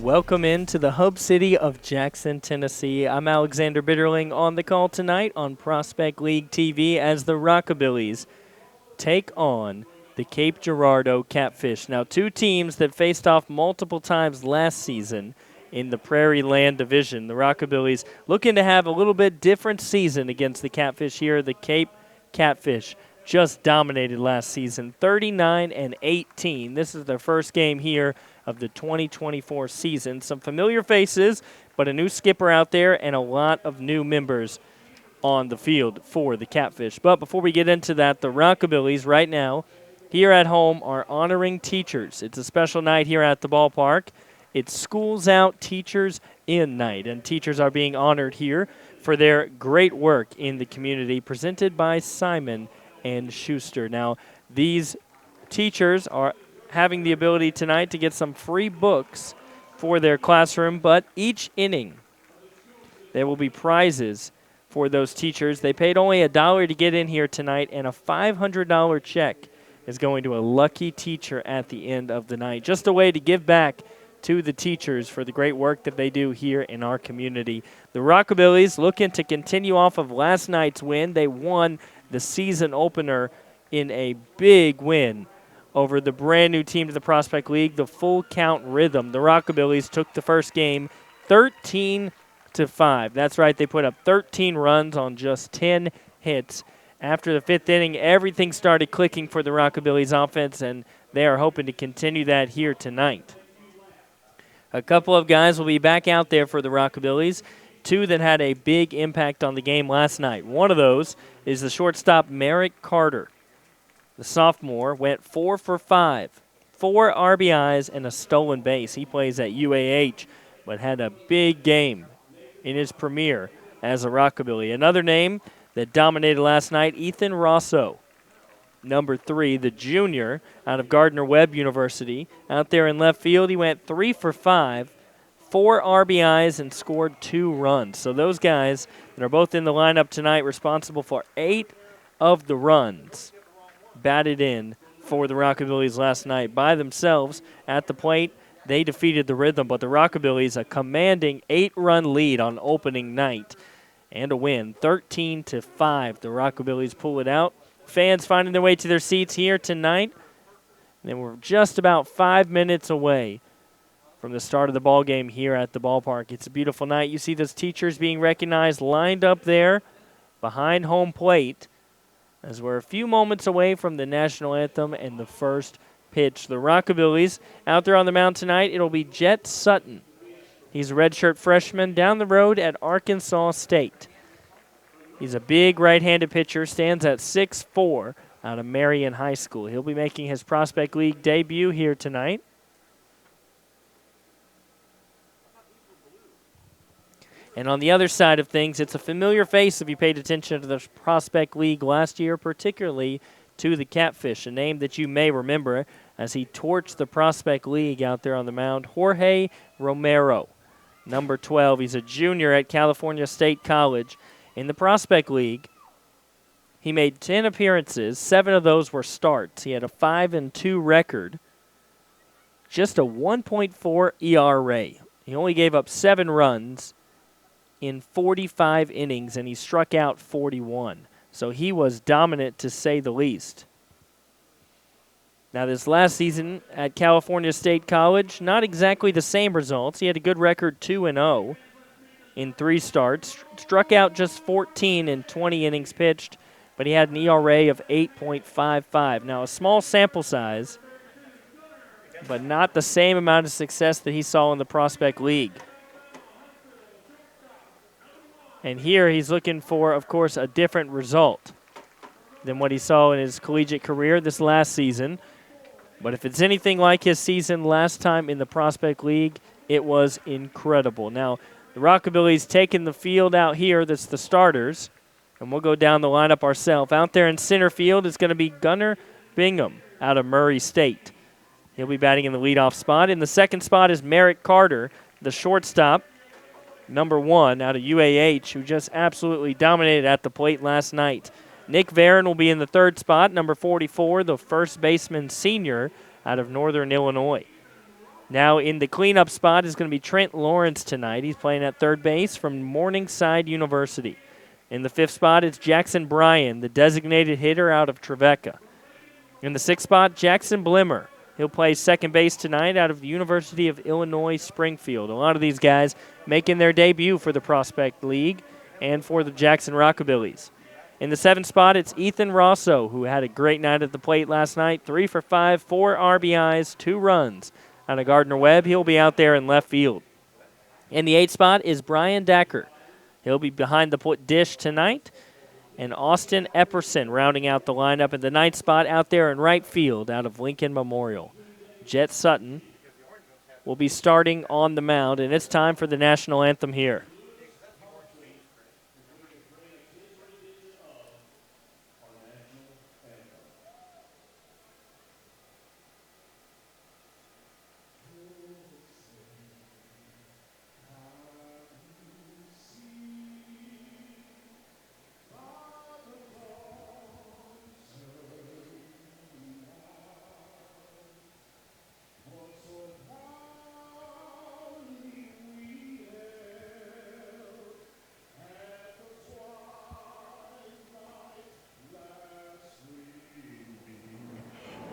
Welcome into the hub city of Jackson, Tennessee. I'm Alexander Bitterling on the call tonight on Prospect League TV as the Rockabillys take on the Cape Girardeau Catfish. Now, two teams that faced off multiple times last season in the Prairie Land Division. The Rockabillys looking to have a little bit different season against the Catfish here. The Cape Catfish just dominated last season, 39-18. This is their first game here of the 2024 season. Some familiar faces, but a new skipper out there and a lot of new members on the field for the Catfish. But before we get into that, the Rockabillys right now here at home are honoring teachers. It's a special night here at the ballpark. It's Schools Out, Teachers In night, and teachers are being honored here for their great work in the community, presented by Simon and Schuster. Now, these teachers are having the ability tonight to get some free books for their classroom, but each inning there will be prizes for those teachers. They paid only $1 to get in here tonight, and a $500 check is going to a lucky teacher at the end of the night. Just a way to give back to the teachers for the great work that they do here in our community. The Rockabillys looking to continue off of last night's win. They won the season opener in a big win over the brand new team to the Prospect League, the Full Count Rhythm. The Rockabillys took the first game 13-5. That's right, they put up 13 runs on just 10 hits. After the fifth inning, everything started clicking for the Rockabillys offense, and they are hoping to continue that here tonight. A couple of guys will be back out there for the Rockabillys, two that had a big impact on the game last night. One of those is the shortstop Merrick Carter. The sophomore went 4 for 5, 4 RBIs and a stolen base. He plays at UAH, but had a big game in his premiere as a Rockabilly. Another name that dominated last night, Ethan Rosso, number 3, the junior out of Gardner-Webb University. Out there in left field, he went 3 for 5, 4 RBIs, and scored 2 runs. So those guys that are both in the lineup tonight responsible for 8 of the runs batted in for the Rockabillys last night. By themselves at the plate, they defeated the Rhythm, but the Rockabillys a commanding 8-run lead on opening night and a win, 13-5. The Rockabillys pull it out. Fans finding their way to their seats here tonight. And we're just about 5 minutes away from the start of the ball game here at the ballpark. It's a beautiful night. You see those teachers being recognized lined up there behind home plate, as we're a few moments away from the national anthem and the first pitch. The Rockabillys out there on the mound tonight, it'll be Jet Sutton. He's a redshirt freshman down the road at Arkansas State. He's a big right-handed pitcher, stands at 6'4", out of Marion High School. He'll be making his Prospect League debut here tonight. And on the other side of things, it's a familiar face if you paid attention to the Prospect League last year, particularly to the Catfish, a name that you may remember as he torched the Prospect League out there on the mound, Jorge Romero, number 12. He's a junior at California State College. In the Prospect League, he made 10 appearances. 7 of those were starts. He had a 5-2 record, just a 1.4 ERA. He only gave up 7 runs in 45 innings, and he struck out 41. So he was dominant, to say the least. Now, this last season at California State College, not exactly the same results. He had a good record, 2-0 in 3 starts. Struck out just 14 in 20 innings pitched, but he had an ERA of 8.55. Now, a small sample size, but not the same amount of success that he saw in the Prospect League. And here he's looking for, of course, a different result than what he saw in his collegiate career this last season. But if it's anything like his season last time in the Prospect League, it was incredible. Now, the Rockabillys taking the field out here, that's the starters, and we'll go down the lineup ourselves. Out there in center field is going to be Gunnar Bingham out of Murray State. He'll be batting in the leadoff spot. In the second spot is Merrick Carter, the shortstop, number 1 out of UAH, who just absolutely dominated at the plate last night. Nick Varon will be in the third spot, number 44, the first baseman senior out of Northern Illinois. Now in the cleanup spot is going to be Trent Lawrence tonight. He's playing at third base from Morningside University. In the fifth spot, it's Jackson Bryan, the designated hitter out of Trevecca. In the sixth spot, Jackson Blimmer. He'll play second base tonight out of the University of Illinois Springfield. A lot of these guys making their debut for the Prospect League and for the Jackson Rockabillys. In the seventh spot, it's Ethan Rosso, who had a great night at the plate last night. 3 for 5, 4 RBIs, 2 runs. Out of Gardner-Webb, he'll be out there in left field. In the eighth spot is Brian Decker. He'll be behind the dish tonight. And Austin Epperson rounding out the lineup at the ninth spot out there in right field out of Lincoln Memorial. Jet Sutton will be starting on the mound, and it's time for the national anthem here.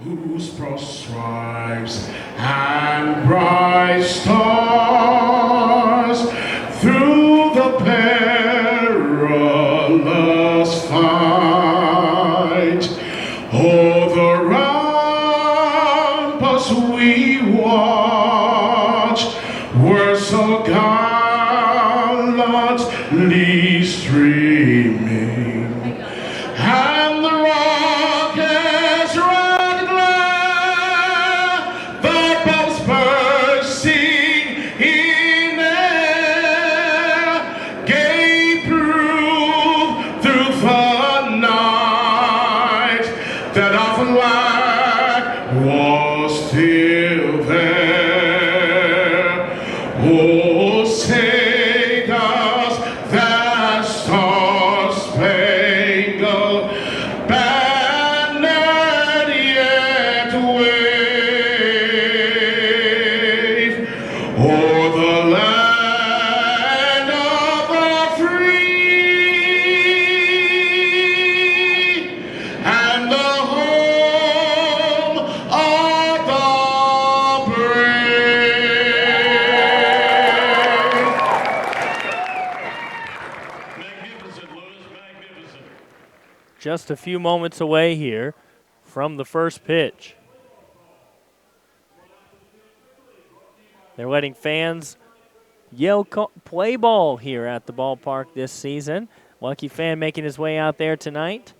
Whose broad stripes and bright stars through the perilous fight, o'er the ramparts we watch were so gallantly streaming, and the rockets red glare, the bombs bursting in air, gave proof through the night that our flag was still there. Oh, sing us that star-spangled banner yet wave o'er the land of the free and the home of the brave. Magnificent, Lewis, magnificent. Just a few moments away here from the first pitch. They're letting fans yell play ball here at the ballpark this season. Lucky fan making his way out there tonight.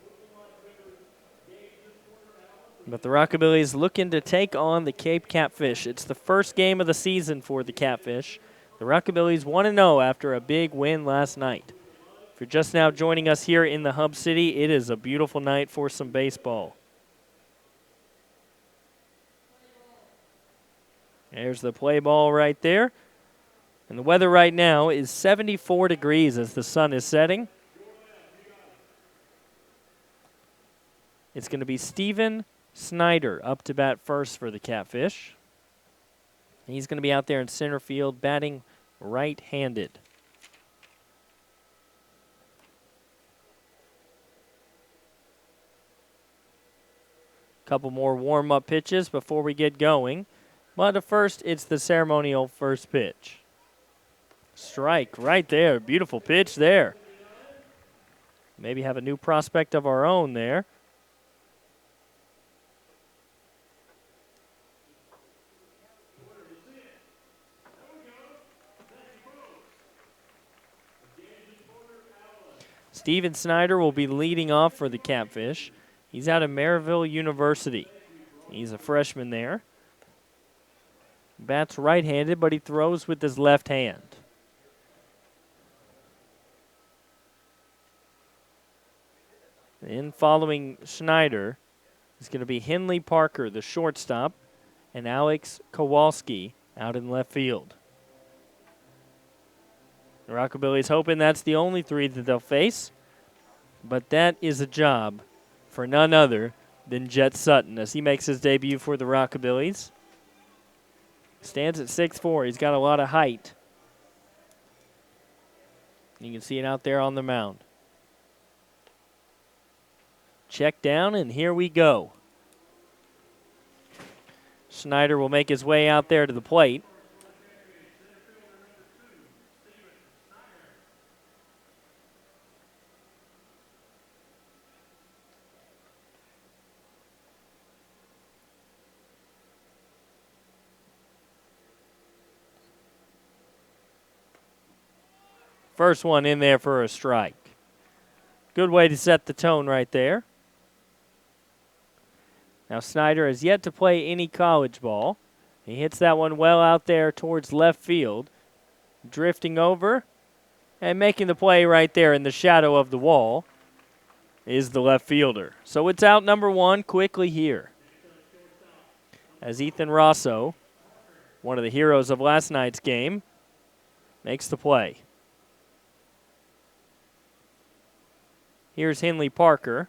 But the Rockabillys looking to take on the Cape Catfish. It's the first game of the season for the Catfish. The Rockabillys 1-0 after a big win last night. If you're just now joining us here in the Hub City, it is a beautiful night for some baseball. There's the play ball right there. And the weather right now is 74 degrees as the sun is setting. It's going to be Steven Snyder up to bat first for the Catfish. He's going to be out there in center field batting right-handed. Couple more warm-up pitches before we get going. But first, it's the ceremonial first pitch. Strike right there. Beautiful pitch there. Maybe have a new prospect of our own there. Steven Snyder will be leading off for the Catfish. He's out of Maryville University. He's a freshman there. Bats right-handed, but he throws with his left hand. In following Schneider is going to be Henley Parker, the shortstop, and Alex Kowalski out in left field. The Rockabillys hoping that's the only three that they'll face, but that is a job for none other than Jet Sutton as he makes his debut for the Rockabillys. Stands at 6'4". He's got a lot of height. You can see it out there on the mound. Check down, and here we go. Snyder will make his way out there to the plate. First one in there for a strike. Good way to set the tone right there. Now Snyder has yet to play any college ball. He hits that one well out there towards left field. Drifting over and making the play right there in the shadow of the wall is the left fielder. So it's out number one quickly here. As Ethan Rosso, one of the heroes of last night's game, makes the play. Here's Henley Parker.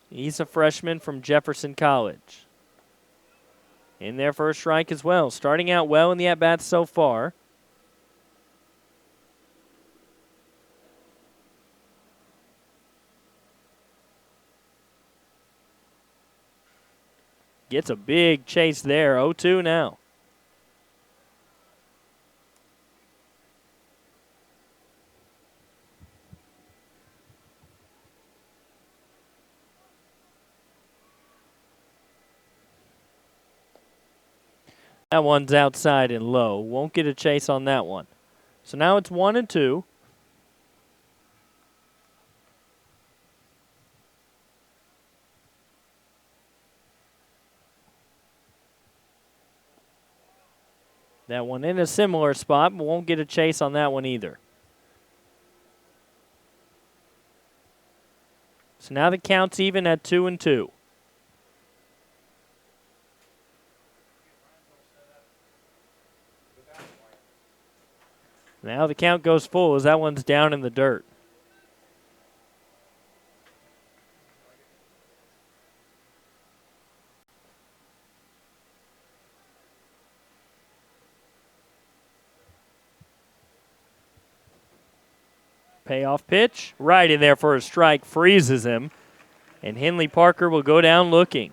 He's a freshman from Jefferson College. In there for a strike as well. Starting out well in the at-bats so far. Gets a big chase there. 0-2 now. That one's outside and low. Won't get a chase on that one. So now it's 1-2. That one in a similar spot, but won't get a chase on that one either. So now the count's even at 2-2. Now the count goes full as that one's down in the dirt. Payoff pitch, right in there for a strike, freezes him, and Henley Parker will go down looking.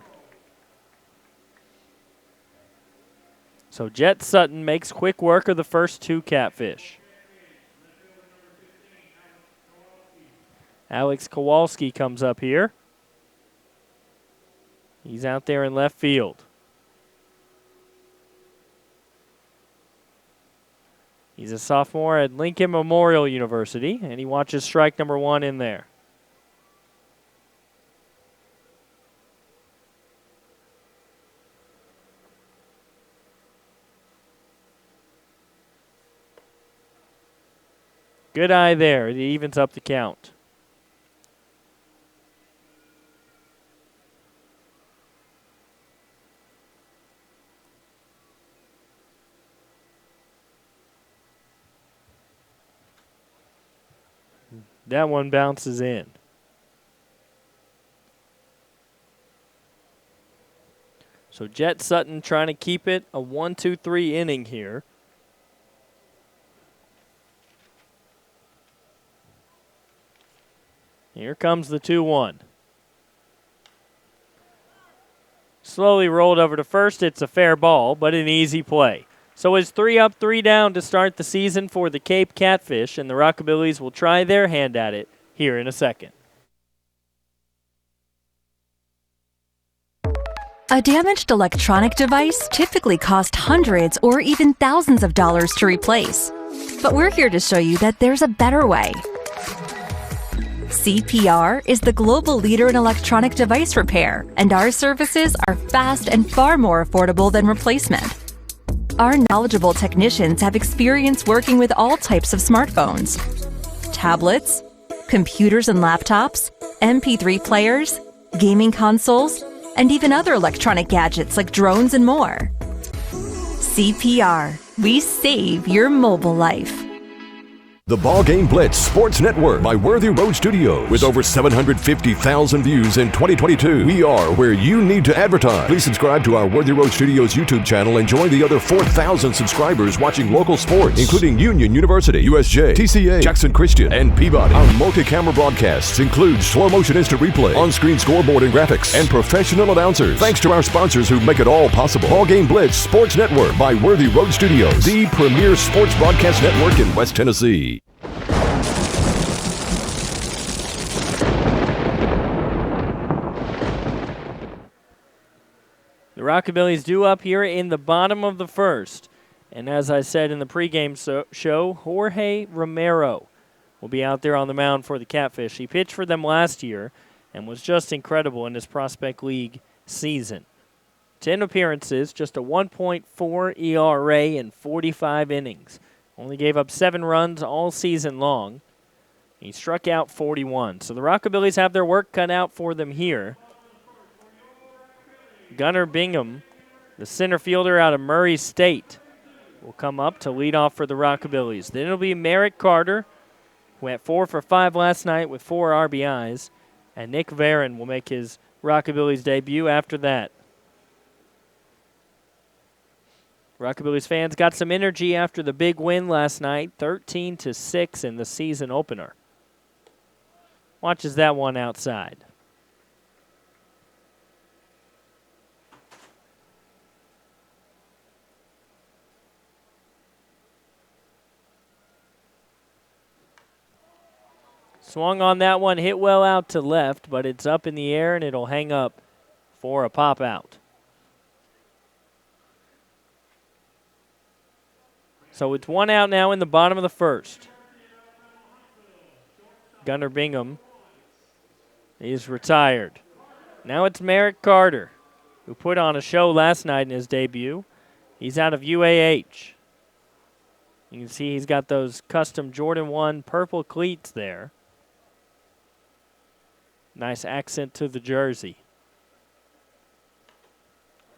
So Jet Sutton makes quick work of the first two Catfish. Alex Kowalski comes up here. He's out there in left field. He's a sophomore at Lincoln Memorial University, and he watches strike number one in there. Good eye there. It evens up the count. That one bounces in. So Jet Sutton trying to keep it a 1-2-3 inning here. Here comes the 2-1. Slowly rolled over to first. It's a fair ball, but an easy play. So it's 3 up, 3 down to start the season for the Cape Catfish, and the Rockabillys will try their hand at it here in a second. A damaged electronic device typically costs hundreds or even thousands of dollars to replace. But we're here to show you that there's a better way. CPR is the global leader in electronic device repair, and our services are fast and far more affordable than replacement. Our knowledgeable technicians have experience working with all types of smartphones, tablets, computers and laptops, MP3 players, gaming consoles, and even other electronic gadgets like drones and more. CPR, we save your mobile life. The BallGame Blitz Sports Network by Worthy Road Studios. With over 750,000 views in 2022, we are where you need to advertise. Please subscribe to our Worthy Road Studios YouTube channel and join the other 4,000 subscribers watching local sports, including Union University, USJ, TCA, Jackson Christian, and Peabody. Our multi-camera broadcasts include slow motion instant replay, on-screen scoreboard and graphics, and professional announcers. Thanks to our sponsors who make it all possible. BallGame Blitz Sports Network by Worthy Road Studios, the premier sports broadcast network in West Tennessee. The Rockabillys due up here in the bottom of the first. And as I said in the pregame show, Jorge Romero will be out there on the mound for the Catfish. He pitched for them last year and was just incredible in his Prospect League season. 10 appearances, just a 1.4 ERA in 45 innings. Only gave up 7 runs all season long. He struck out 41. So the Rockabillys have their work cut out for them here. Gunnar Bingham, the center fielder out of Murray State, will come up to lead off for the Rockabillys. Then it'll be Merrick Carter, who went 4 for 5 last night with 4 RBIs. And Nick Varon will make his Rockabillys debut after that. Rockabillys fans got some energy after the big win last night, 13-6 in the season opener. Watches that one outside. Swung on that one, hit well out to left, but it's up in the air and it'll hang up for a pop out. So it's 1 out now in the bottom of the first. Gunnar Bingham is retired. Now it's Merrick Carter, who put on a show last night in his debut. He's out of UAH. You can see he's got those custom Jordan 1 purple cleats there. Nice accent to the jersey.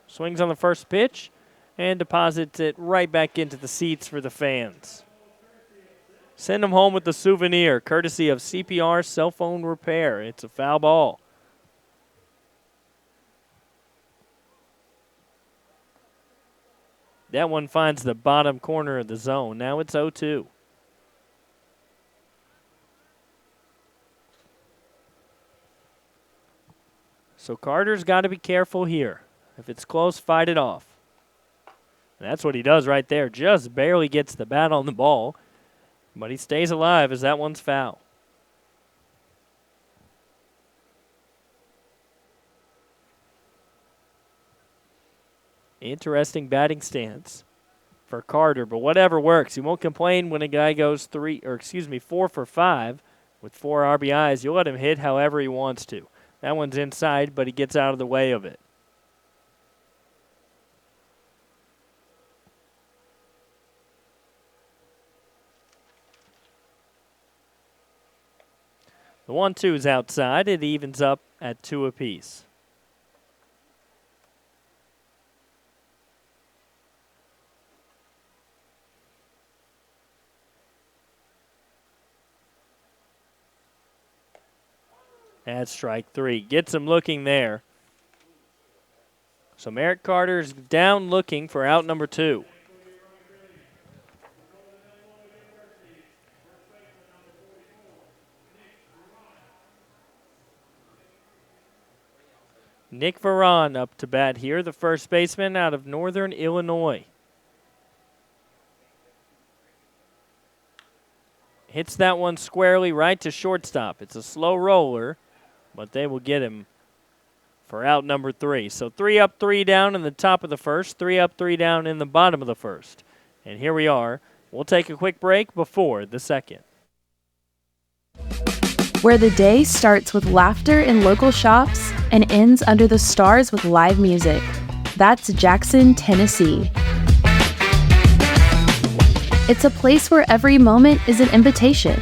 Swings on the first pitch and deposits it right back into the seats for the fans. Send them home with the souvenir, courtesy of CPR Cell Phone Repair. It's a foul ball. That one finds the bottom corner of the zone. Now it's 0-2. So Carter's got to be careful here. If it's close, fight it off. And that's what he does right there. Just barely gets the bat on the ball. But he stays alive as that one's foul. Interesting batting stance for Carter, but whatever works. He won't complain when a guy goes 4 for 5 with 4 RBIs. You'll let him hit however he wants to. That one's inside, but he gets out of the way of it. The 1-2 is outside. It evens up at 2 apiece. That's strike 3. Gets him looking there. So Merrick Carter's down looking for out number 2. Nick Varon up to bat here, the first baseman out of Northern Illinois. Hits that one squarely right to shortstop. It's a slow roller, but they will get him for out number 3. So 3 up, 3 down in the top of the first, 3 up, 3 down in the bottom of the first. And here we are. We'll take a quick break before the second. Where the day starts with laughter in local shops and ends under the stars with live music. That's Jackson, Tennessee. It's a place where every moment is an invitation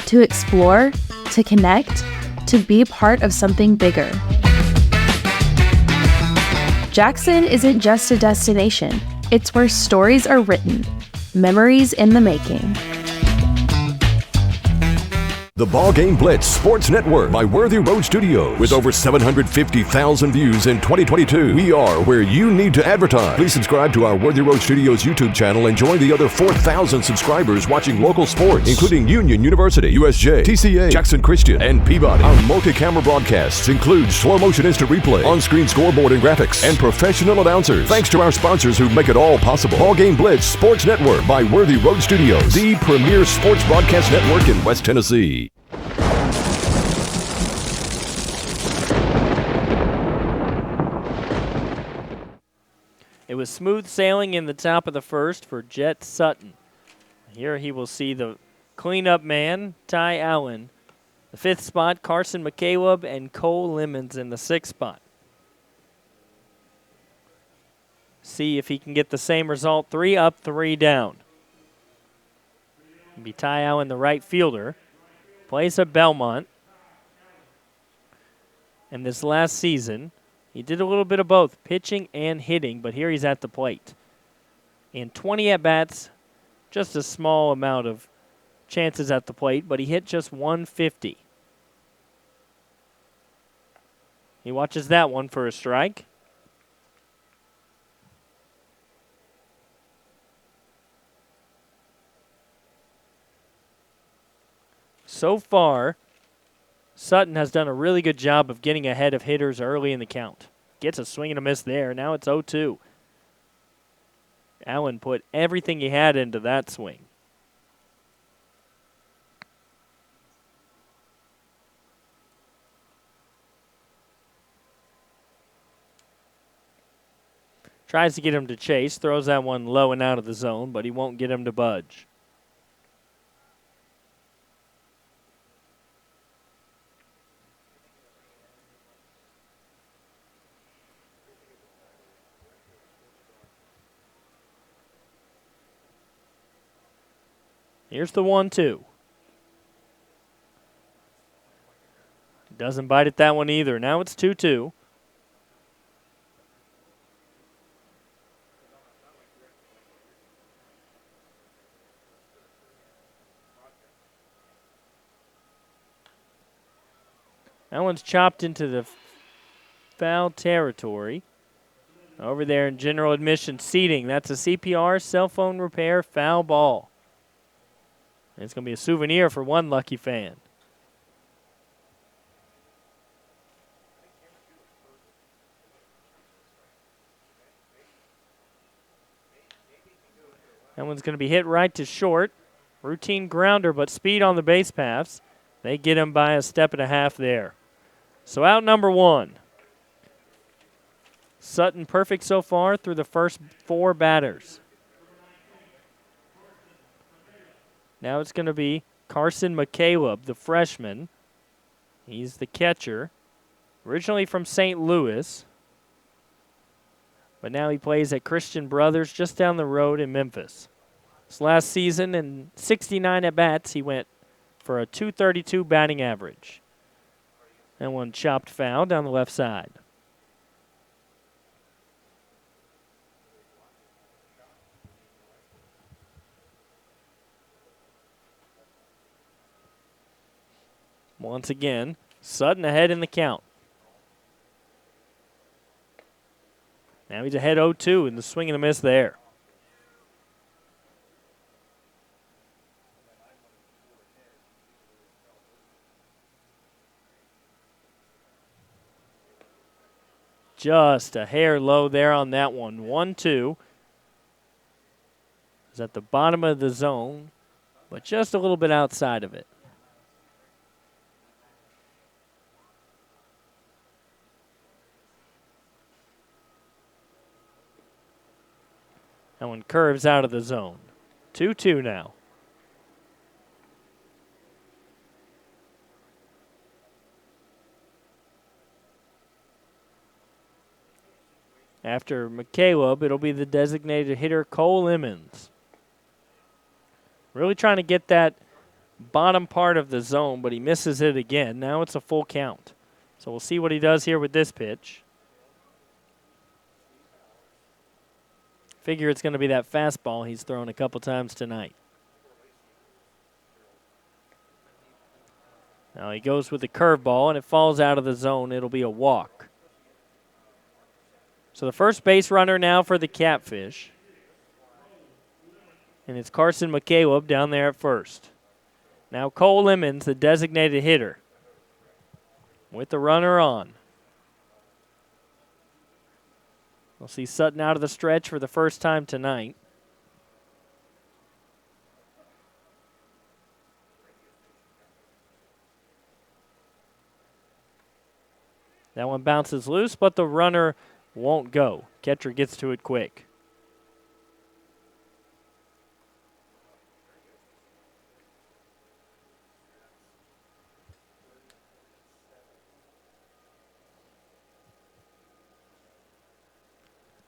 to explore, to connect, to be part of something bigger. Jackson isn't just a destination. It's where stories are written, memories in the making. The BallGame Blitz Sports Network by Worthy Road Studios. With over 750,000 views in 2022, we are where you need to advertise. Please subscribe to our Worthy Road Studios YouTube channel and join the other 4,000 subscribers watching local sports, including Union University, USJ, TCA, Jackson Christian, and Peabody. Our multi-camera broadcasts include slow motion instant replay, on-screen scoreboard and graphics, and professional announcers. Thanks to our sponsors who make it all possible. BallGame Blitz Sports Network by Worthy Road Studios, the premier sports broadcast network in West Tennessee. It was smooth sailing in the top of the first for Jet Sutton. Here he will see the cleanup man, Ty Allen. The fifth spot, Carson McCaleb and Cole Lemons in the sixth spot. See if he can get the same result. 3 up, 3 down. It'll be Ty Allen, the right fielder. Plays at Belmont. And this last season, he did a little bit of both, pitching and hitting, but here he's at the plate. In 20 at-bats, just a small amount of chances at the plate, but he hit just 150. He watches that one for a strike. So far, Sutton has done a really good job of getting ahead of hitters early in the count. Gets a swing and a miss there. Now it's 0-2. Allen put everything he had into that swing. Tries to get him to chase. Throws that one low and out of the zone, but he won't get him to budge. Here's the 1-2. Doesn't bite at that one either. Now it's 2-2. That one's chopped into the foul territory. Over there in general admission seating. That's a CPR, cell phone repair, foul ball. And it's going to be a souvenir for one lucky fan. That one's going to be hit right to short. Routine grounder, but speed on the base paths. They get him by a step and a half there. So out number 1. Sutton perfect so far through the first 4 batters. Now it's going to be Carson McCaleb, the freshman. He's the catcher. Originally from St. Louis. But now he plays at Christian Brothers just down the road in Memphis. This last season, in 69 at-bats, he went for a .232 batting average. That one chopped foul down the left side. Once again, Sutton ahead in the count. Now he's ahead 0-2 in the swing and a miss there. Just a hair low there on that one. 1-2. Is at the bottom of the zone, but just a little bit outside of it. That one curves out of the zone. 2-2 now. After McCaleb, it'll be the designated hitter Cole Lemons. Really trying to get that bottom part of the zone, but he misses it again. Now it's a full count. So we'll see what he does here with this pitch. Figure it's going to be that fastball he's thrown a couple times tonight. Now he goes with the curveball, and it falls out of the zone. It'll be a walk. So the first base runner now for the Catfish. And it's Carson McCaleb down there at first. Now Cole Lemons, the designated hitter, with the runner on. We'll see Sutton out of the stretch for the first time tonight. That one bounces loose, but the runner won't go. Catcher gets to it quick.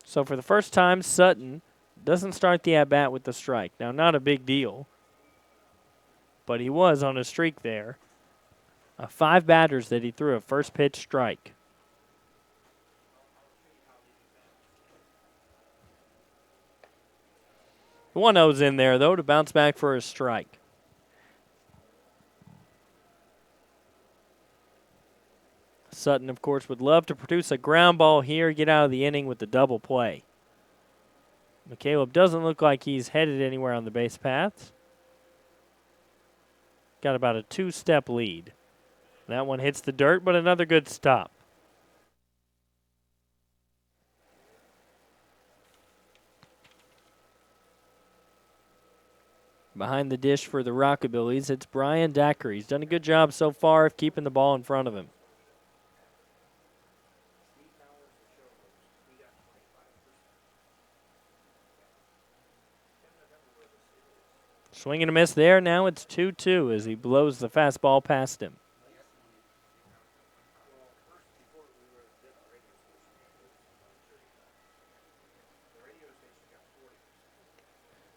So for the first time, Sutton doesn't start the at-bat with the strike. Now, not a big deal, but he was on a streak there. 5 batters that he threw a first pitch strike. The 1-0's in there, though, to bounce back for a strike. Sutton, of course, would love to produce a ground ball here, get out of the inning with the double play. McCaleb doesn't look like he's headed anywhere on the base paths. Got about a 2-step lead. That one hits the dirt, but another good stop. Behind the dish for the Rockabillys, it's Brian Dacker. He's done a good job so far of keeping the ball in front of him. Swing and a miss there. Now it's 2-2 as he blows the fastball past him.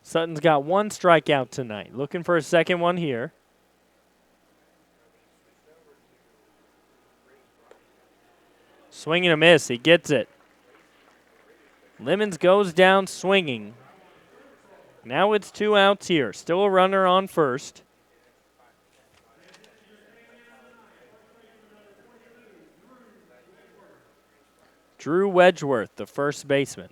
Sutton's got 1 strikeout tonight. Looking for a second one here. Swing and a miss. He gets it. Lemons goes down swinging. Now it's 2 outs here. Still a runner on first. Drew Wedgeworth, the first baseman,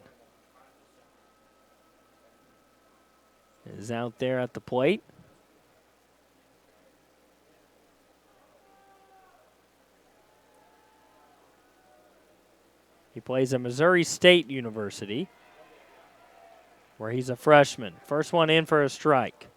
is out there at the plate. He plays at Missouri State University, where he's a freshman. First one in for a strike.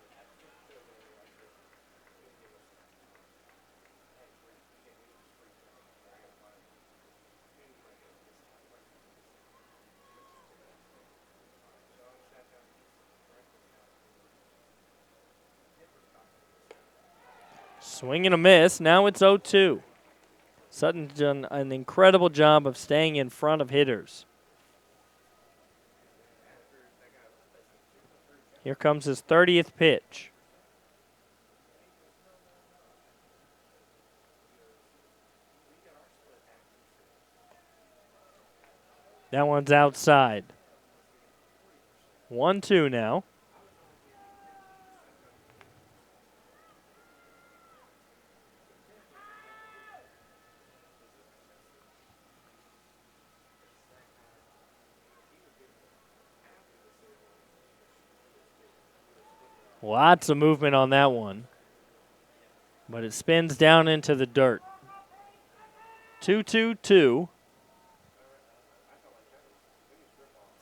Swing and a miss. Now it's 0-2. Sutton's done an incredible job of staying in front of hitters. Here comes his 30th pitch. That one's outside. 1-2 now. Lots of movement on that one, but it spins down into the dirt. 2-2-2.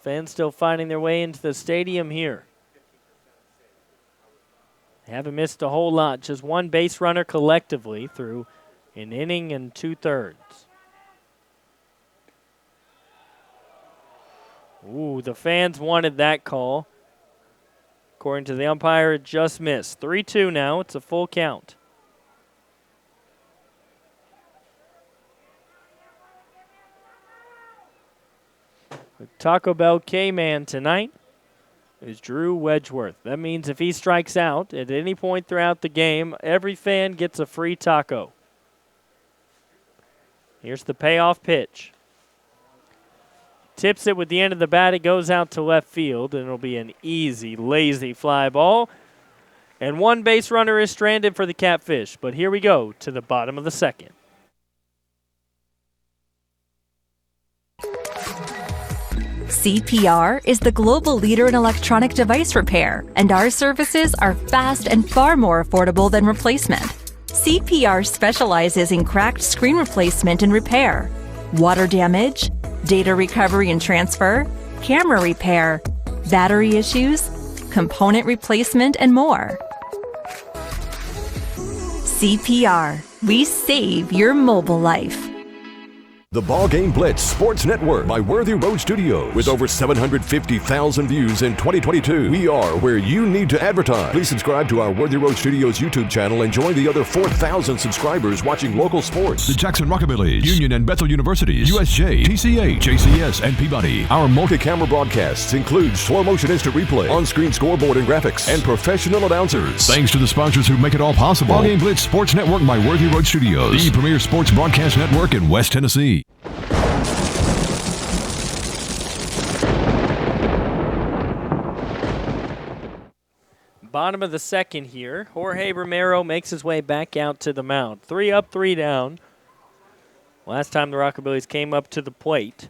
Fans still finding their way into the stadium here. They haven't missed a whole lot, just 1 base runner collectively through an inning and 2/3. Ooh, the fans wanted that call. According to the umpire, it just missed. 3-2 now. It's a full count. The Taco Bell K-Man tonight is Drew Wedgeworth. That means if he strikes out at any point throughout the game, every fan gets a free taco. Here's the payoff pitch. Tips it with the end of the bat. It goes out to left field, and it'll be an easy, lazy fly ball. And one base runner is stranded for the Catfish. But here we go to the bottom of the second. CPR is the global leader in electronic device repair, and our services are fast and far more affordable than replacement. CPR specializes in cracked screen replacement and repair, water damage, data recovery and transfer, camera repair, battery issues, component replacement, and more. CPR. We save your mobile life. The BallGame Blitz Sports Network by Worthy Road Studios. With over 750,000 views in 2022, we are where you need to advertise. Please subscribe to our Worthy Road Studios YouTube channel and join the other 4,000 subscribers watching local sports. The Jackson Rockabillys, Union and Bethel Universities, USJ, TCA, JCS, and Peabody. Our multi-camera broadcasts include slow motion instant replay, on-screen scoreboard and graphics, and professional announcers. Thanks to the sponsors who make it all possible. BallGame Blitz Sports Network by Worthy Road Studios, the premier sports broadcast network in West Tennessee. Bottom of the second here. Jorge Romero makes his way back out to the mound. 3 up, 3 down. Last time the Rockabillys came up to the plate.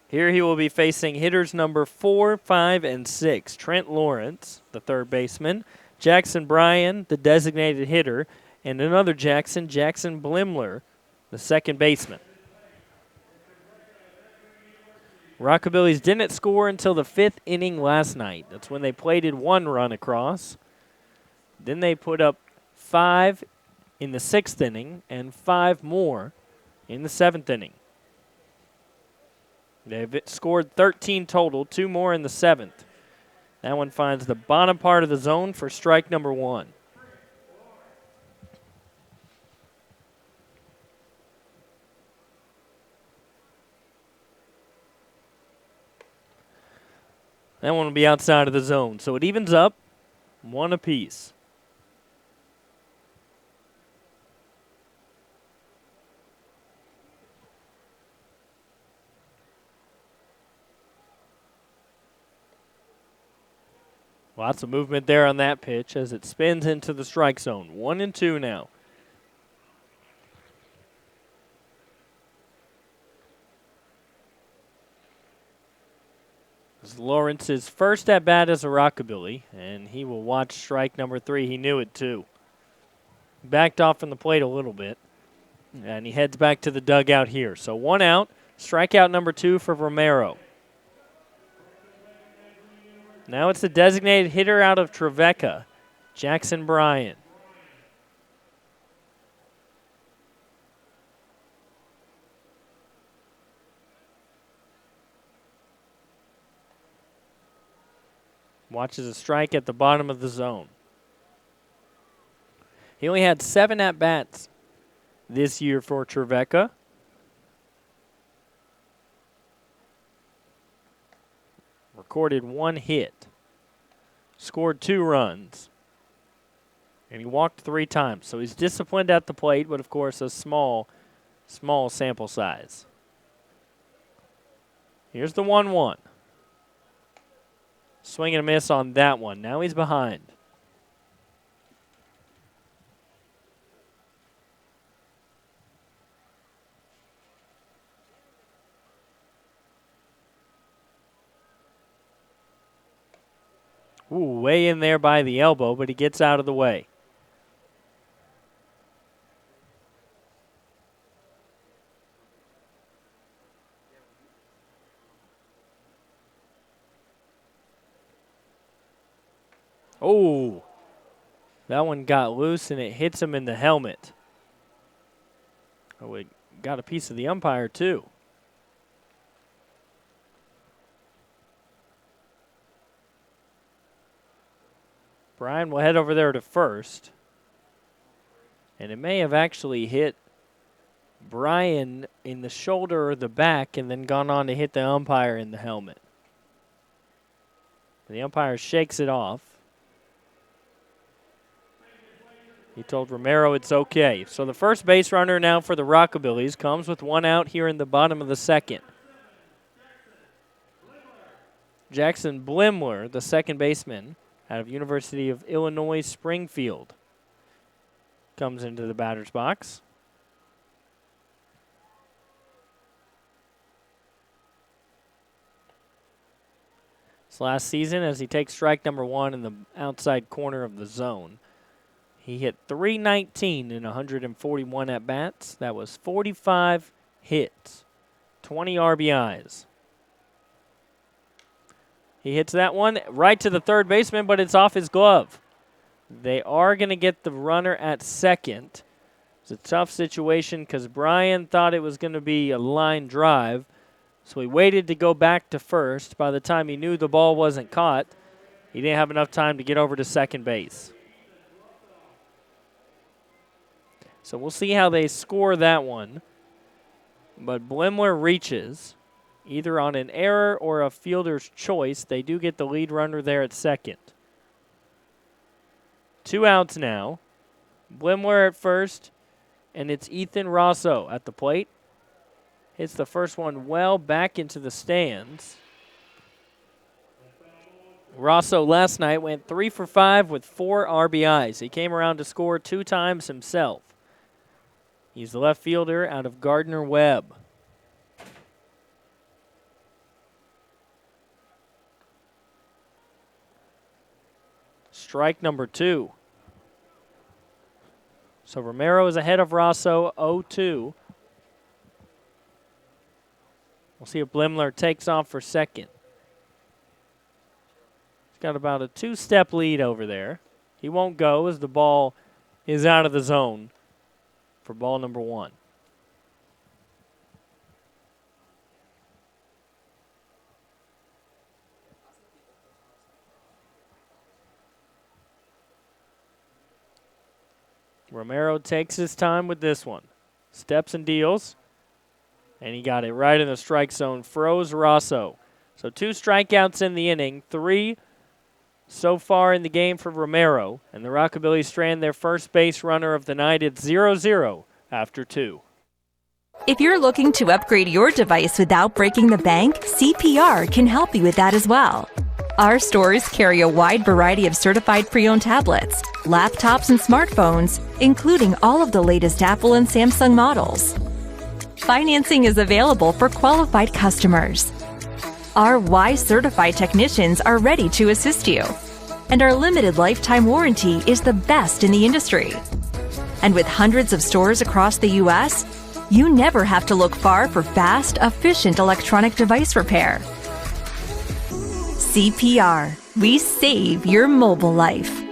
Here he will be facing hitters number 4, 5, and 6. Trent Lawrence, the third baseman. Jackson Bryan, the designated hitter. And another Jackson Blimler, the second baseman. Rockabillys didn't score until the 5th inning last night. That's when they plated 1 run across. Then they put up 5 in the 6th inning and 5 more in the 7th inning. They've scored 13 total, 2 more in the 7th. That one finds the bottom part of the zone for strike number 1. That one will be outside of the zone. So it evens up, 1 apiece. Lots of movement there on that pitch as it spins into the strike zone. 1-2 now. Lawrence's first at-bat as a Rockabilly, and he will watch strike number 3. He knew it, too. Backed off from the plate a little bit, and he heads back to the dugout here. So 1 out, strikeout number 2 for Romero. Now it's the designated hitter out of Trevecca, Jackson Bryan. Watches a strike at the bottom of the zone. He only had 7 at-bats this year for Trevecca. Recorded 1 hit. Scored 2 runs. And he walked 3 times. So he's disciplined at the plate, but of course a small sample size. Here's the 1-1. Swing and a miss on that one. Now he's behind. Ooh, way in there by the elbow, but he gets out of the way. Oh, that one got loose and it hits him in the helmet. Oh, it got a piece of the umpire too. Brian will head over there to first. And it may have actually hit Brian in the shoulder or the back and then gone on to hit the umpire in the helmet. The umpire shakes it off. He told Romero it's okay. So the first base runner now for the Rockabillys comes with 1 out here in the bottom of the second. Jackson Blimler, the second baseman, out of University of Illinois Springfield. Comes into the batter's box. This last season, as he takes strike number 1 in the outside corner of the zone, he hit .319 in 141 at-bats. That was 45 hits, 20 RBIs. He hits that one right to the third baseman, but it's off his glove. They are going to get the runner at second. It's a tough situation because Brian thought it was going to be a line drive, so he waited to go back to first. By the time he knew the ball wasn't caught, he didn't have enough time to get over to second base. So we'll see how they score that one. But Blimler reaches. Either on an error or a fielder's choice, they do get the lead runner there at second. 2 outs now. Blimler at first, and it's Ethan Rosso at the plate. Hits the first one well back into the stands. Rosso last night went 3 for 5 with 4 RBIs. He came around to score 2 times himself. He's the left fielder out of Gardner-Webb. Strike number 2. So Romero is ahead of Rosso, 0-2. We'll see if Blimler takes off for second. He's got about a 2-step lead over there. He won't go as the ball is out of the zone for ball number 1. Romero takes his time with this one. Steps and deals. And he got it right in the strike zone. Froze Rosso. So 2 strikeouts in the inning. 3 so far in the game for Romero. And the Rockabillys strand their first base runner of the night at 0-0 after 2. If you're looking to upgrade your device without breaking the bank, CPR can help you with that as well. Our stores carry a wide variety of certified pre-owned tablets, laptops, and smartphones, including all of the latest Apple and Samsung models. Financing is available for qualified customers. Our Y-certified technicians are ready to assist you, and our limited lifetime warranty is the best in the industry. And with hundreds of stores across the U.S., you never have to look far for fast, efficient electronic device repair. CPR. We save your mobile life.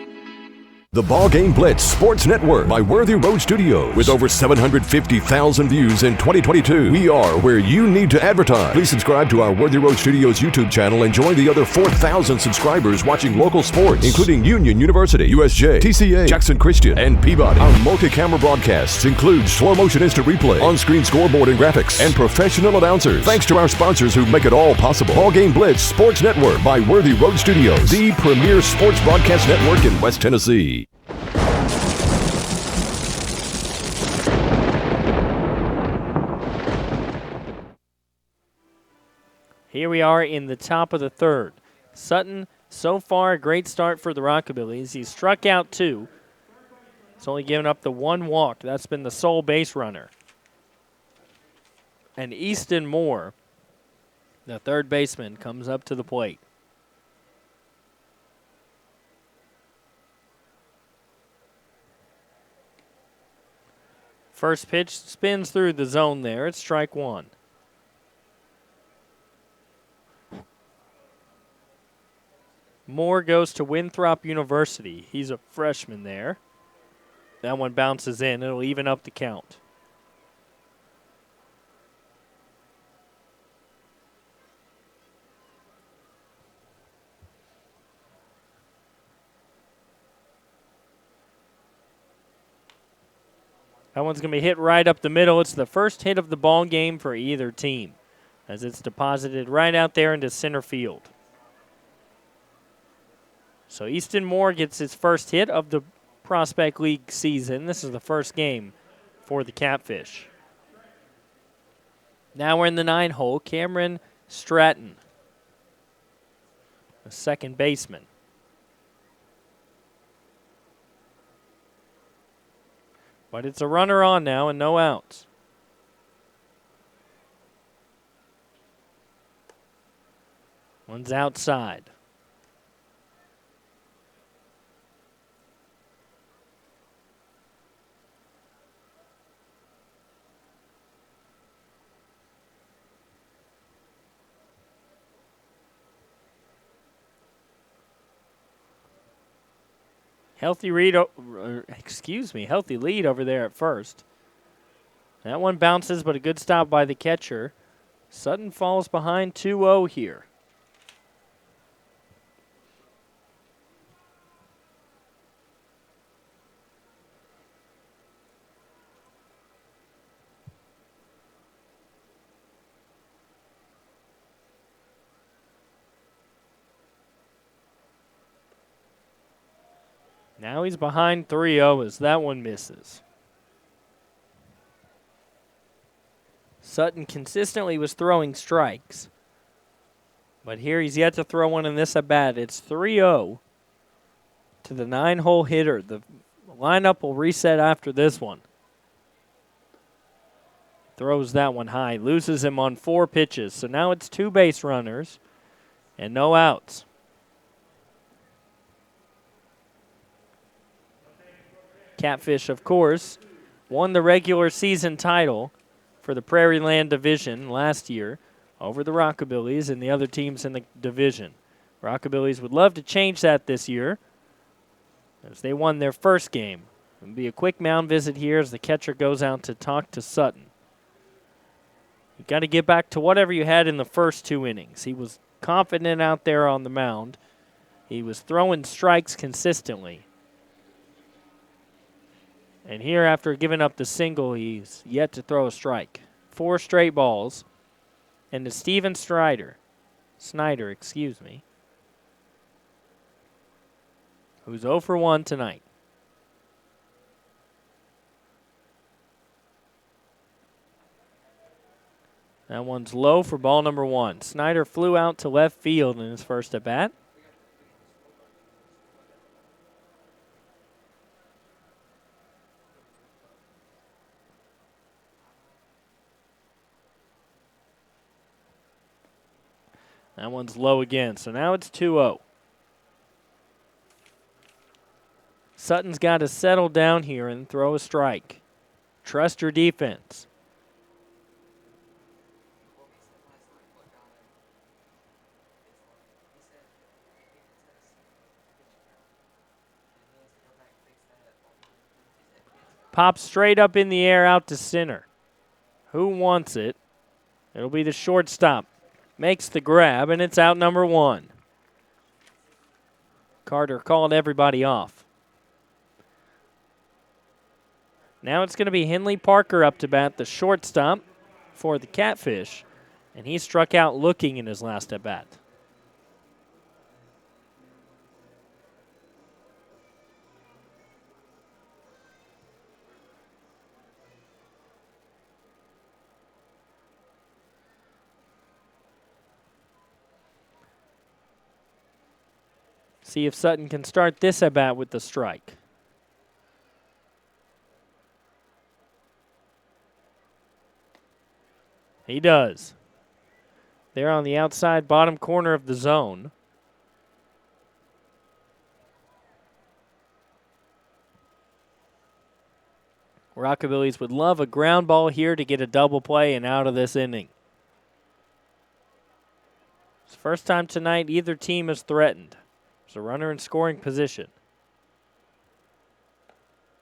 The BallGame Blitz Sports Network by Worthy Road Studios. With over 750,000 views in 2022, we are where you need to advertise. Please subscribe to our Worthy Road Studios YouTube channel and join the other 4,000 subscribers watching local sports, including Union University, USJ, TCA, Jackson Christian, and Peabody. Our multi-camera broadcasts include slow-motion instant replay, on-screen scoreboard and graphics, and professional announcers. Thanks to our sponsors who make it all possible. BallGame Blitz Sports Network by Worthy Road Studios, the premier sports broadcast network in West Tennessee. Here we are in the top of the third. Sutton, so far, a great start for the Rockabillys. He's struck out 2. He's only given up the 1 walk. That's been the sole base runner. And Easton Moore, the third baseman, comes up to the plate. First pitch spins through the zone there. It's strike 1. Moore goes to Winthrop University. He's a freshman there. That one bounces in. It'll even up the count. That one's going to be hit right up the middle. It's the first hit of the ball game for either team, as it's deposited right out there into center field. So Easton Moore gets his first hit of the Prospect League season. This is the first game for the Catfish. Now we're in the 9 hole. Cameron Stratton, the second baseman. But it's a runner on now and no outs. One's outside. Healthy lead over there at first. That one bounces, but a good stop by the catcher. Sutton falls behind 2-0 here. Now he's behind 3-0 as that one misses. Sutton consistently was throwing strikes. But here he's yet to throw one in this at-bat. It's 3-0 to the 9-hole hitter. The lineup will reset after this one. Throws that one high. Loses him on 4 pitches. So now it's 2 base runners and no outs. Catfish, of course, won the regular season title for the Prairie Land Division last year over the Rockabillys and the other teams in the division. Rockabillys would love to change that this year as they won their first game. It'll be a quick mound visit here as the catcher goes out to talk to Sutton. You got to get back to whatever you had in the first 2 innings. He was confident out there on the mound. He was throwing strikes consistently. And here, after giving up the single, he's yet to throw a strike. 4 straight balls. And to Steven Snyder, who's 0 for 1 tonight. That one's low for ball number 1. Snyder flew out to left field in his first at-bat. That one's low again, so now it's 2-0. Sutton's got to settle down here and throw a strike. Trust your defense. Pops straight up in the air out to center. Who wants it? It'll be the shortstop. Makes the grab, and it's out number 1. Carter called everybody off. Now it's going to be Henley Parker up to bat, the shortstop for the Catfish, and he struck out looking in his last at-bat. See if Sutton can start this at-bat with the strike. He does. They're on the outside bottom corner of the zone. Rockabillys would love a ground ball here to get a double play and out of this inning. It's the first time tonight either team is threatened. There's a runner in scoring position.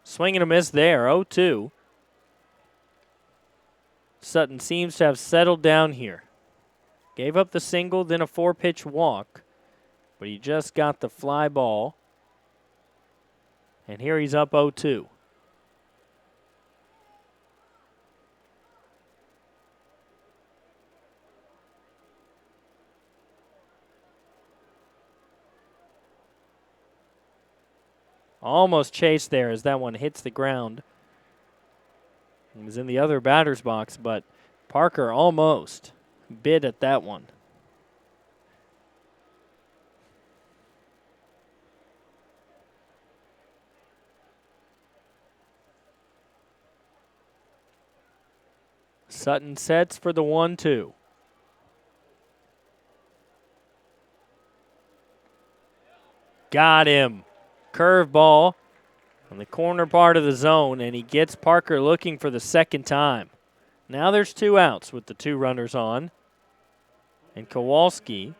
Swing and a miss there, 0-2. Sutton seems to have settled down here. Gave up the single, then a 4-pitch walk, but he just got the fly ball. And here he's up 0-2. Almost chased there as that one hits the ground. He was in the other batter's box, but Parker almost bit at that one. Sutton sets for the 1-2. Got him. Curveball on the corner part of the zone, and he gets Parker looking for the second time. Now there's 2 outs with the 2 runners on. And Kowalski,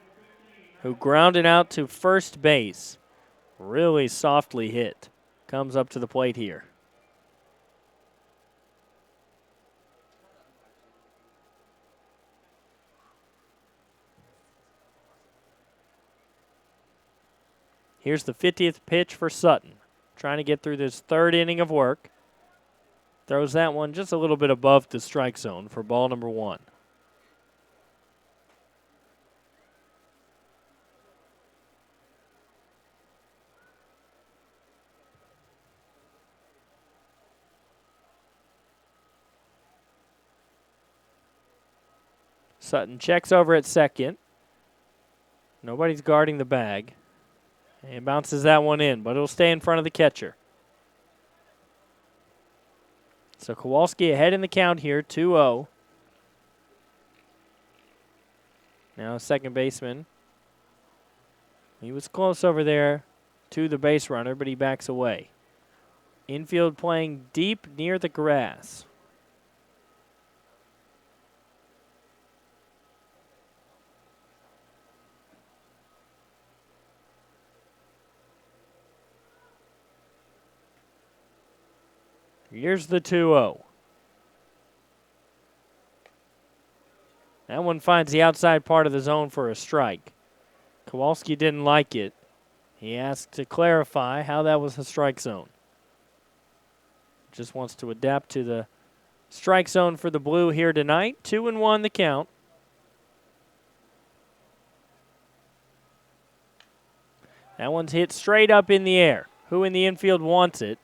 who grounded out to first base, really softly hit, comes up to the plate here. Here's the 50th pitch for Sutton. Trying to get through this 3rd inning of work. Throws that one just a little bit above the strike zone for ball number 1. Sutton checks over at second. Nobody's guarding the bag. And bounces that one in, but it'll stay in front of the catcher. So Kowalski ahead in the count here, 2-0. Now second baseman. He was close over there to the base runner, but he backs away. Infield playing deep near the grass. Here's the 2-0. That one finds the outside part of the zone for a strike. Kowalski didn't like it. He asked to clarify how that was a strike zone. Just wants to adapt to the strike zone for the Blue here tonight. 2-1 the count. That one's hit straight up in the air. Who in the infield wants it?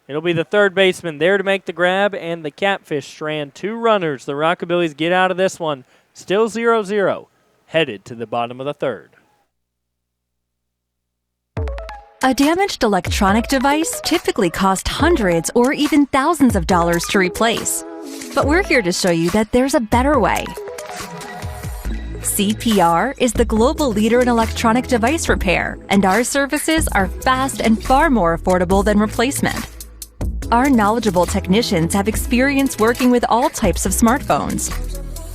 It'll be the third baseman there to make the grab, and the Catfish strand 2 runners. The Rockabillys get out of this one. Still 0-0, headed to the bottom of the 3rd. A damaged electronic device typically costs hundreds or even thousands of dollars to replace. But we're here to show you that there's a better way. CPR is the global leader in electronic device repair, and our services are fast and far more affordable than replacement. Our knowledgeable technicians have experience working with all types of smartphones,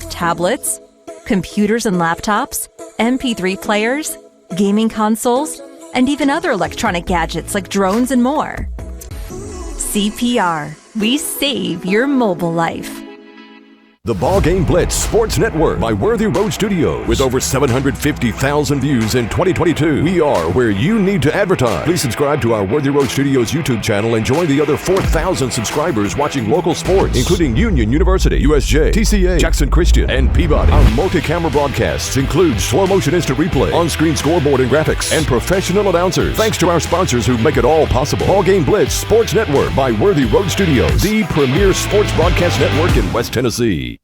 tablets, computers and laptops, MP3 players, gaming consoles, and even other electronic gadgets like drones and more. CPR, we save your mobile life. The BallGame Blitz Sports Network by Worthy Road Studios. With over 750,000 views in 2022, we are where you need to advertise. Please subscribe to our Worthy Road Studios YouTube channel and join the other 4,000 subscribers watching local sports, including Union University, USJ, TCA, Jackson Christian, and Peabody. Our multi-camera broadcasts include slow-motion instant replay, on-screen scoreboard and graphics, and professional announcers. Thanks to our sponsors who make it all possible. BallGame Blitz Sports Network by Worthy Road Studios, the premier sports broadcast network in West Tennessee.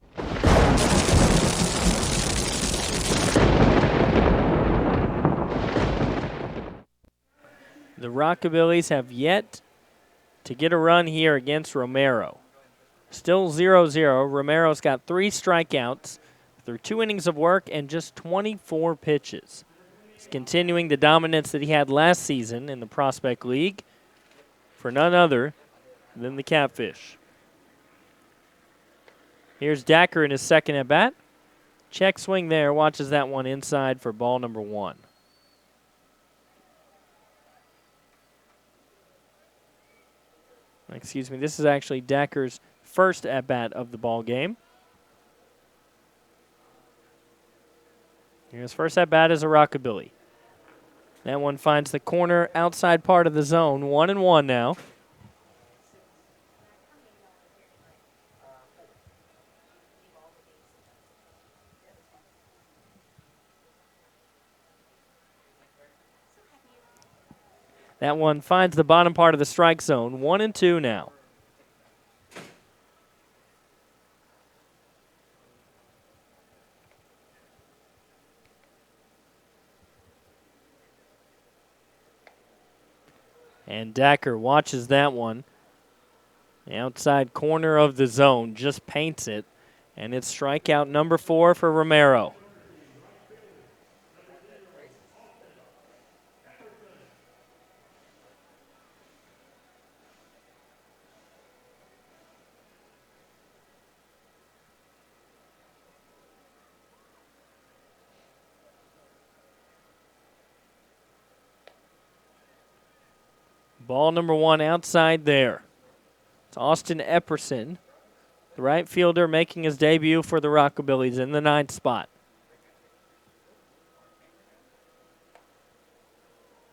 The Rockabillys have yet to get a run here against Romero. Still 0-0. Romero's got 3 strikeouts through 2 innings of work and just 24 pitches. He's continuing the dominance that he had last season in the Prospect League for none other than the Catfish. Here's Dacker in his second at bat. Check swing there, watches that one inside for ball number 1. Excuse me, this is actually Dacker's first at bat of the ball game. His first at bat is a Rockabilly. That one finds the corner outside part of the zone. 1-1 now. That one finds the bottom part of the strike zone. 1-2 now. And Dacker watches that one. The outside corner of the zone, just paints it. And it's strikeout number 4 for Romero. Ball number 1 outside there. It's Austin Epperson, the right fielder, making his debut for the Rockabillys in the 9th spot.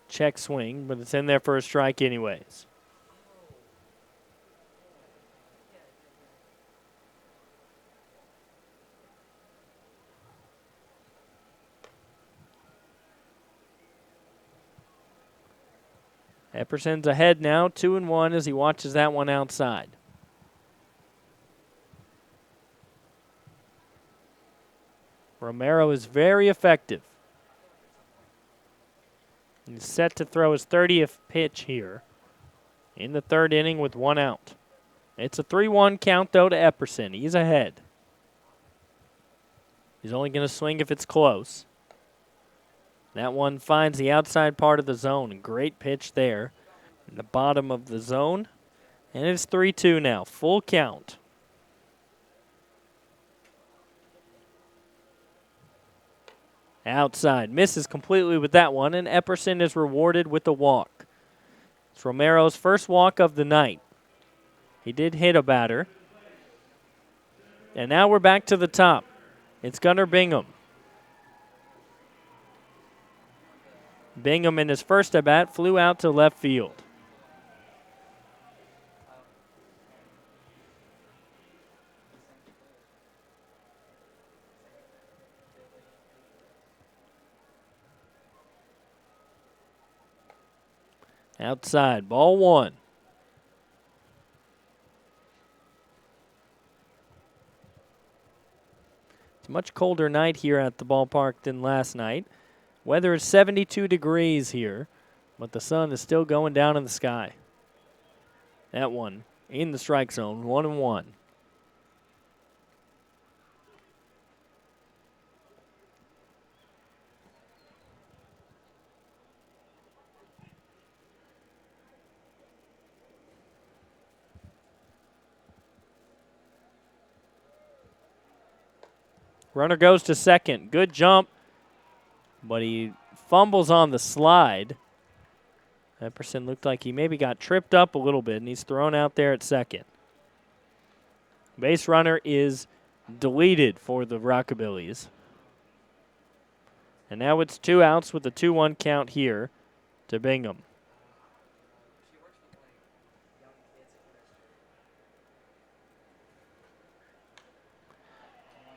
Check swing, but it's in there for a strike anyways. Epperson's ahead now, 2-1 as he watches that one outside. Romero is very effective. He's set to throw his 30th pitch here in the 3rd inning with 1 out. It's a 3-1 count, though, to Epperson. He's ahead. He's only going to swing if it's close. That one finds the outside part of the zone. Great pitch there in the bottom of the zone. And it's 3-2 now. Full count. Outside. Misses completely with that one, and Epperson is rewarded with a walk. It's Romero's first walk of the night. He did hit a batter. And now we're back to the top. It's Gunnar Bingham. Bingham in his first at-bat flew out to left field. Outside, ball 1. It's a much colder night here at the ballpark than last night. Weather is 72 degrees here, but the sun is still going down in the sky. That one in the strike zone, 1-1. Runner goes to second. Good jump. But he fumbles on the slide. Epperson looked like he maybe got tripped up a little bit, and he's thrown out there at second. Base runner is deleted for the Rockabillys. And now it's 2 outs with a 2-1 count here to Bingham.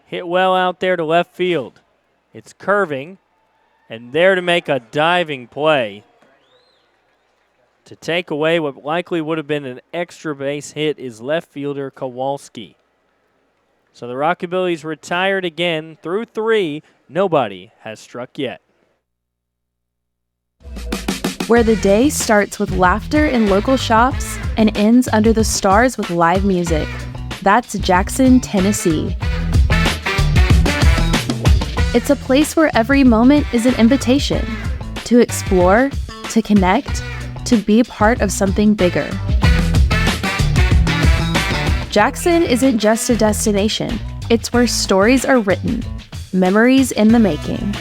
Hit well out there to left field. It's curving. And there to make a diving play to take away what likely would have been an extra base hit is left fielder Kowalski. So the Rockabillys retired again through 3. Nobody has struck yet. Where the day starts with laughter in local shops and ends under the stars with live music. That's Jackson, Tennessee. It's a place where every moment is an invitation to explore, to connect, to be part of something bigger. Jackson isn't just a destination, it's where stories are written, memories in the making.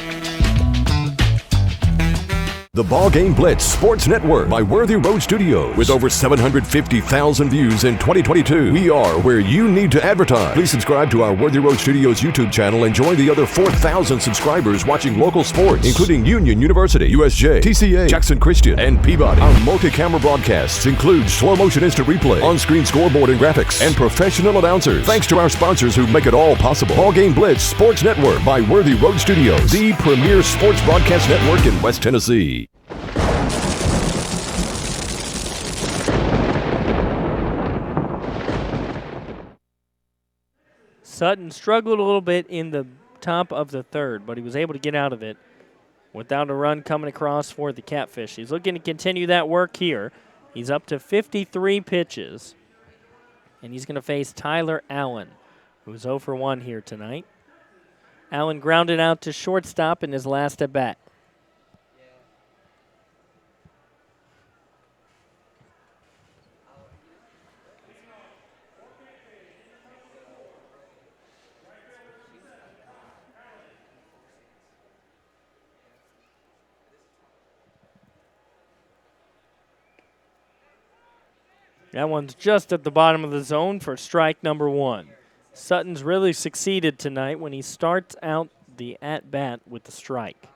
The BallGame Blitz Sports Network by Worthy Road Studios. With over 750,000 views in 2022, we are where you need to advertise. Please subscribe to our Worthy Road Studios YouTube channel and join the other 4,000 subscribers watching local sports, including Union University, USJ, TCA, Jackson Christian, and Peabody. Our multi-camera broadcasts include slow motion instant replay, on-screen scoreboard and graphics, and professional announcers. Thanks to our sponsors who make it all possible. BallGame Blitz Sports Network by Worthy Road Studios, the premier sports broadcast network in West Tennessee. Sutton struggled a little bit in the top of the 3rd, but he was able to get out of it without a run coming across for the Catfish. He's looking to continue that work here. He's up to 53 pitches, and he's going to face Tyler Allen, who was 0 for 1 here tonight. Allen grounded out to shortstop in his last at bat. That one's just at the bottom of the zone for strike number 1. Sutton's really succeeded tonight when he starts out the at-bat with the strike.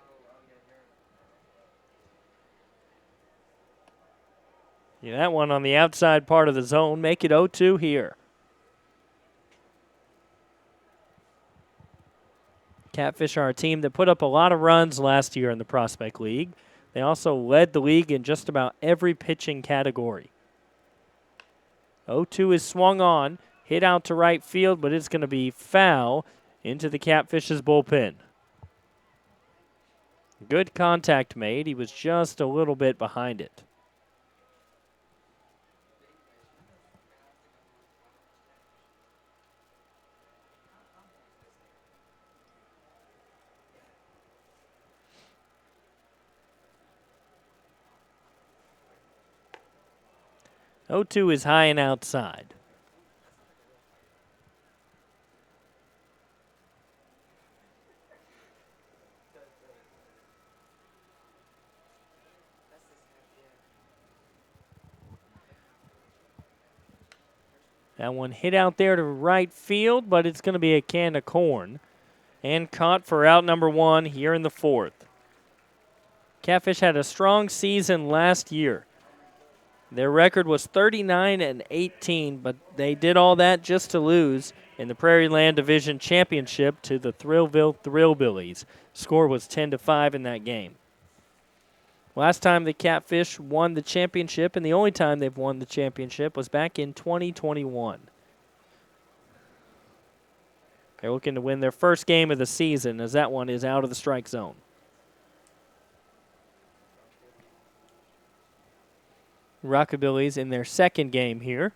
Yeah, that one on the outside part of the zone. Make it 0-2 here. Catfish are a team that put up a lot of runs last year in the Prospect League. They also led the league in just about every pitching category. 0-2 is swung on, hit out to right field, but it's going to be foul into the Catfish's bullpen. Good contact made. He was just a little bit behind it. O2 is high and outside. That one hit out there to right field, but it's going to be a can of corn. And caught for out number 1 here in the 4th. Catfish had a strong season last year. Their record was 39-18, but they did all that just to lose in the Prairie Land Division Championship to the Thrillville Thrillbillies. Score was 10-5 in that game. Last time the Catfish won the championship, and the only time they've won the championship, was back in 2021. They're looking to win their first game of the season, as that one is out of the strike zone. Rockabillys in their second game here.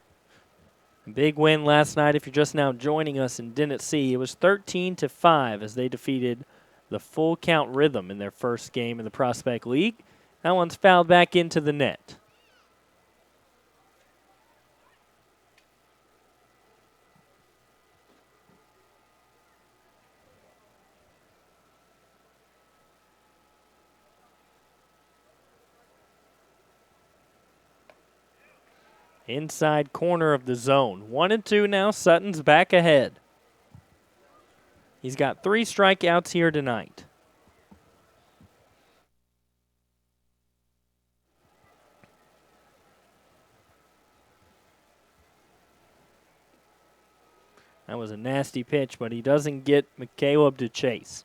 A big win last night. If you're just now joining us and didn't see, it was 13-5 as they defeated the Full Count Rhythm in their first game in the Prospect League. That one's fouled back into the net. Inside corner of the zone. 1-2 now. Sutton's back ahead. He's got 3 strikeouts here tonight. That was a nasty pitch, but he doesn't get McCaleb to chase.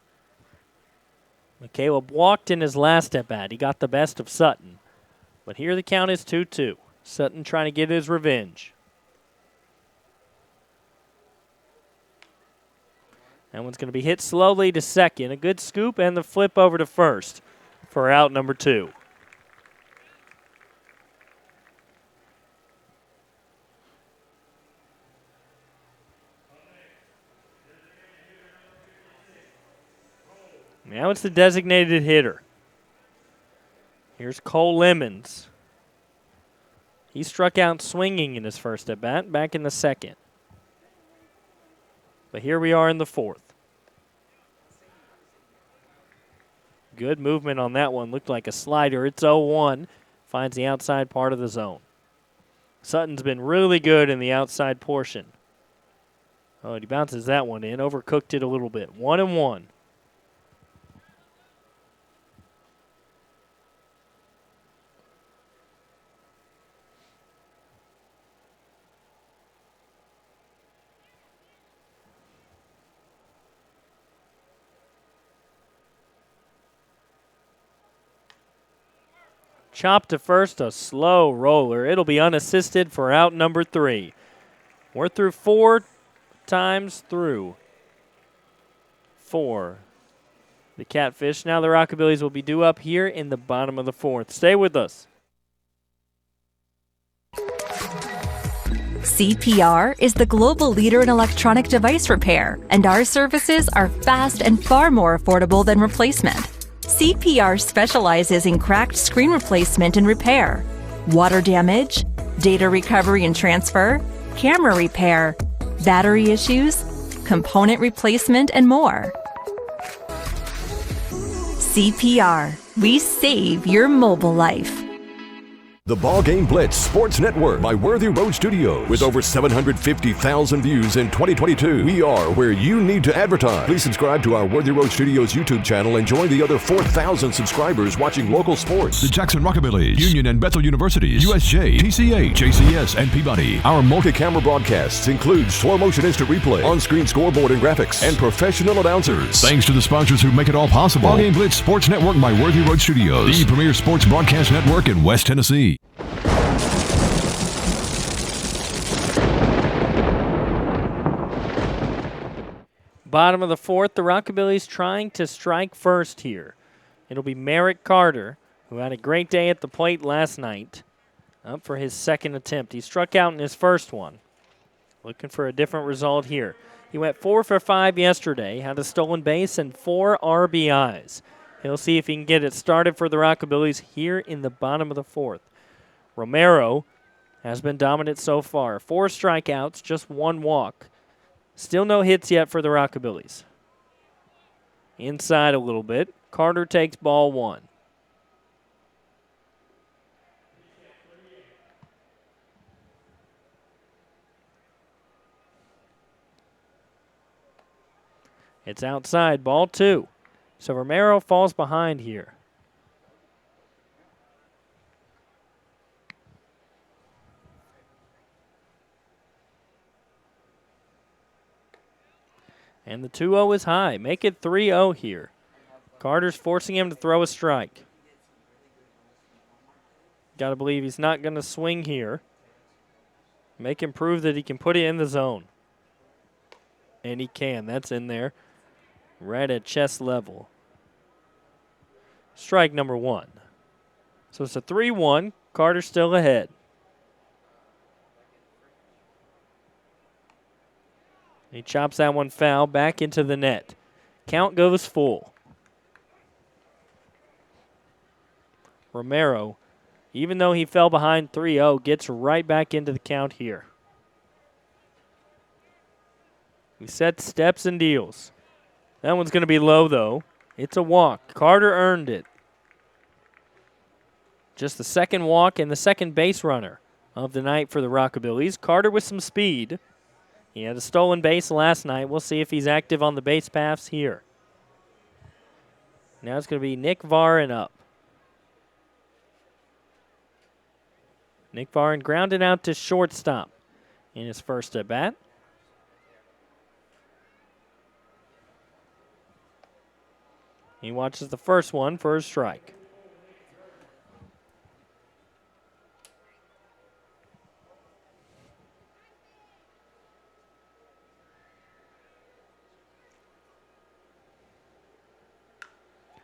McCaleb walked in his last at-bat. He got the best of Sutton. But here the count is 2-2. Sutton trying to get his revenge. That one's going to be hit slowly to second. A good scoop and the flip over to first for out number 2. Now it's the designated hitter. Here's Cole Lemons. He struck out swinging in his first at-bat, back in the second. But here we are in the 4th. Good movement on that one. Looked like a slider. It's 0-1. Finds the outside part of the zone. Sutton's been really good in the outside portion. Oh, and he bounces that one in. Overcooked it a little bit. 1-1. Chop to first, a slow roller. It'll be unassisted for out number 3. We're through 4 times through for the Catfish. Now the Rockabillys will be due up here in the bottom of the 4th. Stay with us. CPR is the global leader in electronic device repair, and our services are fast and far more affordable than replacement. CPR specializes in cracked screen replacement and repair, water damage, data recovery and transfer, camera repair, battery issues, component replacement, and more. CPR. We save your mobile life. The BallGame Blitz Sports Network by Worthy Road Studios. With over 750,000 views in 2022, we are where you need to advertise. Please subscribe to our Worthy Road Studios YouTube channel and join the other 4,000 subscribers watching local sports. The Jackson Rockabillys, Union and Bethel Universities, USJ, TCA, JCS, and Peabody. Our multi-camera broadcasts include slow motion instant replay, on-screen scoreboard and graphics, and professional announcers. Thanks to the sponsors who make it all possible. BallGame Blitz Sports Network by Worthy Road Studios, the premier sports broadcast network in West Tennessee. Bottom of the fourth, the Rockabillys trying to strike first here. It'll be Merrick Carter, who had a great day at the plate last night, up for his second attempt. He struck out in his first one. Looking for a different result here. He went 4 for 5 yesterday, had a stolen base and 4 RBIs. He'll see if he can get it started for the Rockabillys here in the bottom of the fourth. Romero has been dominant so far. 4 strikeouts, just 1 walk. Still no hits yet for the Rockabillys. Inside a little bit. Carter takes ball 1. It's outside, ball 2. So Romero falls behind here. And the 2-0 is high. Make it 3-0 here. Carter's forcing him to throw a strike. Got to believe he's not going to swing here. Make him prove that he can put it in the zone. And he can. That's in there. Right at chest level. Strike number 1. So it's a 3-1. Carter's still ahead. He chops that one foul back into the net. Count goes full. Romero, even though he fell behind 3-0, gets right back into the count here. He sets steps and deals. That one's going to be low, though. It's a walk. Carter earned it. Just the second walk and the second base runner of the night for the Rockabillys. Carter with some speed. He had a stolen base last night. We'll see if he's active on the base paths here. Now it's going to be Nick Varin up. Nick Varin grounded out to shortstop in his first at bat. He watches the first one for a strike.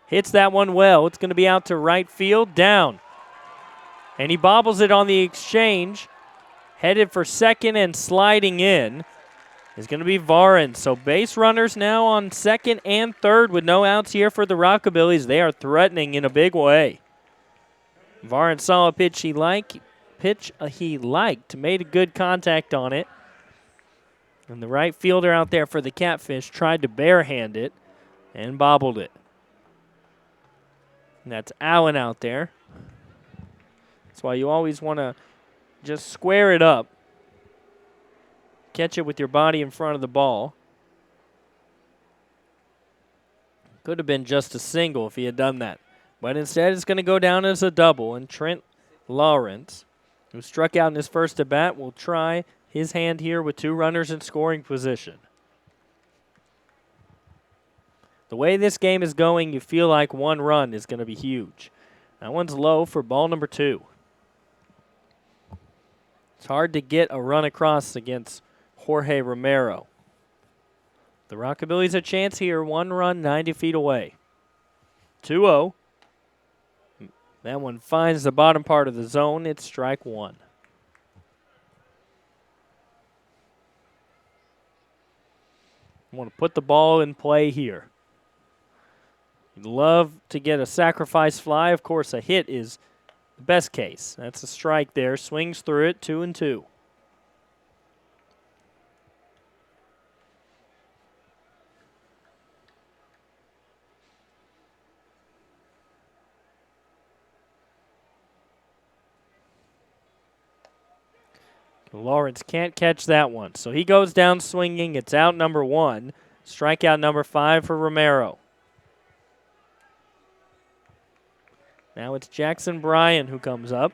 Hits that one well. It's going to be out to right field, down. And he bobbles it on the exchange. Headed for second and sliding in is going to be Varin. So base runners now on second and third with no outs here for the Rockabillys. They are threatening in a big way. Varin saw a pitch he liked, made a good contact on it. And the right fielder out there for the Catfish tried to barehand it and bobbled it. And that's Allen out there. That's why you always want to just square it up. Catch it with your body in front of the ball. Could have been just a single if he had done that. But instead it's going to go down as a double. And Trent Lawrence, who struck out in his first at bat, will try his hand here with 2 runners in scoring position. The way this game is going, you feel like 1 run is going to be huge. That one's low for ball number 2. It's hard to get a run across against Jorge Romero. The Rockabillys a chance here. 1 run, 90 feet away. 2-0. That one finds the bottom part of the zone. It's strike 1. Want to put the ball in play here. You'd love to get a sacrifice fly. Of course, a hit is the best case. That's a strike there. Swings through it, 2-2. Lawrence can't catch that one. So he goes down swinging. It's out number 1. Strikeout number 5 for Romero. Now it's Jackson Bryan who comes up.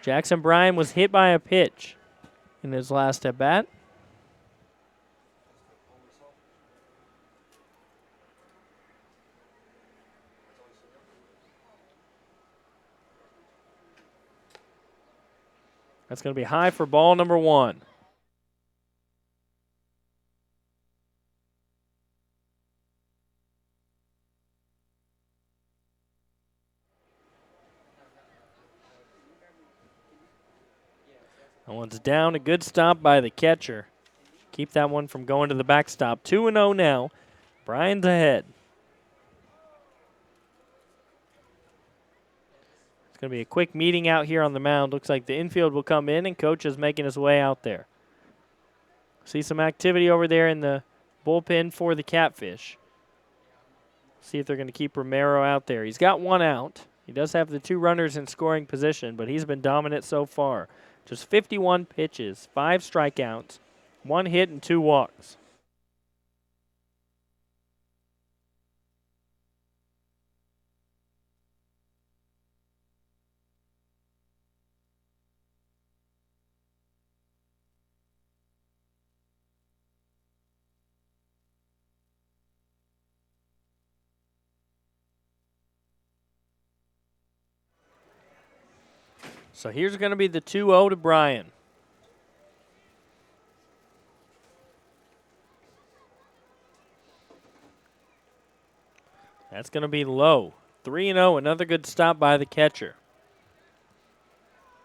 Jackson Bryan was hit by a pitch in his last at-bat. That's going to be high for ball number 1. That one's down. A good stop by the catcher. Keep that one from going to the backstop. 2-0 now. Bryan's ahead. It's going to be a quick meeting out here on the mound. Looks like the infield will come in, and coach is making his way out there. See some activity over there in the bullpen for the Catfish. See if they're going to keep Romero out there. He's got 1 out. He does have the 2 runners in scoring position, but he's been dominant so far. Just 51 pitches, 5 strikeouts, 1 hit, and 2 walks. So here's going to be the 2-0 to Bryan. That's going to be low. 3-0, another good stop by the catcher.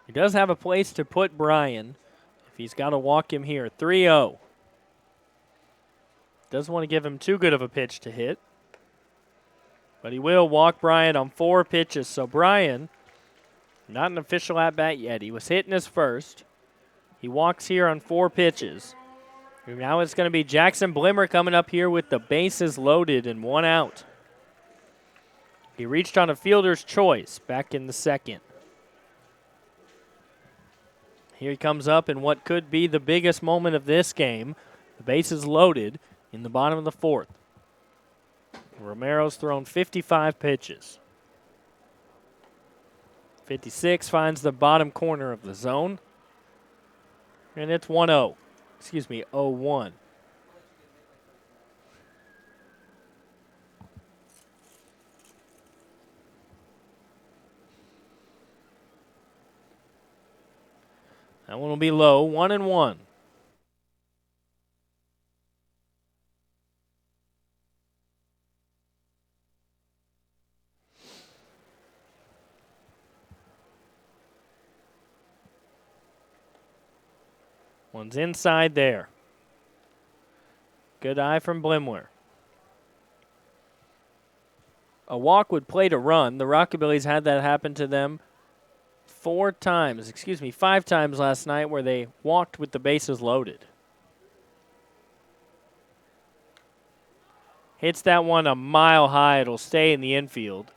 He does have a place to put Bryan if he's got to walk him here. 3-0. Doesn't want to give him too good of a pitch to hit. But he will walk Bryan on 4 pitches. So Bryan, not an official at-bat yet. He was hitting his first. He walks here on 4 pitches. And now it's going to be Jackson Blimmer coming up here with the bases loaded and 1 out. He reached on a fielder's choice back in the 2nd. Here he comes up in what could be the biggest moment of this game. The bases loaded in the bottom of the 4th. Romero's thrown 55 pitches. 56 finds the bottom corner of the zone. And it's 1-0. Excuse me, 0-1. That one will be low, 1-1. One's inside there. Good eye from Blimwer. A walk would play to run. The Rockabillys had that happen to them 5 times last night where they walked with the bases loaded. Hits that one a mile high. It'll stay in the infield.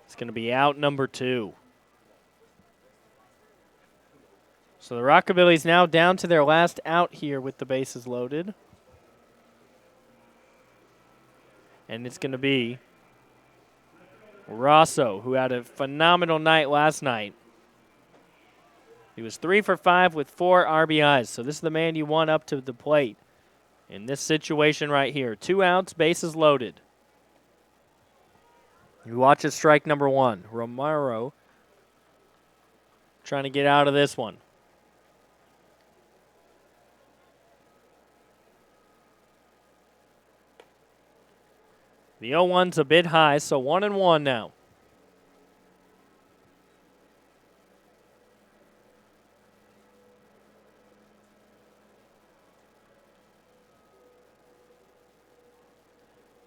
It's going to be out number 2. So the Rockabillys now down to their last out here with the bases loaded. And it's going to be Rosso, who had a phenomenal night last night. He was 3 for 5 with 4 RBIs. So this is the man you want up to the plate in this situation right here. 2 outs, bases loaded. You watch it, strike number 1. Romero trying to get out of this one. The 0-1's a bit high, so 1-1 now.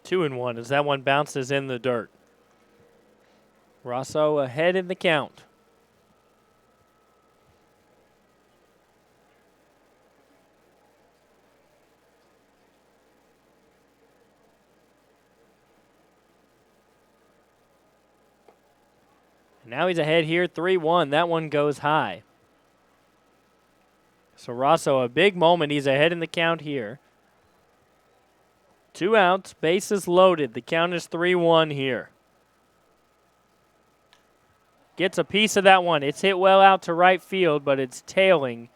2-1 as that one bounces in the dirt. Rosso ahead in the count. Now he's ahead here, 3-1. That one goes high. So Rosso, a big moment. He's ahead in the count here. 2 outs, bases loaded. The count is 3-1 here. Gets a piece of that one. It's hit well out to right field, but it's tailing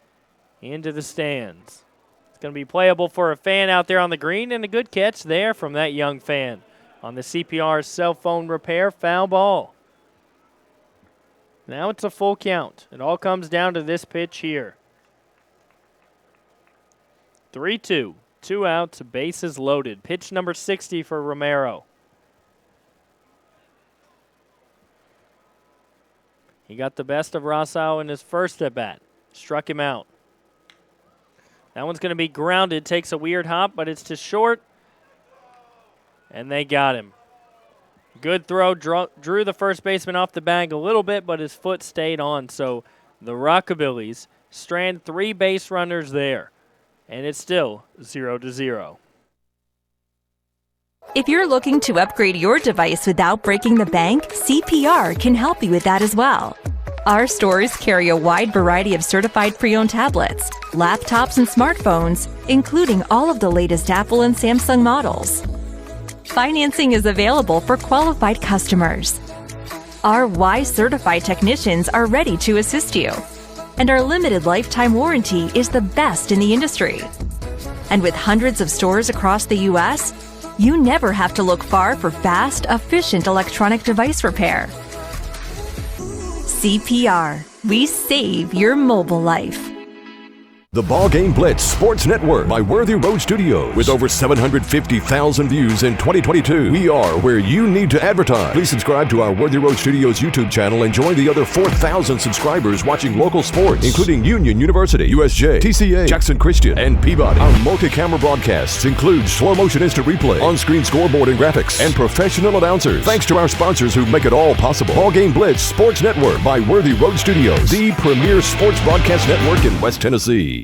into the stands. It's going to be playable for a fan out there on the green, and a good catch there from that young fan on the CPR cell phone repair. Foul ball. Now it's a full count. It all comes down to this pitch here. 3-2. 2 outs, bases loaded. Pitch number 60 for Romero. He got the best of Rosso in his first at-bat. Struck him out. That one's going to be grounded. Takes a weird hop, but it's to short. And they got him. Good throw. Drew the first baseman off the bag a little bit, but his foot stayed on. So the Rockabillys strand 3 base runners there. And it's still 0-0. If you're looking to upgrade your device without breaking the bank, CPR can help you with that as well. Our stores carry a wide variety of certified pre-owned tablets, laptops, and smartphones, including all of the latest Apple and Samsung models. Financing is available for qualified customers. Our Y-certified technicians are ready to assist you. And our limited lifetime warranty is the best in the industry. And with hundreds of stores across the U.S., you never have to look far for fast, efficient electronic device repair. CPR. We save your mobile life. The BallGame Blitz Sports Network by Worthy Road Studios. With over 750,000 views in 2022, we are where you need to advertise. Please subscribe to our Worthy Road Studios YouTube channel and join the other 4,000 subscribers watching local sports, including Union University, USJ, TCA, Jackson Christian, and Peabody. Our multi-camera broadcasts include slow motion instant replay, on-screen scoreboard and graphics, and professional announcers. Thanks to our sponsors who make it all possible. BallGame Blitz Sports Network by Worthy Road Studios, the premier sports broadcast network in West Tennessee.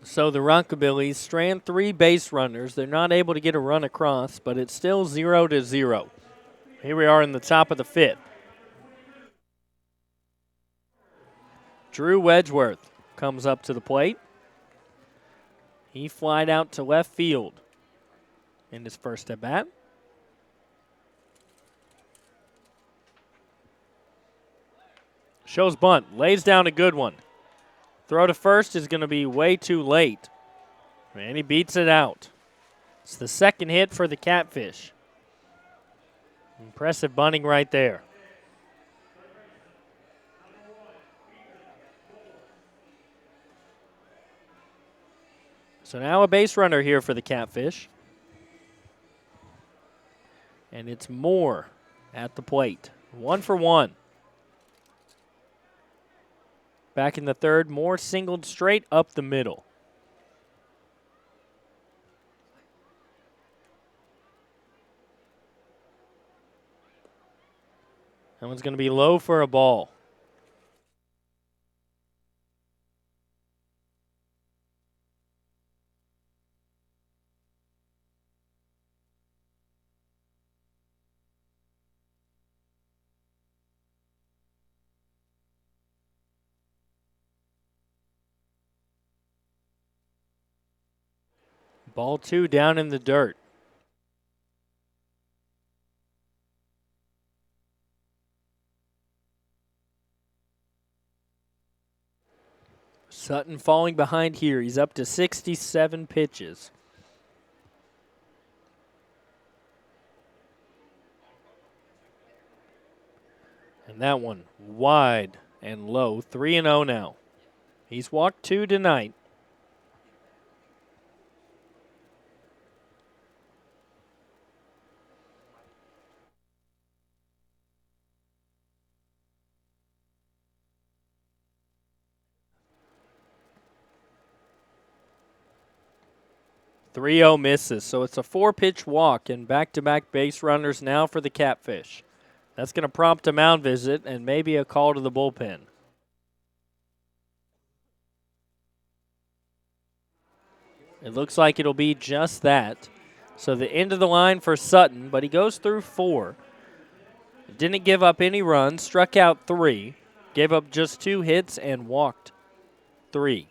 So the Rockabillys strand 3 base runners. They're not able to get a run across, but it's still 0-0. Here we are in the top of the 5th. Drew Wedgeworth comes up to the plate. He flied out to left field in his first at-bat. Shows bunt, lays down a good one. Throw to first is going to be way too late. And he beats it out. It's the second hit for the Catfish. Impressive bunting right there. So now a base runner here for the Catfish. And it's Moore at the plate. 1 for 1. Back in the third, Moore singled straight up the middle. That one's going to be low for a ball. Ball 2 down in the dirt. Sutton falling behind here. He's up to 67 pitches. And that one wide and low. 3-0 now. He's walked 2 tonight. Three-0 misses, so it's a 4-pitch walk and back-to-back base runners now for the Catfish. That's going to prompt a mound visit and maybe a call to the bullpen. It looks like it'll be just that. So the end of the line for Sutton, but he goes through 4. Didn't give up any runs, struck out 3, gave up just 2 hits and walked 3.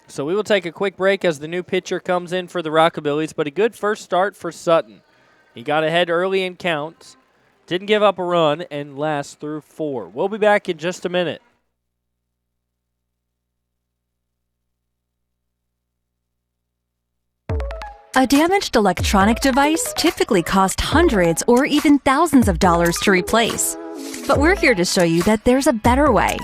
So we will take a quick break as the new pitcher comes in for the Rockabillys, but a good first start for Sutton. He got ahead early in counts, didn't give up a run, and lasts through 4. We'll be back in just a minute. A damaged electronic device typically costs hundreds or even thousands of dollars to replace. But we're here to show you that there's a better way.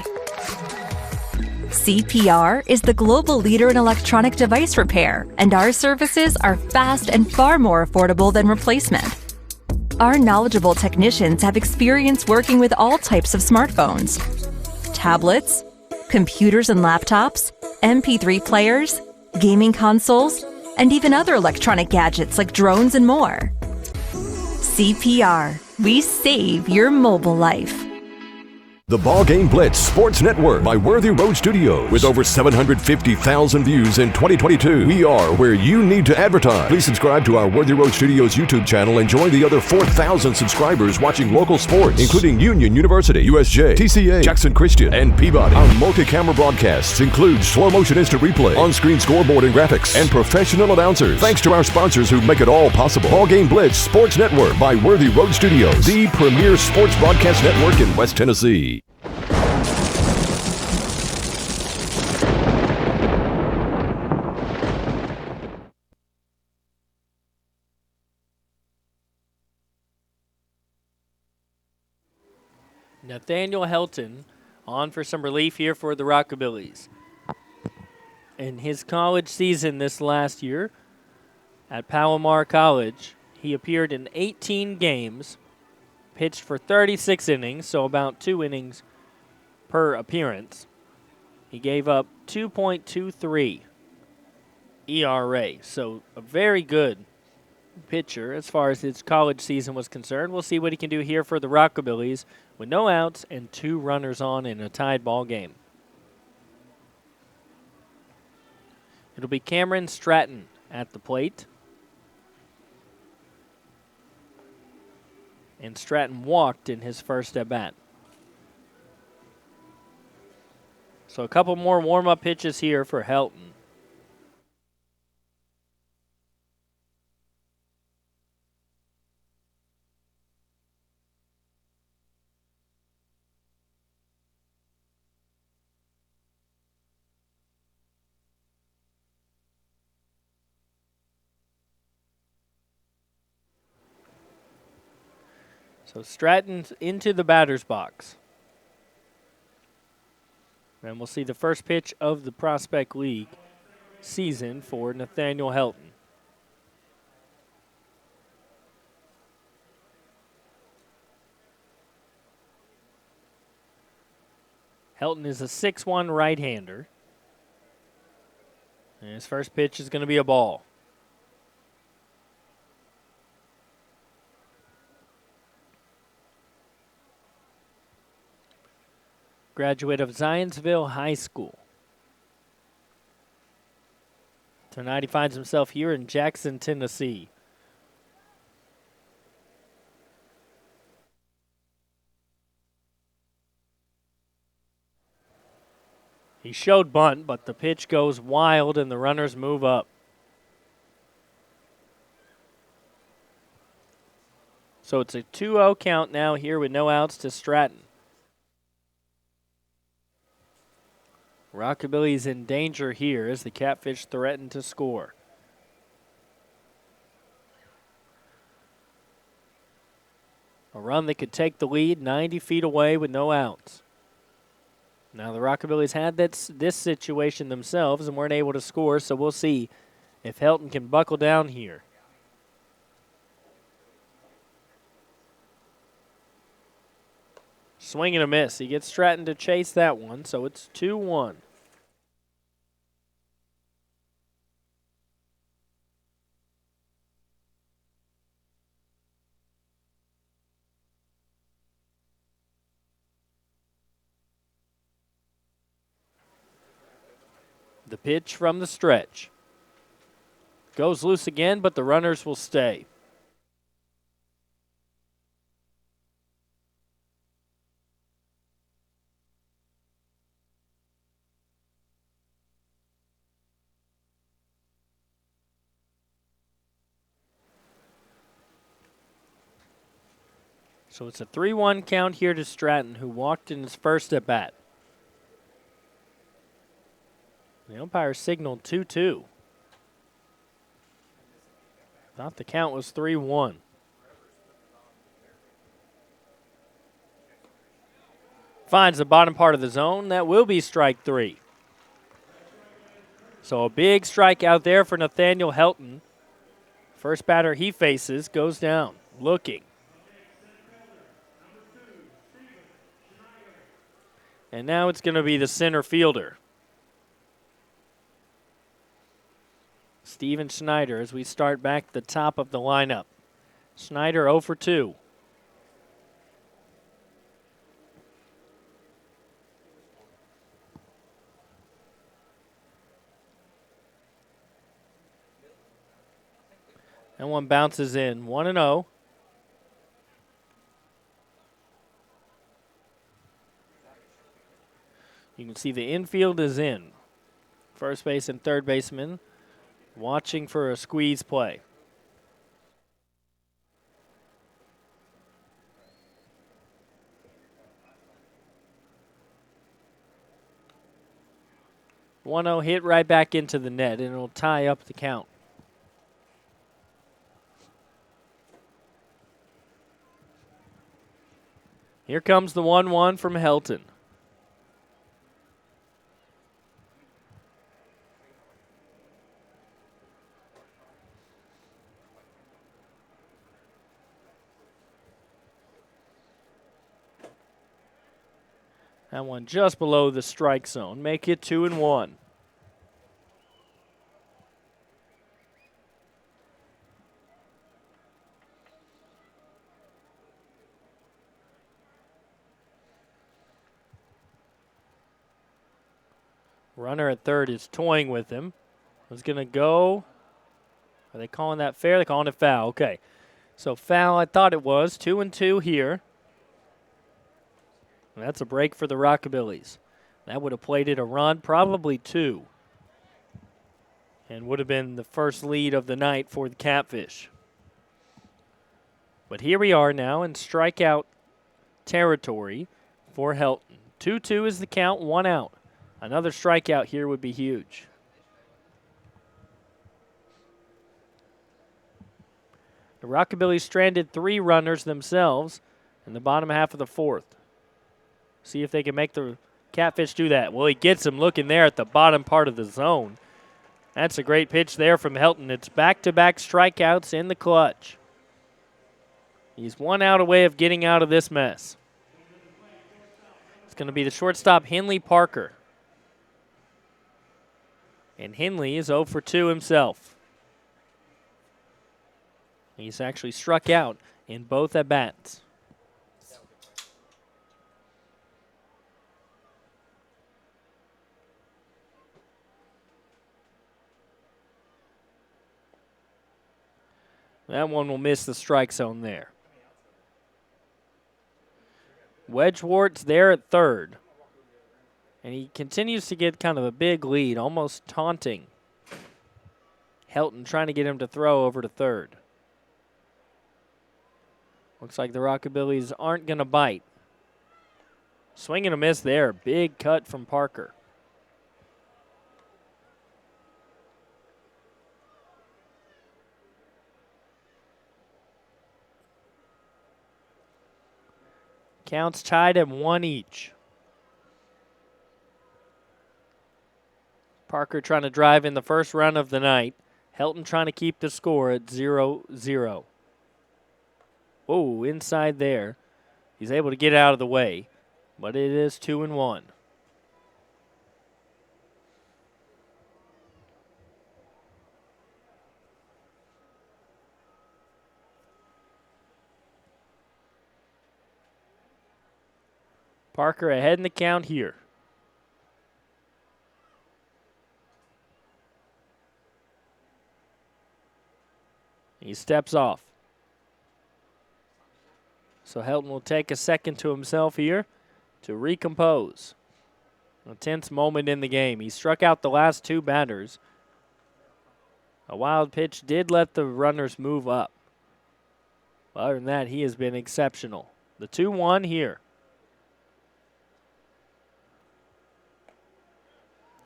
CPR is the global leader in electronic device repair, and our services are fast and far more affordable than replacement. Our knowledgeable technicians have experience working with all types of smartphones, tablets, computers and laptops, MP3 players, gaming consoles, and even other electronic gadgets like drones and more. CPR, we save your mobile life. The BallGame Blitz Sports Network by Worthy Road Studios. With over 750,000 views in 2022, we are where you need to advertise. Please subscribe to our Worthy Road Studios YouTube channel and join the other 4,000 subscribers watching local sports, including Union University, USJ, TCA, Jackson Christian, and Peabody. Our multi-camera broadcasts include slow motion instant replay, on-screen scoreboard and graphics, and professional announcers. Thanks to our sponsors who make it all possible. BallGame Blitz Sports Network by Worthy Road Studios, the premier sports broadcast network in West Tennessee. Nathaniel Helton on for some relief here for the Rockabillys. In his college season this last year at Palomar College, he appeared in 18 games, pitched for 36 innings, so about 2 innings per appearance. He gave up 2.23 ERA, so a very good pitcher as far as his college season was concerned. We'll see what he can do here for the Rockabillys with no outs and 2 runners on in a tied ball game. It'll be Cameron Stratton at the plate. And Stratton walked in his first at-bat. So a couple more warm-up pitches here for Helton. So Stratton's into the batter's box. And we'll see the first pitch of the Prospect League season for Nathaniel Helton. Helton is a 6'1" right-hander. And his first pitch is going to be a ball. Graduate of Zionsville High School. Tonight he finds himself here in Jackson, Tennessee. He showed bunt, but the pitch goes wild and the runners move up. So it's a 2-0 count now here with no outs to Stratton. Rockabilly's in danger here as the Catfish threaten to score. A run that could take the lead 90 feet away with no outs. Now the Rockabillys had this situation themselves and weren't able to score, so we'll see if Helton can buckle down here. Swing and a miss. He gets Stratton to chase that one, so it's 2-1. The pitch from the stretch. Goes loose again, but the runners will stay. So it's a 3-1 count here to Stratton, who walked in his first at bat. The umpire signaled 2-2. Thought the count was 3-1. Finds the bottom part of the zone. That will be strike 3. So a big strike out there for Nathaniel Helton. First batter he faces goes down, looking. And now it's going to be the center fielder, Steven Schneider, as we start back at the top of the lineup. Schneider 0 for 2. That one bounces in, 1-0. You can see the infield is in. First base and third baseman watching for a squeeze play. One-0 hit right back into the net, and it'll tie up the count. Here comes the 1-1 from Helton. That one just below the strike zone. Make it 2-1. Runner at third is toying with him. Was going to go. Are they calling that fair? They're calling it foul. Okay. So foul, I thought it was. 2-2 here. And that's a break for the Rockabillys. That would have plated a run, probably 2. And would have been the first lead of the night for the Catfish. But here we are now in strikeout territory for Helton. 2-2 is the count, 1 out. Another strikeout here would be huge. The Rockabillys stranded 3 runners themselves in the bottom half of the 4th. See if they can make the Catfish do that. Well, he gets him looking there at the bottom part of the zone. That's a great pitch there from Helton. It's back-to-back strikeouts in the clutch. He's 1 out away of getting out of this mess. It's going to be the shortstop, Henley Parker. And Henley is 0 for 2 himself. He's actually struck out in both at-bats. That one will miss the strike zone there. Wedgeworth's there at third. And he continues to get kind of a big lead, almost taunting Helton, trying to get him to throw over to third. Looks like the Rockabillys aren't going to bite. Swing and a miss there. Big cut from Parker. Counts tied at 1 each. Parker trying to drive in the first run of the night. Helton trying to keep the score at 0-0. Whoa, inside there. He's able to get out of the way, but it is 2-1. Parker ahead in the count here. He steps off. So Helton will take a second to himself here to recompose. A tense moment in the game. He struck out the last two batters. A wild pitch did let the runners move up. Other than that, he has been exceptional. The 2-1 here.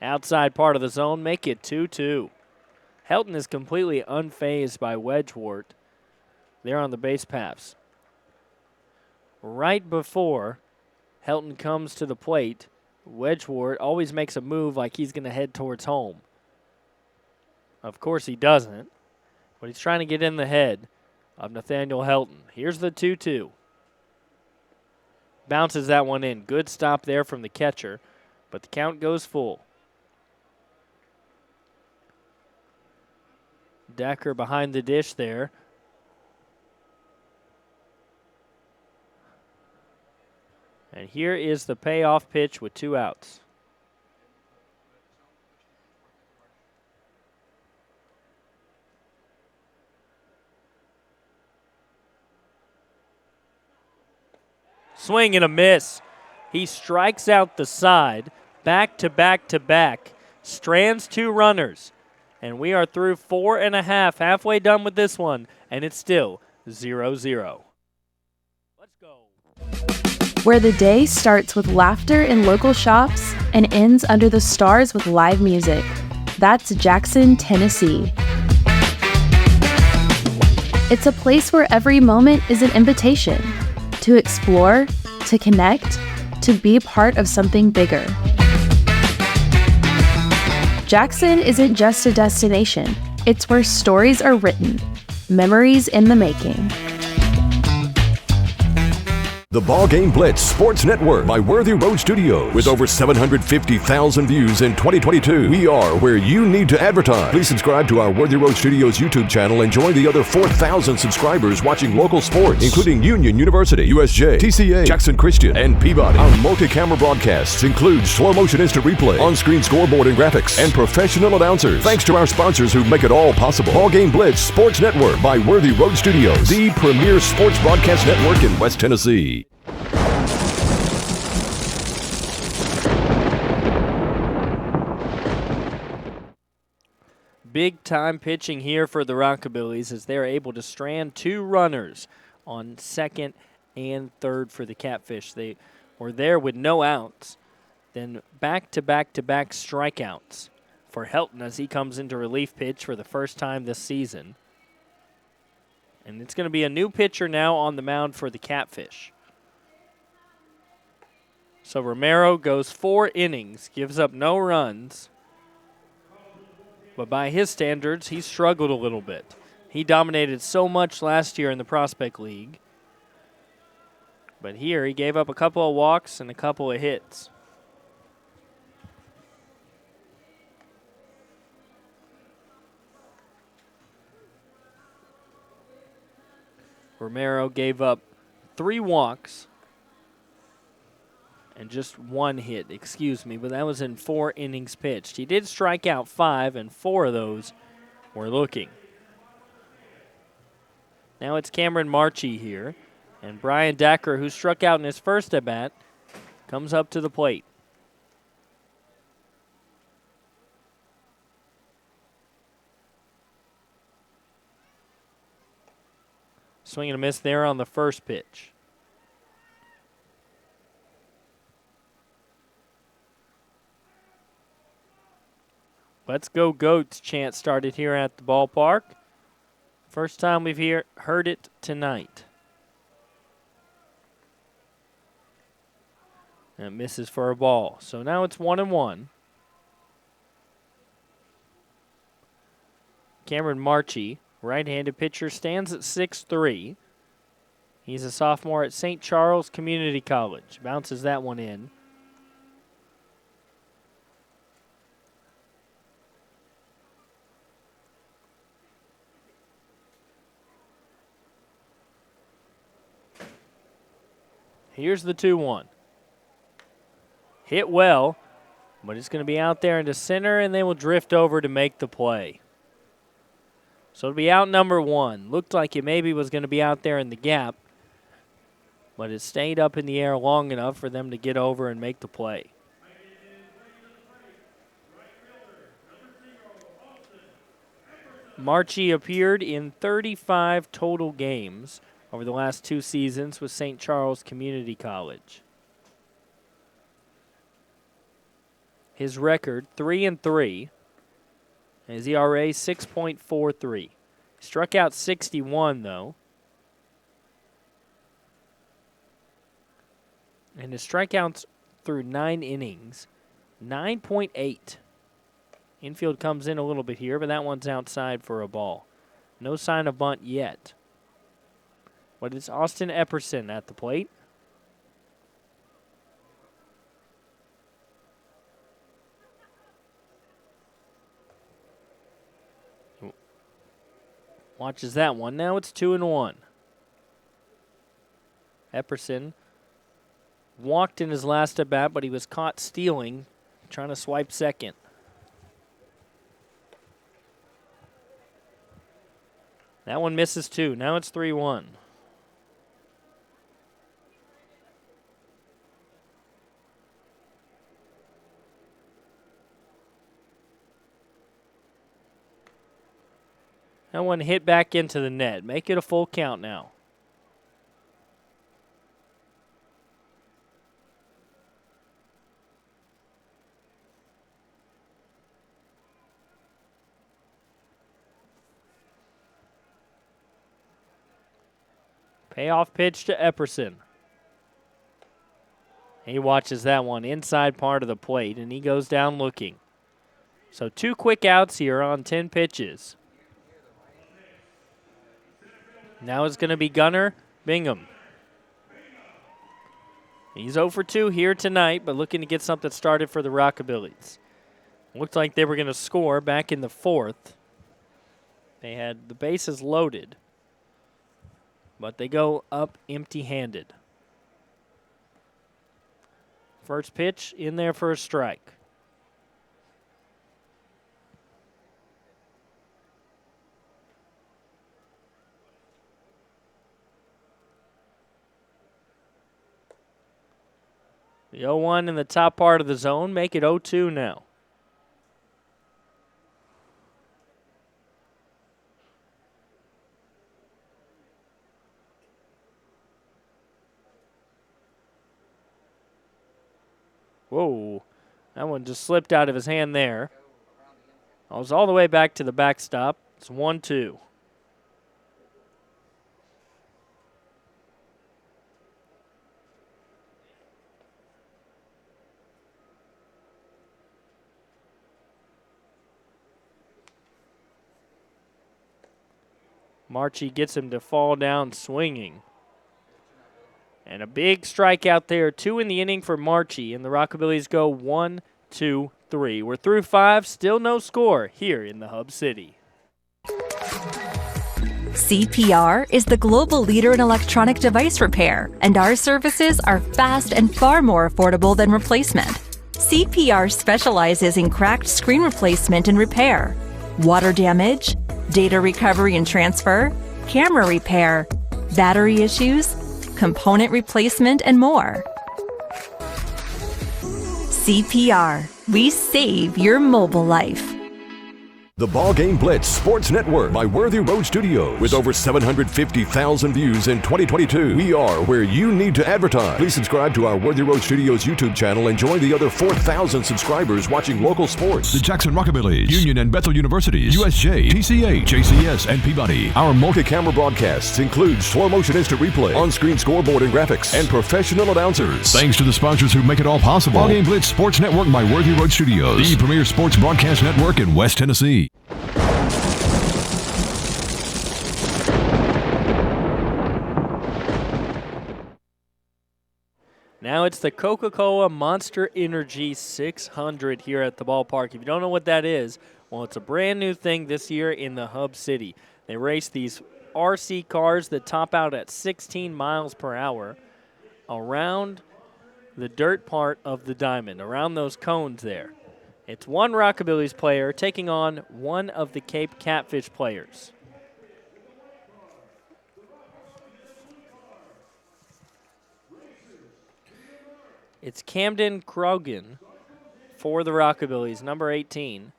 Outside part of the zone, make it 2-2. Helton is completely unfazed by Wedgewort there on the base paths. Right before Helton comes to the plate, Wedgewort always makes a move like he's going to head towards home. Of course he doesn't, but he's trying to get in the head of Nathaniel Helton. Here's the 2-2. Bounces that one in. Good stop there from the catcher, but the count goes full. Decker behind the dish there. And here is the payoff pitch with 2 outs. Swing and a miss. He strikes out the side, back to back to back, strands 2 runners. And we are through 4 1/2, halfway done with this one, and it's still 0-0. Let's go. Where the day starts with laughter in local shops and ends under the stars with live music. That's Jackson, Tennessee. It's a place where every moment is an invitation to explore, to connect, to be part of something bigger. Jackson isn't just a destination. It's where stories are written, memories in the making. The BallGame Blitz Sports Network by Worthy Road Studios. With over 750,000 views in 2022, we are where you need to advertise. Please subscribe to our Worthy Road Studios YouTube channel and join the other 4,000 subscribers watching local sports, including Union University, USJ, TCA, Jackson Christian, and Peabody. Our multi-camera broadcasts include slow-motion instant replay, on-screen scoreboard and graphics, and professional announcers. Thanks to our sponsors who make it all possible. BallGame Blitz Sports Network by Worthy Road Studios, the premier sports broadcast network in West Tennessee. Big time pitching here for the Rockabillys as they're able to strand 2 runners on second and third for the Catfish. They were there with no outs. Then back-to-back-to-back strikeouts for Helton as he comes into relief pitch for the first time this season. And it's going to be a new pitcher now on the mound for the Catfish. So Romero goes 4 innings, gives up no runs. But by his standards, he struggled a little bit. He dominated so much last year in the Prospect League. But here, he gave up a couple of walks and a couple of hits. Romero gave up 3 walks and just 1 hit, but that was in 4 innings pitched. He did strike out 5, and 4 of those were looking. Now it's Cameron Marchie here, and Brian Decker, who struck out in his first at-bat, comes up to the plate. Swing and a miss there on the first pitch. Let's go Goats chant started here at the ballpark. First time we've heard it tonight. And it misses for a ball. So now it's 1-1. Cameron Marchie, right-handed pitcher, stands at 6'3". He's a sophomore at St. Charles Community College. Bounces that one in. Here's the 2-1. Hit well, but it's going to be out there into center, and they will drift over to make the play. So it'll be out number 1. Looked like it maybe was going to be out there in the gap, but it stayed up in the air long enough for them to get over and make the play. Marchie appeared in 35 total games over the last 2 seasons with St. Charles Community College. His record, 3-3. His ERA, 6.43. Struck out 61, though. And his strikeouts through 9 innings, 9.8. Infield comes in a little bit here, but that one's outside for a ball. No sign of bunt yet. But it's Austin Epperson at the plate. Watches that one. Now it's 2-1. Epperson walked in his last at bat, but he was caught stealing, trying to swipe second. That one misses too. Now it's 3-1. That one hit back into the net. Make it a full count now. Payoff pitch to Epperson. He watches that one inside part of the plate, and he goes down looking. So 2 quick outs here on 10 pitches. Now it's going to be Gunnar Bingham. He's 0 for 2 here tonight, but looking to get something started for the Rockabillys. Looked like they were going to score back in the 4th. They had the bases loaded, but they go up empty-handed. First pitch in there for a strike. The 0-1 in the top part of the zone, make it 0-2 now. Whoa, that one just slipped out of his hand there. I was all the way back to the backstop. It's 1-2. Marchie gets him to fall down swinging. And a big strikeout there. 2 in the inning for Marchie, and the Rockabillys go 1, 2, 3. We're through 5, still no score here in the Hub City. CPR is the global leader in electronic device repair, and our services are fast and far more affordable than replacement. CPR specializes in cracked screen replacement and repair, water damage, data recovery and transfer, camera repair, battery issues, component replacement, and more. CPR. We save your mobile life. The BallGame Blitz Sports Network by Worthy Road Studios. With over 750,000 views in 2022, we are where you need to advertise. Please subscribe to our Worthy Road Studios YouTube channel and join the other 4,000 subscribers watching local sports. The Jackson Rockabillys, Union and Bethel Universities, USJ, TCA, JCS, and Peabody. Our multi-camera broadcasts include slow motion instant replay, on-screen scoreboard and graphics, and professional announcers. Thanks to the sponsors who make it all possible. BallGame Blitz Sports Network by Worthy Road Studios, the premier sports broadcast network in West Tennessee. now it's the Coca-Cola Monster Energy 600 here at the ballpark. If you don't know what that is, well, it's a brand new thing this year in the Hub City. They race these RC cars that top out at 16 miles per hour around the dirt part of the diamond, around those cones there. It's one Rockabillys player taking on one of the Cape Catfish players. It's Camden Krogan for the Rockabillys, number 18.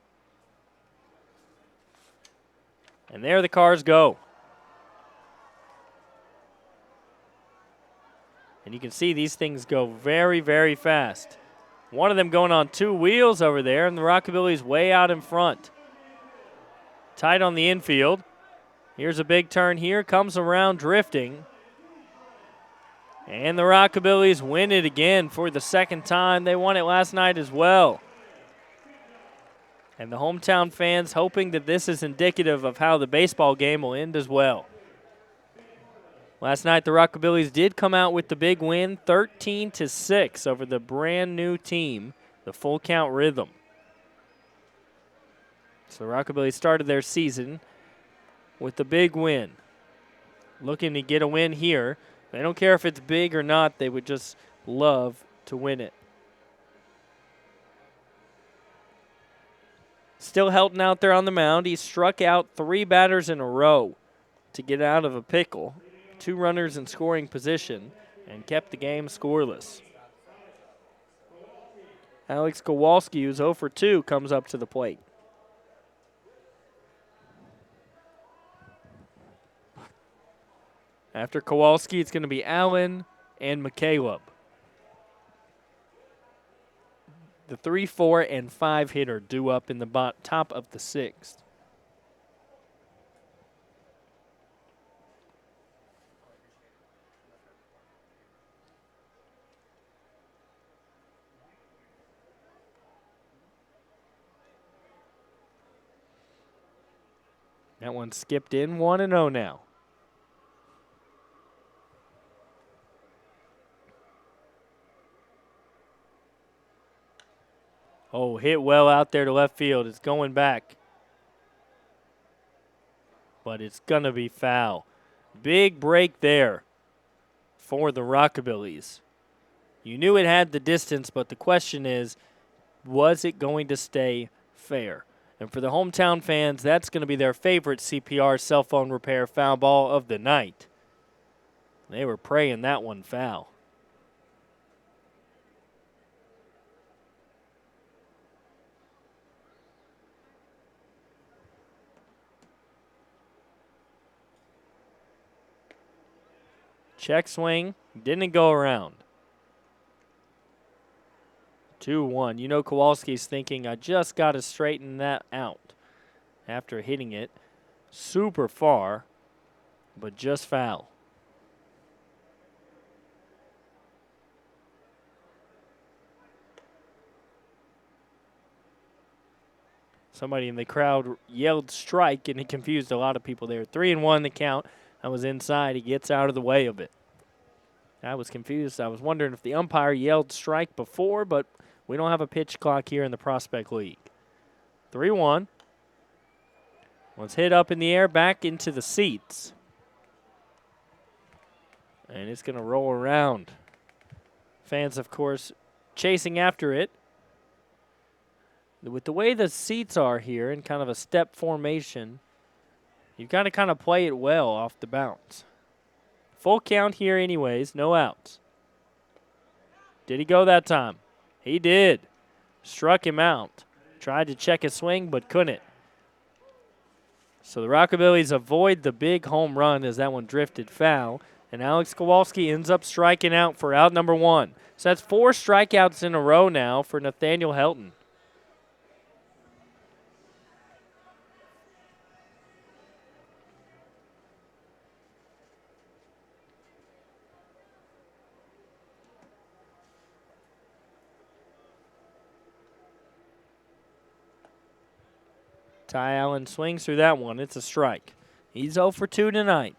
And there the cars go. And you can see these things go very, very fast. One of them going on two wheels over there, and the Rockabillys way out in front. Tight on the infield. Here's a big turn here, comes around drifting. And the Rockabillys win it again for the second time. They won it last night as well. And the hometown fans hoping that this is indicative of how the baseball game will end as well. Last night, the Rockabillys did come out with the big win, 13-6 over the brand new team, the Full Count Rhythm. So the Rockabillys started their season with the big win. Looking to get a win here. They don't care if it's big or not. They would just love to win it. Still Helton out there on the mound. He struck out 3 batters in a row to get out of a pickle. 2 runners in scoring position and kept the game scoreless. Alex Kowalski, who's 0 for 2, comes up to the plate. After Kowalski, it's going to be Allen and McCaleb. The 3, 4, and 5 hitter due up in the top of the 6th. That one skipped in, 1-0 now. Oh, hit well out there to left field. It's going back. But it's going to be foul. Big break there for the Rockabillys. You knew it had the distance, but the question is, was it going to stay fair? And for the hometown fans, that's going to be their favorite CPR cell phone repair foul ball of the night. They were praying that one foul. Check swing, didn't go around. 2-1. You know Kowalski's thinking, I just got to straighten that out after hitting it super far, but just foul. Somebody in the crowd yelled strike, and it confused a lot of people there. 3-1 the count. That was inside. He gets out of the way of it. I was confused. I was wondering if the umpire yelled strike before, but we don't have a pitch clock here in the Prospect League. 3-1. One's hit up in the air, back into the seats. And it's going to roll around. Fans, of course, chasing after it. With the way the seats are here in kind of a step formation, you've got to kind of play it well off the bounce. Full count here anyways, no outs. Did he go that time? He did. Struck him out. Tried to check his swing, but couldn't. So the Rockabillys avoid the big home run as that one drifted foul. And Alex Kowalski ends up striking out for out number 1. So that's 4 strikeouts in a row now for Nathaniel Helton. Ty Allen swings through that one. It's a strike. He's 0 for 2 tonight.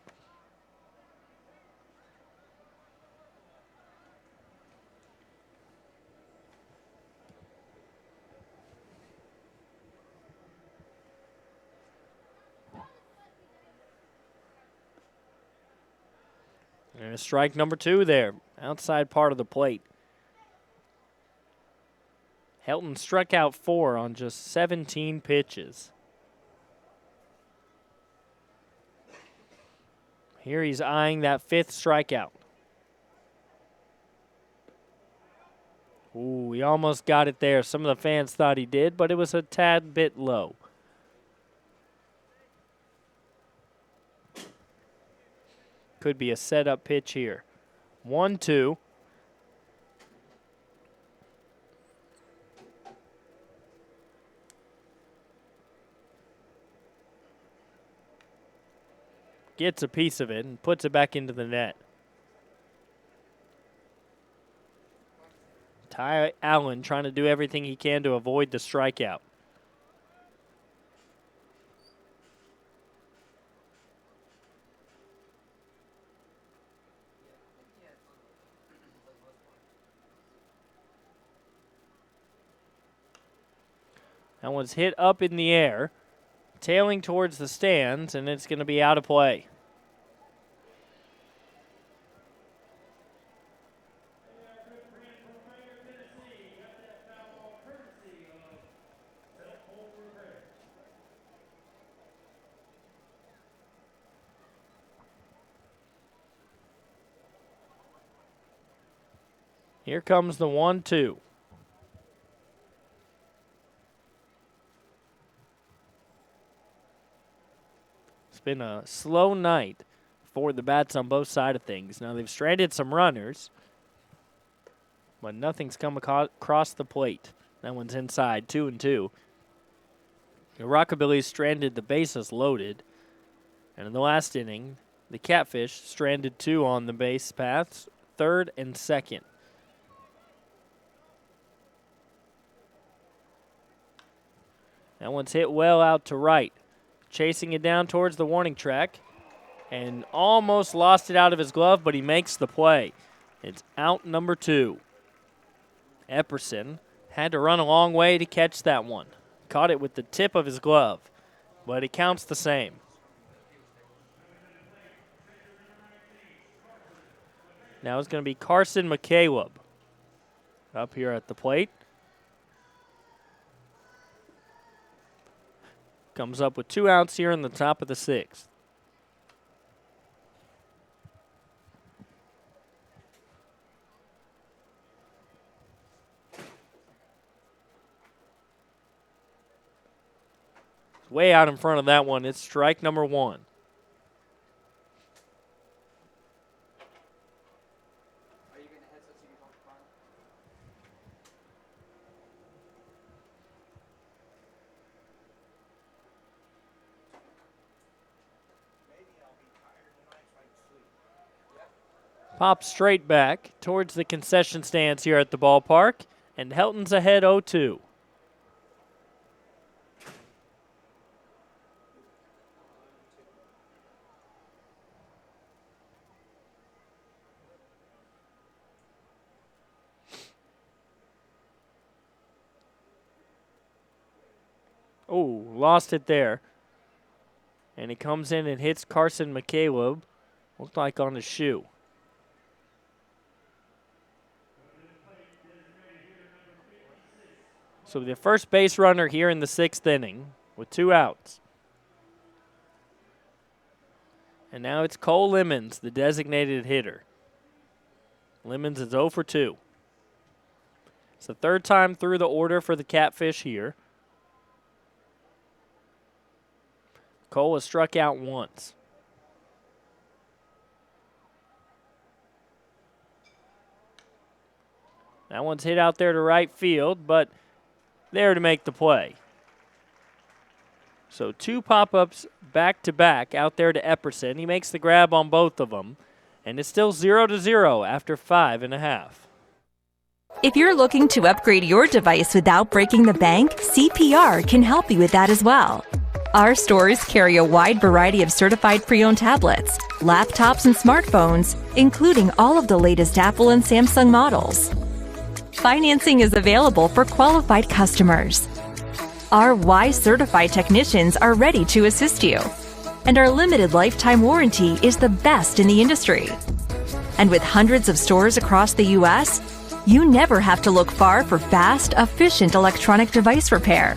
And a strike number 2 there, outside part of the plate. Helton struck out 4 on just 17 pitches. Here he's eyeing that 5th strikeout. Ooh, he almost got it there. Some of the fans thought he did, but it was a tad bit low. Could be a setup pitch here. 1-2. Gets a piece of it and puts it back into the net. Ty Allen trying to do everything he can to avoid the strikeout. That one's hit up in the air, tailing towards the stands, and it's going to be out of play. Here comes the 1-2. It's been a slow night for the bats on both sides of things. Now they've stranded some runners, but nothing's come across the plate. That one's inside, 2-2. The Rockabillys stranded the bases loaded, and in the last inning, the Catfish stranded 2 on the base paths, 3rd and 2nd. That one's hit well out to right. Chasing it down towards the warning track. And almost lost it out of his glove, but he makes the play. It's out number 2. Epperson had to run a long way to catch that one. Caught it with the tip of his glove, but it counts the same. Now it's going to be Carson McCaleb up here at the plate. Comes up with 2 outs here in the top of the 6th. Way out in front of that one. It's strike number 1. Pops straight back towards the concession stands here at the ballpark, and Helton's ahead 0-2. Oh, lost it there. And he comes in and hits Carson McCaleb, looked like on his shoe. So the first base runner here in the 6th inning with 2 outs. And now it's Cole Lemons, the designated hitter. Lemons is 0 for 2. It's the 3rd time through the order for the Catfish here. Cole has struck out once. That one's hit out there to right field, but there to make the play. So 2 pop-ups back-to-back out there to Epperson. He makes the grab on both of them, and it's still 0-0 after 5.5. If you're looking to upgrade your device without breaking the bank, CPR can help you with that as well. Our stores carry a wide variety of certified pre-owned tablets, laptops, and smartphones, including all of the latest Apple and Samsung models. Financing is available for qualified customers. Our Y-certified technicians are ready to assist you, and our limited lifetime warranty is the best in the industry. And with hundreds of stores across the U.S., you never have to look far for fast, efficient electronic device repair.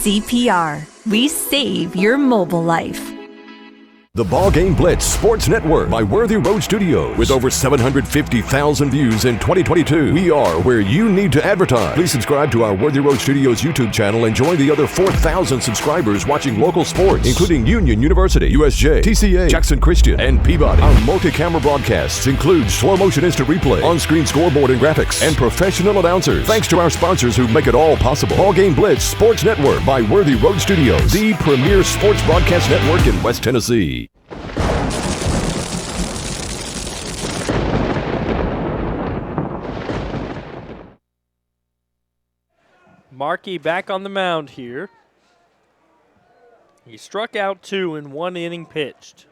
CPR. We save your mobile life. The BallGame Blitz Sports Network by Worthy Road Studios. With over 750,000 views in 2022, we are where you need to advertise. Please subscribe to our Worthy Road Studios YouTube channel and join the other 4,000 subscribers watching local sports, including Union University, USJ, TCA, Jackson Christian, and Peabody. Our multi-camera broadcasts include slow-motion instant replay, on-screen scoreboard and graphics, and professional announcers. Thanks to our sponsors who make it all possible. BallGame Blitz Sports Network by Worthy Road Studios, the premier sports broadcast network in West Tennessee. Markey back on the mound here. He struck out 2 in 1 inning pitched.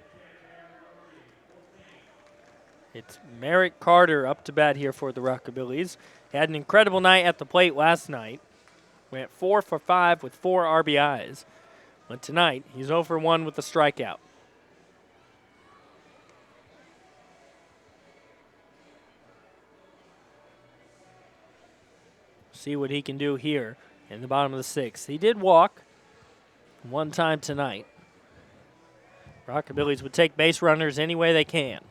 It's Merrick Carter up to bat here for the Rockabillys. He had an incredible night at the plate last night. Went 4 for 5 with 4 RBIs. But tonight, he's 0 for 1 with a strikeout. See what he can do here in the bottom of the 6th. He did walk 1 time tonight. Rockabillys would take base runners any way they can.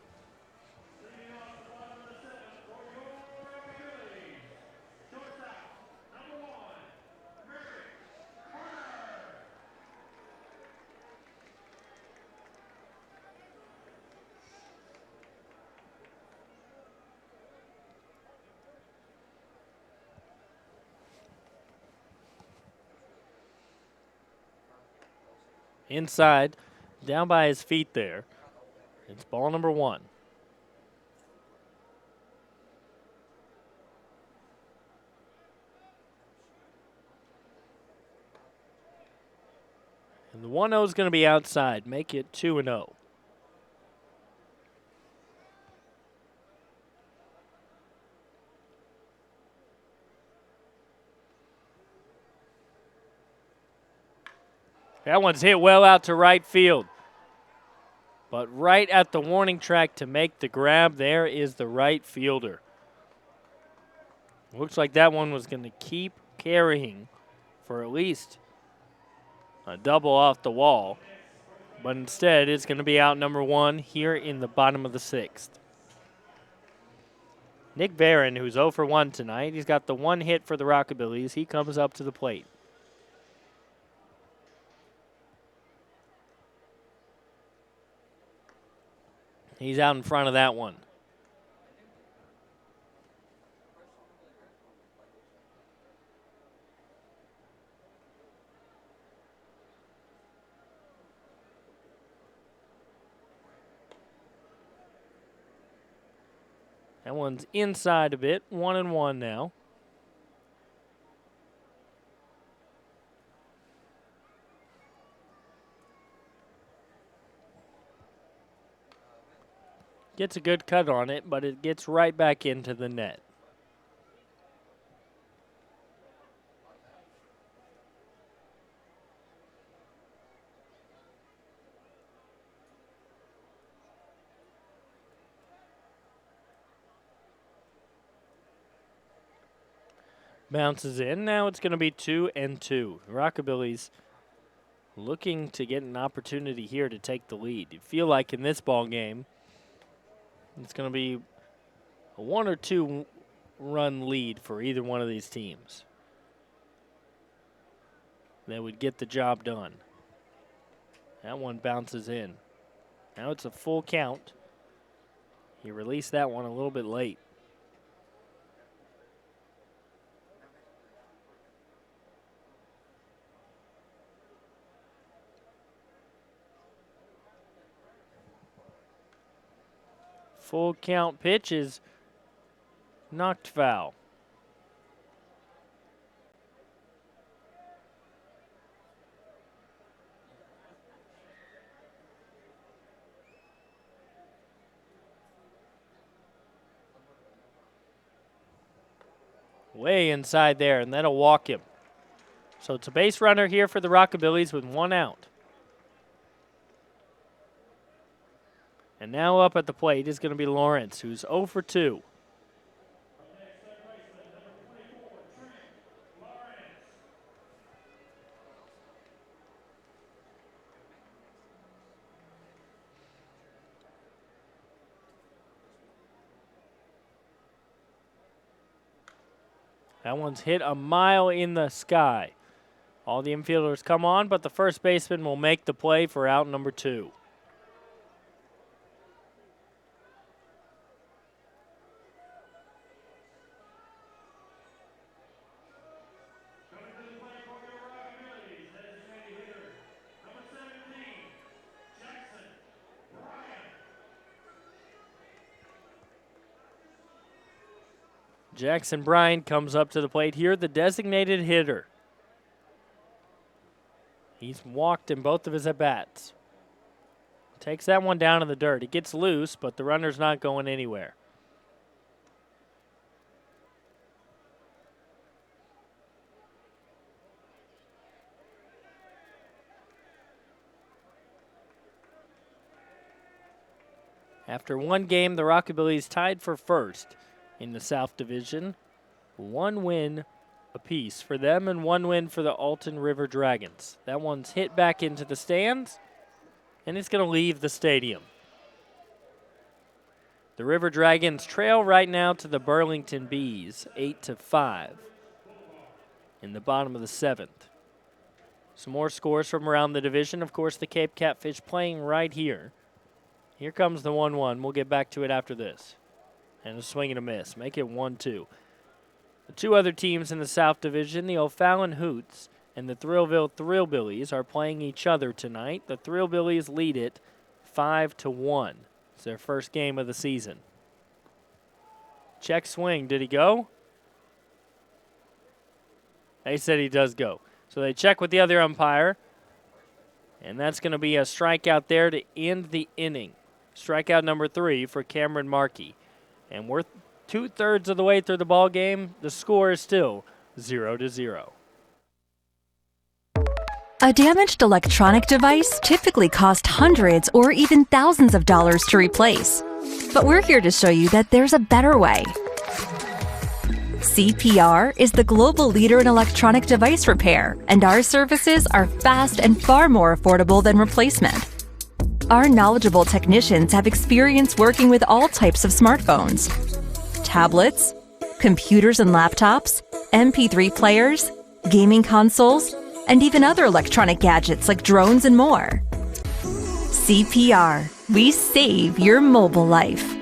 Inside, down by his feet there. It's ball number 1. And the 1-0 is going to be outside. Make it 2-0. That one's hit well out to right field. But right at the warning track to make the grab, there is the right fielder. Looks like that one was going to keep carrying for at least a double off the wall. But instead, it's going to be out number 1 here in the bottom of the 6th. Nick Barron, who's 0 for 1 tonight, he's got the 1 hit for the Rockabillys. He comes up to the plate. He's out in front of that one. That one's inside a bit, 1-1 now. Gets a good cut on it, but it gets right back into the net. Bounces in. Now it's going to be 2-2. Rockabillys looking to get an opportunity here to take the lead. You feel like in this ball game, it's going to be a 1 or 2 run lead for either one of these teams that would get the job done. That one bounces in. Now it's a full count. He released that one a little bit late. Full count pitch is knocked foul. Way inside there, and that'll walk him. So it's a base runner here for the Rockabillys with 1 out. And now up at the plate is going to be Lawrence, who's 0 for 2. That one's hit a mile in the sky. All the infielders come on, but the first baseman will make the play for out number 2. Jackson Bryant comes up to the plate here, the designated hitter. He's walked in both of his at-bats. Takes that one down in the dirt. It gets loose, but the runner's not going anywhere. After one game, the Rockabillys tied for first in the South Division. 1 win apiece for them and 1 win for the Alton River Dragons. That one's hit back into the stands, and it's going to leave the stadium. The River Dragons trail right now to the Burlington Bees, 8-5 in the bottom of the 7th. Some more scores from around the division. Of course, the Cape Catfish playing right here. Here comes the 1-1. We'll get back to it after this. And a swing and a miss. Make it 1-2. The two other teams in the South Division, the O'Fallon Hoots and the Thrillville Thrillbillies, are playing each other tonight. The Thrillbillies lead it 5-1. It's their first game of the season. Check swing. Did he go? They said he does go. So they check with the other umpire. And that's going to be a strikeout there to end the inning. Strikeout number 3 for Cameron Markey. And we're 2/3 of the way through the ball game. The score is still 0-0. A damaged electronic device typically costs hundreds or even thousands of dollars to replace. But we're here to show you that there's a better way. CPR is the global leader in electronic device repair, and our services are fast and far more affordable than replacement. Our knowledgeable technicians have experience working with all types of smartphones, tablets, computers and laptops, MP3 players, gaming consoles, and even other electronic gadgets like drones and more. CPR, we save your mobile life.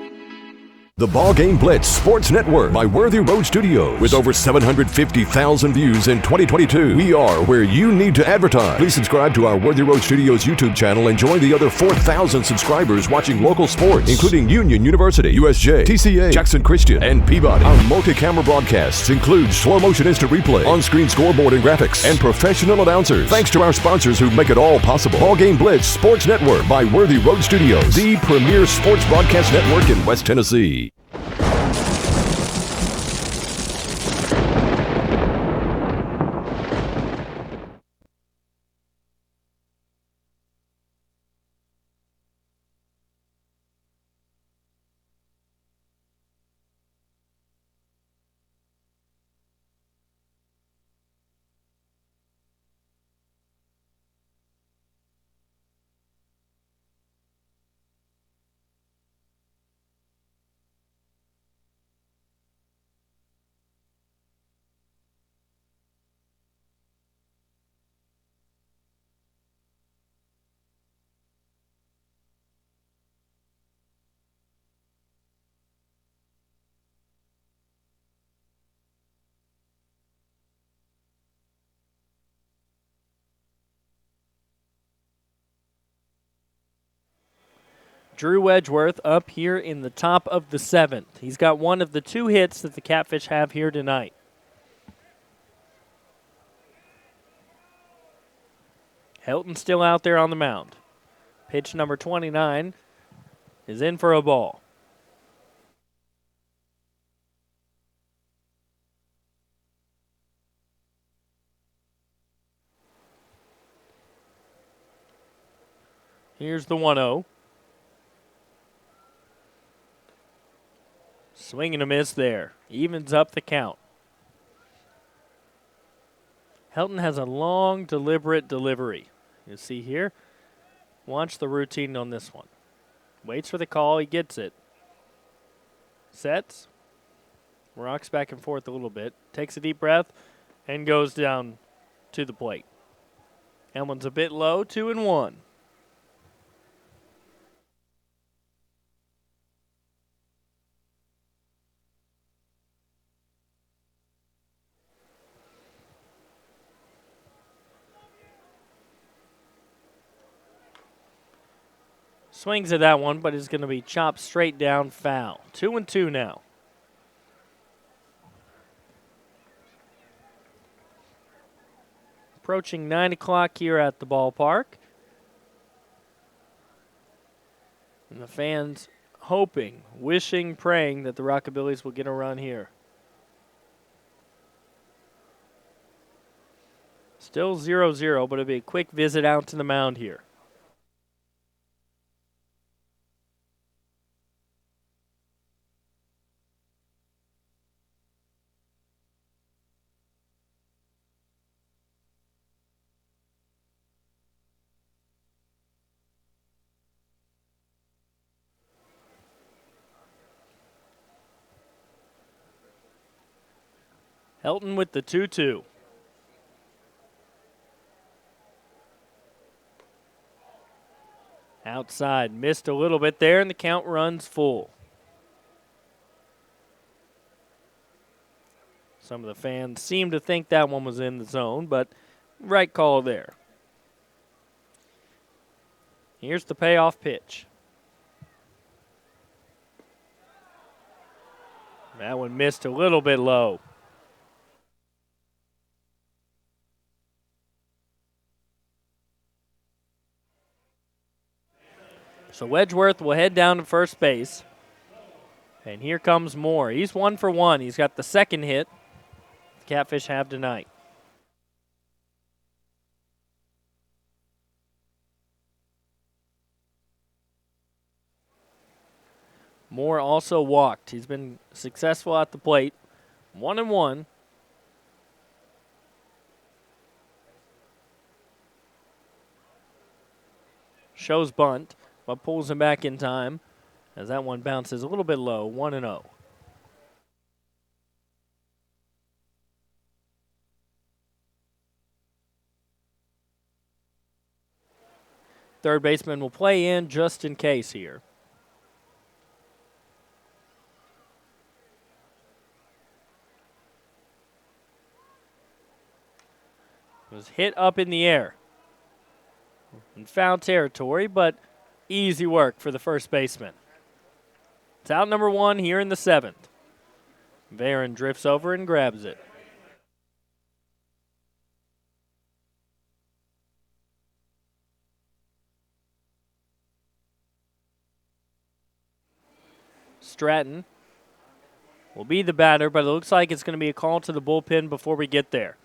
The BallGame Blitz Sports Network by Worthy Road Studios. With over 750,000 views in 2022, we are where you need to advertise. Please subscribe to our Worthy Road Studios YouTube channel and join the other 4,000 subscribers watching local sports, including Union University, USJ, TCA, Jackson Christian, and Peabody. Our multi-camera broadcasts include slow motion instant replay, on-screen scoreboard and graphics, and professional announcers. Thanks to our sponsors who make it all possible. BallGame Blitz Sports Network by Worthy Road Studios, the premier sports broadcast network in West Tennessee. Drew Wedgeworth up here in the top of the 7th. He's got one of the 2 hits that the Catfish have here tonight. Helton still out there on the mound. Pitch number 29 is in for a ball. Here's the 1-0. Swing and a miss there. Evens up the count. Helton has a long, deliberate delivery. You see here? Watch the routine on this one. Waits for the call. He gets it. Sets. Rocks back and forth a little bit. Takes a deep breath and goes down to the plate. That one's a bit low, 2-1. Swings at that one, but it's going to be chopped straight down foul. 2-2 now. Approaching 9 o'clock here at the ballpark. And the fans hoping, wishing, praying that the Rockabillys will get a run here. Still 0-0, but it'll be a quick visit out to the mound here. Helton with the 2-2. Outside, missed a little bit there, and the count runs full. Some of the fans seem to think that one was in the zone, but right call there. Here's the payoff pitch. That one missed a little bit low. So Wedgeworth will head down to first base. And here comes Moore. He's 1 for 1. He's got the second hit the Catfish have tonight. Moore also walked. He's been successful at the plate. 1-1. Shows bunt, but pulls him back in time as that one bounces a little bit low, 1-0. Third baseman will play in just in case here. It was hit up in the air. In foul territory, but easy work for the first baseman. It's out number 1 here in the 7th. Varon drifts over and grabs it. Stratton will be the batter, but it looks like it's going to be a call to the bullpen before we get there.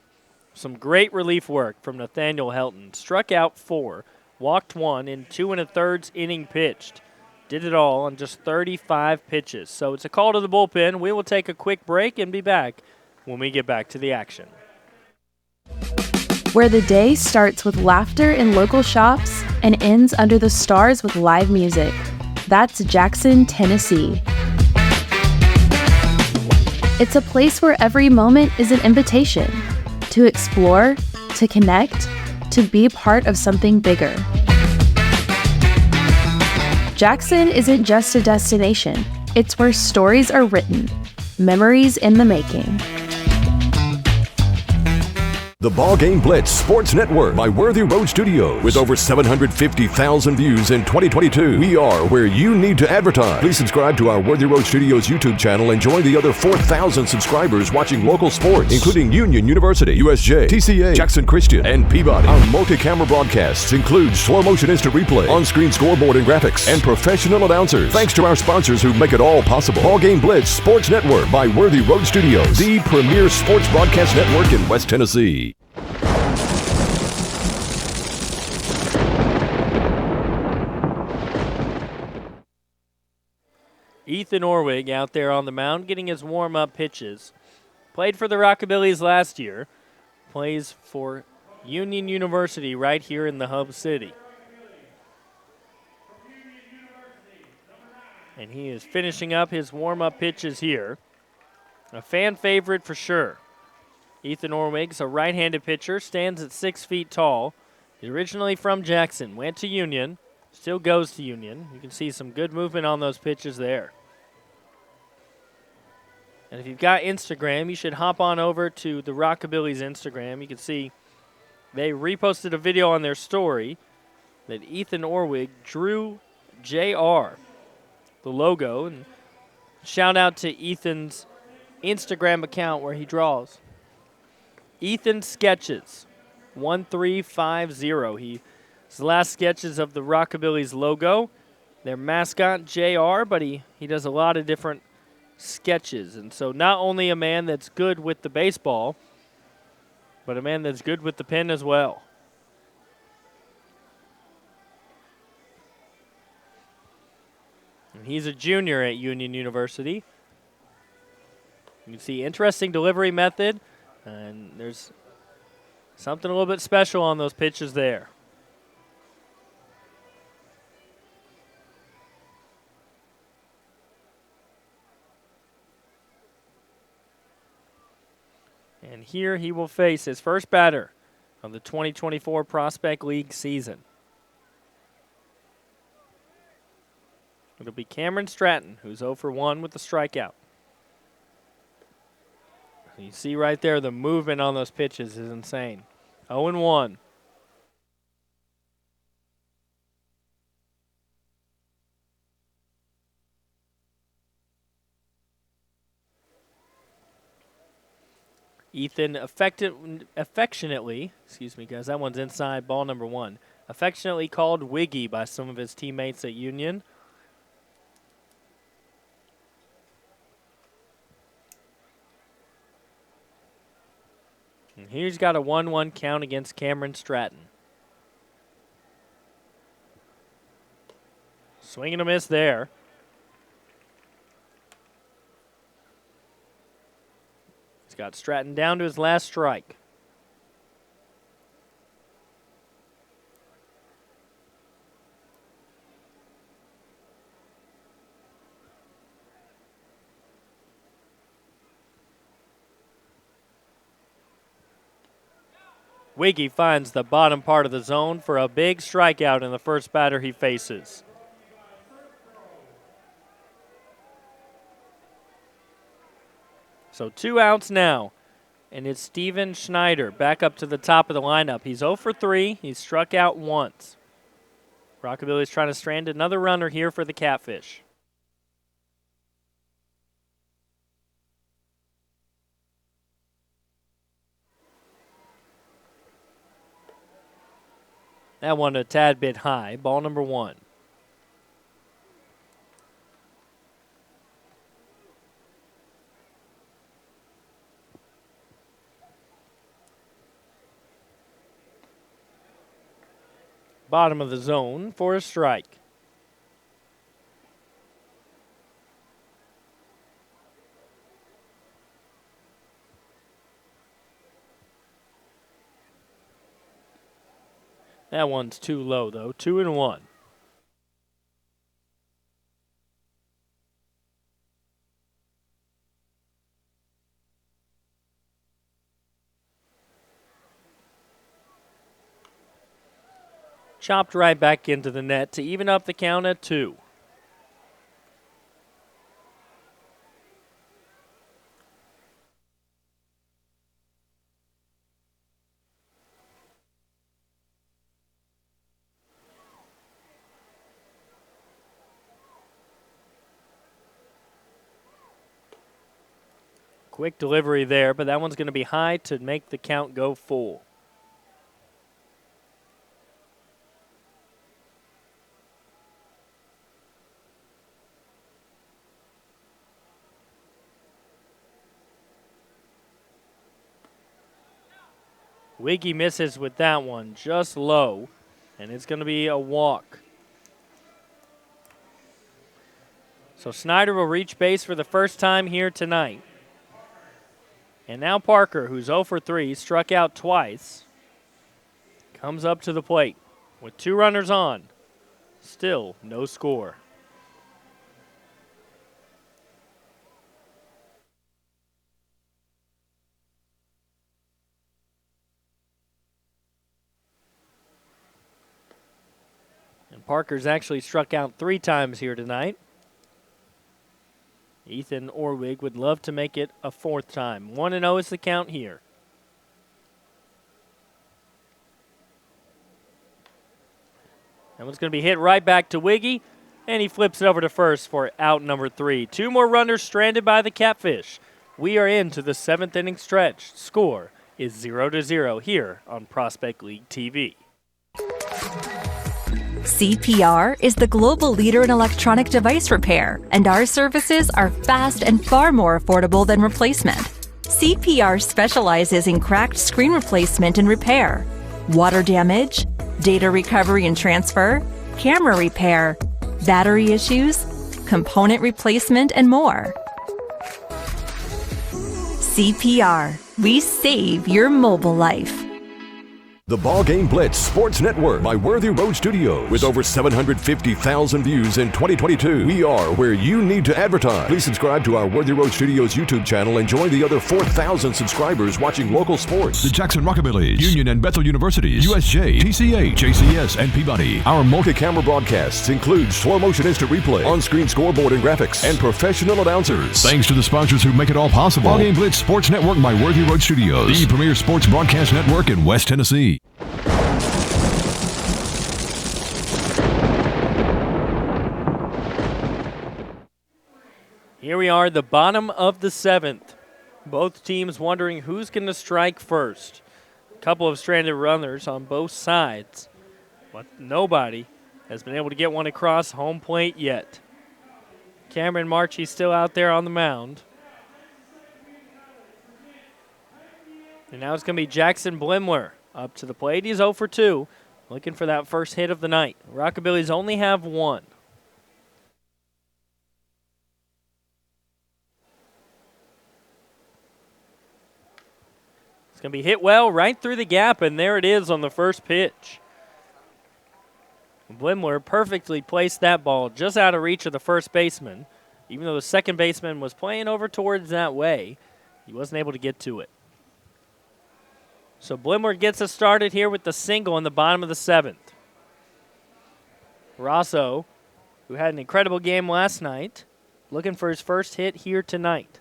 Some great relief work from Nathaniel Helton. Struck out 4, walked 1 in 2 1/3 inning pitched. Did it all on just 35 pitches. So it's a call to the bullpen. We will take a quick break and be back when we get back to the action. Where the day starts with laughter in local shops and ends under the stars with live music. That's Jackson, Tennessee. It's a place where every moment is an invitation to explore, to connect, to be part of something bigger. Jackson isn't just a destination. It's where stories are written, memories in the making. The BallGame Blitz Sports Network by Worthy Road Studios. With over 750,000 views in 2022, we are where you need to advertise. Please subscribe to our Worthy Road Studios YouTube channel and join the other 4,000 subscribers watching local sports, including Union University, USJ, TCA, Jackson Christian, and Peabody. Our multi-camera broadcasts include slow motion instant replay, on-screen scoreboard and graphics, and professional announcers. Thanks to our sponsors who make it all possible. BallGame Blitz Sports Network by Worthy Road Studios, the premier sports broadcast network in West Tennessee. Ethan Orwig out there on the mound getting his warm-up pitches. Played for the Rockabillys last year. Plays for Union University right here in the Hub City. And he is finishing up his warm-up pitches here. A fan favorite for sure. Ethan Orwig's a right-handed pitcher, stands at 6 feet tall. He's originally from Jackson, went to Union, still goes to Union. You can see some good movement on those pitches there. And if you've got Instagram, you should hop on over to the Rockabillys Instagram. You can see they reposted a video on their story that Ethan Orwig drew JR, the logo. And shout out to Ethan's Instagram account where he draws. Ethan Sketches 1350. His last sketches of the Rockabillys logo. Their mascot, JR, but he does a lot of different sketches. And so not only a man that's good with the baseball, but a man that's good with the pen as well. And he's a junior at Union University. You can see interesting delivery method, and there's something a little bit special on those pitches there. And here he will face his first batter of the 2024 Prospect League season. It'll be Cameron Stratton, who's 0 for 1 with the strikeout. You see right there the movement on those pitches is insane. 0-1. Ethan affectionately, excuse me guys, that one's inside, ball number 1. Affectionately called Wiggy by some of his teammates at Union. And he's got a 1-1 count against Cameron Stratton. Swing and a miss there. He's got Stratton down to his last strike. Wiggy finds the bottom part of the zone for a big strikeout in the first batter he faces. So 2 outs now, and it's Steven Schneider back up to the top of the lineup. He's 0 for 3. He's struck out once. Rockabilly's trying to strand another runner here for the Catfish. That one a tad bit high. Ball number 1. Bottom of the zone for a strike. That one's too low, though. 2-1. Chopped right back into the net to even up the count at 2. Quick delivery there, but that one's going to be high to make the count go full. Wiggy misses with that one, just low, and it's going to be a walk. So Snyder will reach base for the first time here tonight. And now Parker, who's 0 for 3, struck out twice, comes up to the plate with 2 runners on. Still no score. And Parker's actually struck out 3 times here tonight. Ethan Orwig would love to make it a 4th time. 1-0 is the count here. That one's going to be hit right back to Wiggy, and he flips it over to first for out number 3. 2 more runners stranded by the Catfish. We are into the 7th inning stretch. Score is 0-0 here on Prospect League TV. CPR is the global leader in electronic device repair, and our services are fast and far more affordable than replacement. CPR specializes in cracked screen replacement and repair, water damage, data recovery and transfer, camera repair, battery issues, component replacement, and more. CPR, we save your mobile life. The BallGame Blitz Sports Network by Worthy Road Studios. With over 750,000 views in 2022, we are where you need to advertise. Please subscribe to our Worthy Road Studios YouTube channel and join the other 4,000 subscribers watching local sports. The Jackson Rockabillys, Union and Bethel Universities, USJ, TCA, JCS, and Peabody. Our multi-camera broadcasts include slow motion instant replay, on-screen scoreboard and graphics, and professional announcers. Thanks to the sponsors who make it all possible. BallGame Blitz Sports Network by Worthy Road Studios, the premier sports broadcast network in West Tennessee. Here we are, the bottom of the 7th. Both teams wondering who's going to strike first. A couple of stranded runners on both sides, but nobody has been able to get one across home plate yet. Cameron Marchie still out there on the mound. And now it's going to be Jackson Blimler up to the plate. He's 0 for 2, looking for that first hit of the night. Rockabillys only have 1. It's going to be hit well right through the gap, and there it is on the first pitch. Blimler perfectly placed that ball just out of reach of the first baseman. Even though the second baseman was playing over towards that way, he wasn't able to get to it. So Blimler gets us started here with the single in the bottom of the 7th. Rosso, who had an incredible game last night, looking for his first hit here tonight.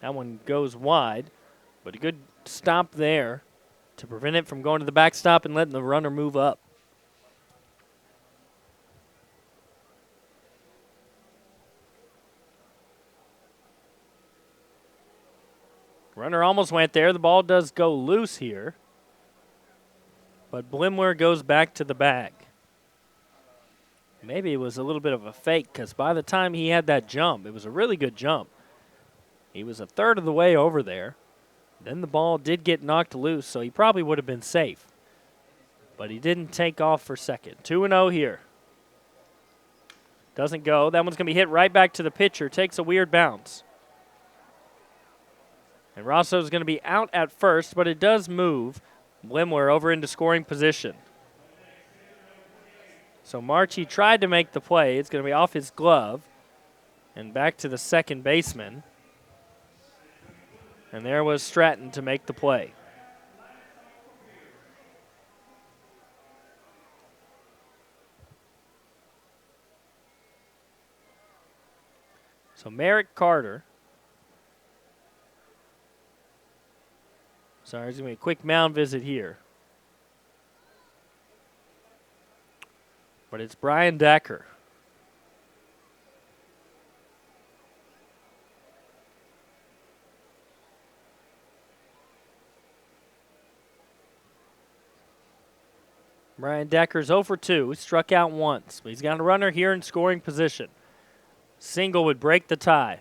That one goes wide, but a good stop there to prevent it from going to the backstop and letting the runner move up. Runner almost went there. The ball does go loose here, but Blimler goes back to the bag. Maybe it was a little bit of a fake because by the time he had that jump, it was a really good jump. He was a third of the way over there. Then the ball did get knocked loose, so he probably would have been safe. But he didn't take off for second. 2-0 here. Doesn't go. That one's going to be hit right back to the pitcher. Takes a weird bounce. And Rosso's going to be out at first, but it does move Blimler over into scoring position. So Marchie tried to make the play. It's going to be off his glove and back to the second baseman. And there was Stratton to make the play. So Merrick Carter. Sorry, there's going to be a quick mound visit here. But it's Brian Decker. Brian Decker's 0 for 2. Struck out once, but he's got a runner here in scoring position. Single would break the tie.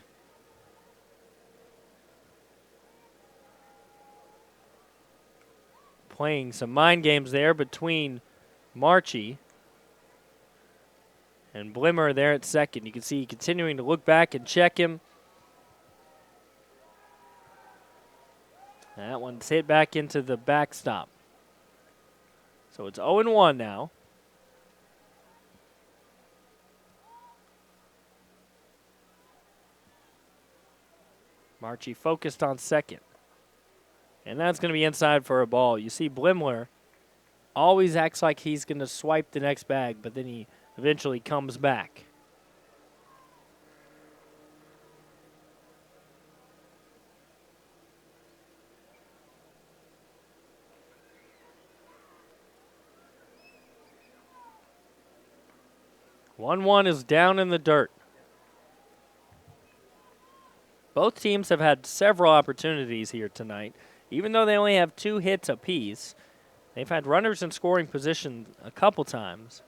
playing some mind games there between Marchie and Blimmer there at second. You can see continuing to look back and check him. That one's hit back into the backstop. So it's 0-1 now. Marchie focused on second. And that's going to be inside for a ball. You see Blimler always acts like he's going to swipe the next bag, but then he eventually comes back. One is down in the dirt. Both teams have had several opportunities here tonight. Even though they only have 2 hits apiece, they've had runners in scoring position a couple times.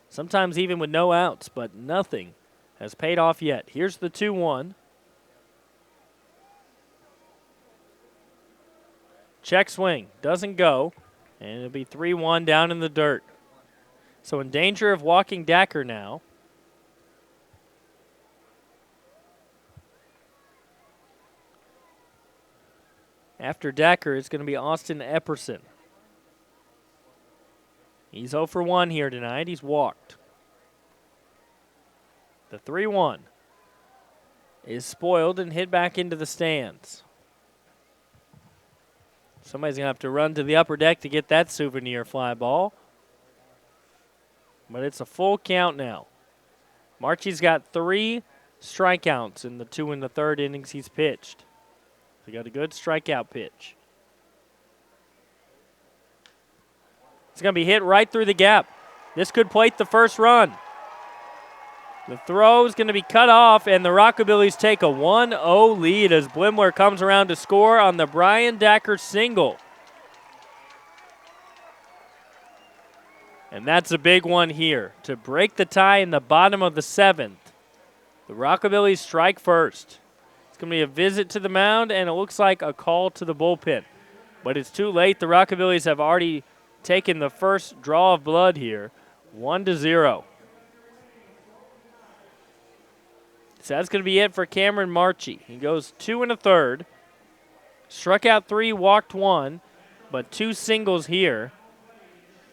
Sometimes even with no outs, but nothing has paid off yet. Here's the 2-1. Check swing, doesn't go, and it'll be 3-1 down in the dirt. So in danger of walking Dacker now. After Dacker, it's going to be Austin Epperson. He's 0 for 1 here tonight. He's walked. The 3-1 is spoiled and hit back into the stands. Somebody's going to have to run to the upper deck to get that souvenir fly ball. But it's a full count now. Marchie's got 3 strikeouts in the 2 and the 3rd innings he's pitched. He got a good strikeout pitch. It's going to be hit right through the gap. This could plate the first run. The throw is going to be cut off, and the Rockabillys take a 1-0 lead as Blimler comes around to score on the Brian Dacker single. And that's a big one here to break the tie in the bottom of the 7th. The Rockabillys strike first. It's going to be a visit to the mound, and it looks like a call to the bullpen. But it's too late. The Rockabillys have already taken the first draw of blood here, 1-0. So that's going to be it for Cameron Marchie. He goes 2 1/3. Struck out 3, walked 1, but 2 singles here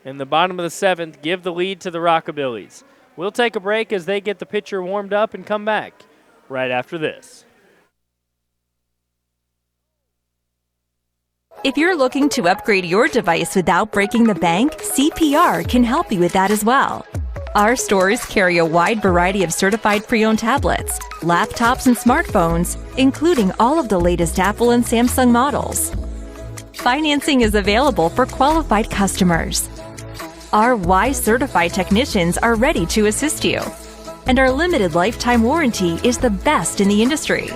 in the bottom of the 7th give the lead to the Rockabillys. We'll take a break as they get the pitcher warmed up and come back right after this. If you're looking to upgrade your device without breaking the bank, CPR can help you with that as well. Our stores carry a wide variety of certified pre-owned tablets, laptops, and smartphones, including all of the latest Apple and Samsung models. Financing is available for qualified customers. Our Y-certified technicians are ready to assist you, and our limited lifetime warranty is the best in the industry.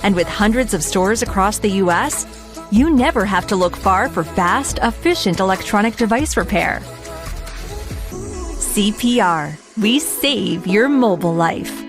And with hundreds of stores across the U.S., you never have to look far for fast, efficient electronic device repair. CPR. We save your mobile life.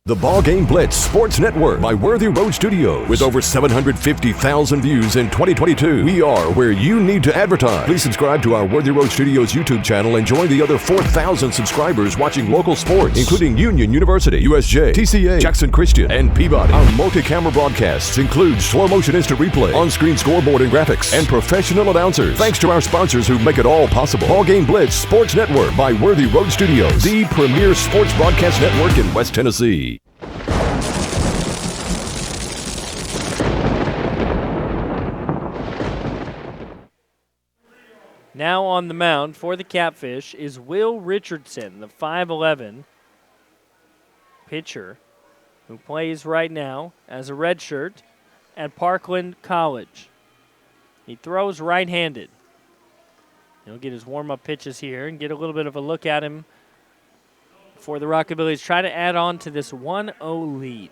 The BallGame Blitz Sports Network by Worthy Road Studios. With over 750,000 views in 2022, we are where you need to advertise. Please subscribe to our Worthy Road Studios YouTube channel and join the other 4,000 subscribers watching local sports, including Union University, USJ, TCA, Jackson Christian, and Peabody. Our multi-camera broadcasts include slow motion instant replay, on-screen scoreboard and graphics, and professional announcers. Thanks to our sponsors who make it all possible. BallGame Blitz Sports Network by Worthy Road Studios, the premier sports broadcast network in West Tennessee. Now on the mound for the Catfish is Will Richardson, the 5'11" pitcher who plays right now as a redshirt at Parkland College. He throws right-handed. He'll get his warm-up pitches here and get a little bit of a look at him for the Rockabillys. Try to add on to this 1-0 lead.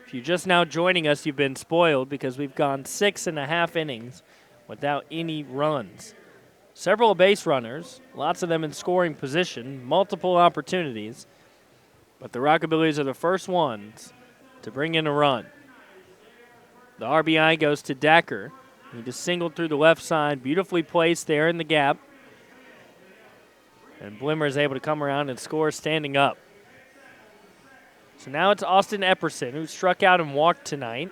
If you're just now joining us, you've been spoiled because we've gone 6.5 innings without any runs. Several base runners, lots of them in scoring position, multiple opportunities, but the Rockabillys are the first ones to bring in a run. The RBI goes to Dacker, He just singled through the left side, beautifully placed there in the gap. And Blimmer is able to come around and score standing up. So now it's Austin Epperson, who struck out and walked tonight.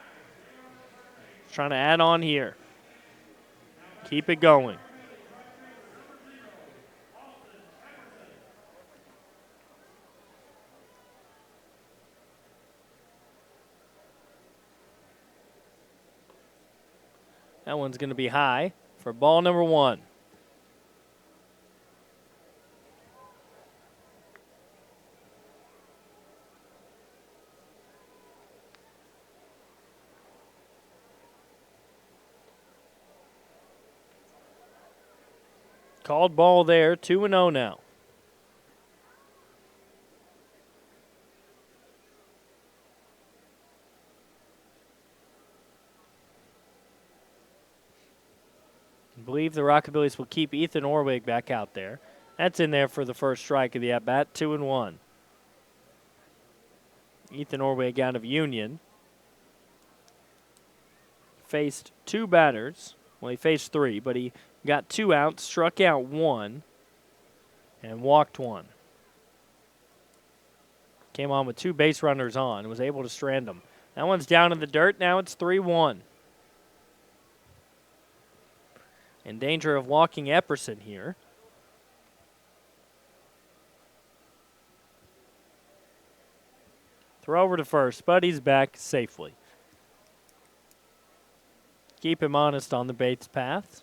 Trying to add on here. Keep it going. That one's going to be high for ball number 1. Called ball there, 2-0 now. I believe the Rockabillys will keep Ethan Orwig back out there. That's in there for the first strike of the at-bat, 2-1. Ethan Orwig out of Union. Faced 2 batters. Well, he faced 3, but he got 2 outs, struck out 1, and walked 1. Came on with 2 base runners on and was able to strand them. That one's down in the dirt. Now it's 3-1. In danger of walking Epperson here. Throw over to first, but he's back safely. Keep him honest on the base path.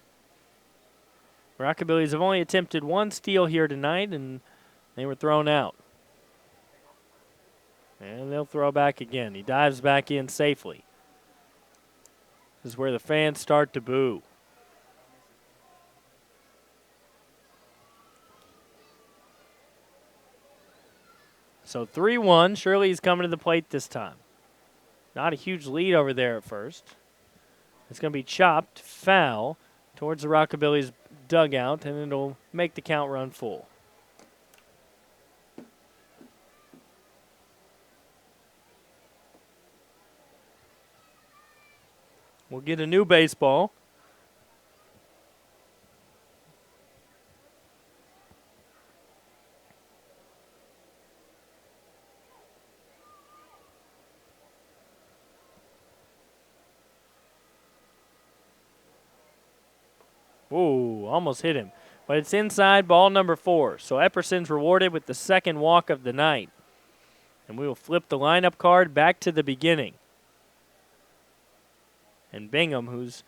Rockabillys have only attempted 1 steal here tonight, and they were thrown out. And they'll throw back again. He dives back in safely. This is where the fans start to boo. So 3-1. Shirley's coming to the plate this time. Not a huge lead over there at first. It's going to be chopped foul towards the Rockabillys dugout, and it'll make the count run full. We'll get a new baseball. Ooh, almost hit him. But it's inside, ball number 4. So Epperson's rewarded with the second walk of the night. And we will flip the lineup card back to the beginning. And Bingham, who's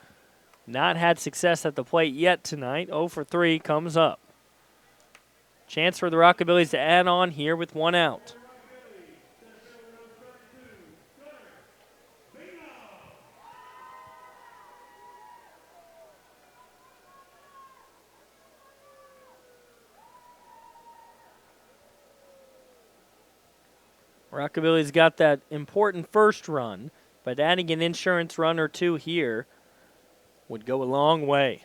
not had success at the plate yet tonight, 0 for 3, comes up. Chance for the Rockabillys to add on here with 1 out. Rockabillys got that important first run, but adding an insurance run or 2 here would go a long way.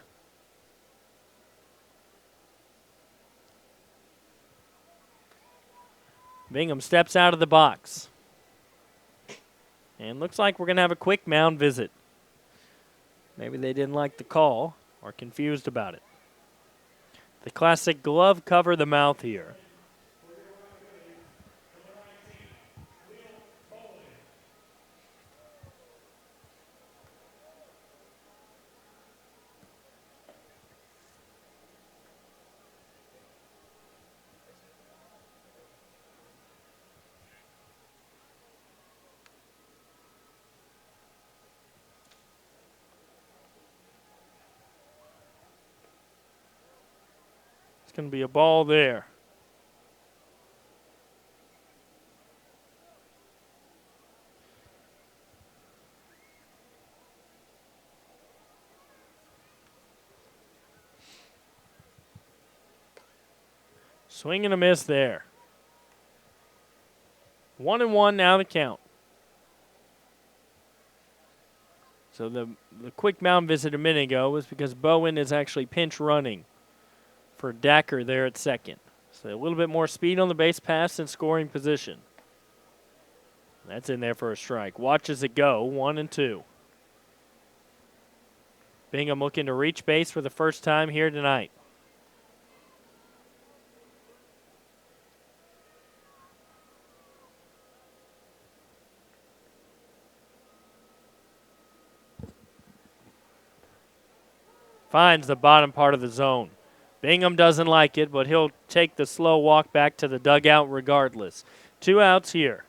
Bingham steps out of the box. And looks like we're going to have a quick mound visit. Maybe they didn't like the call or confused about it. The classic glove cover the mouth here. Going to be a ball there. Swing and a miss there. 1-1 now the count. So the quick mound visit a minute ago was because Bowen is actually pinch running for Dacker there at second. So a little bit more speed on the base pass and scoring position. That's in there for a strike. Watch as it go, 1-2. Bingham looking to reach base for the first time here tonight. Finds the bottom part of the zone. Bingham doesn't like it, but he'll take the slow walk back to the dugout regardless. 2 outs here.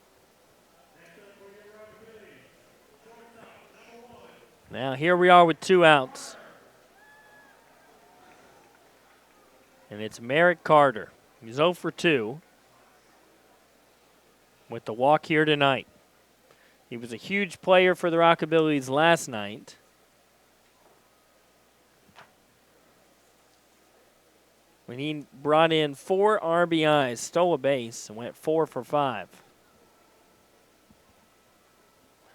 Now here we are with 2 outs. And it's Merrick Carter. He's 0 for 2 with the walk here tonight. He was a huge player for the Rockabillys last night. When he brought in 4 RBIs, stole a base, and went 4 for 5.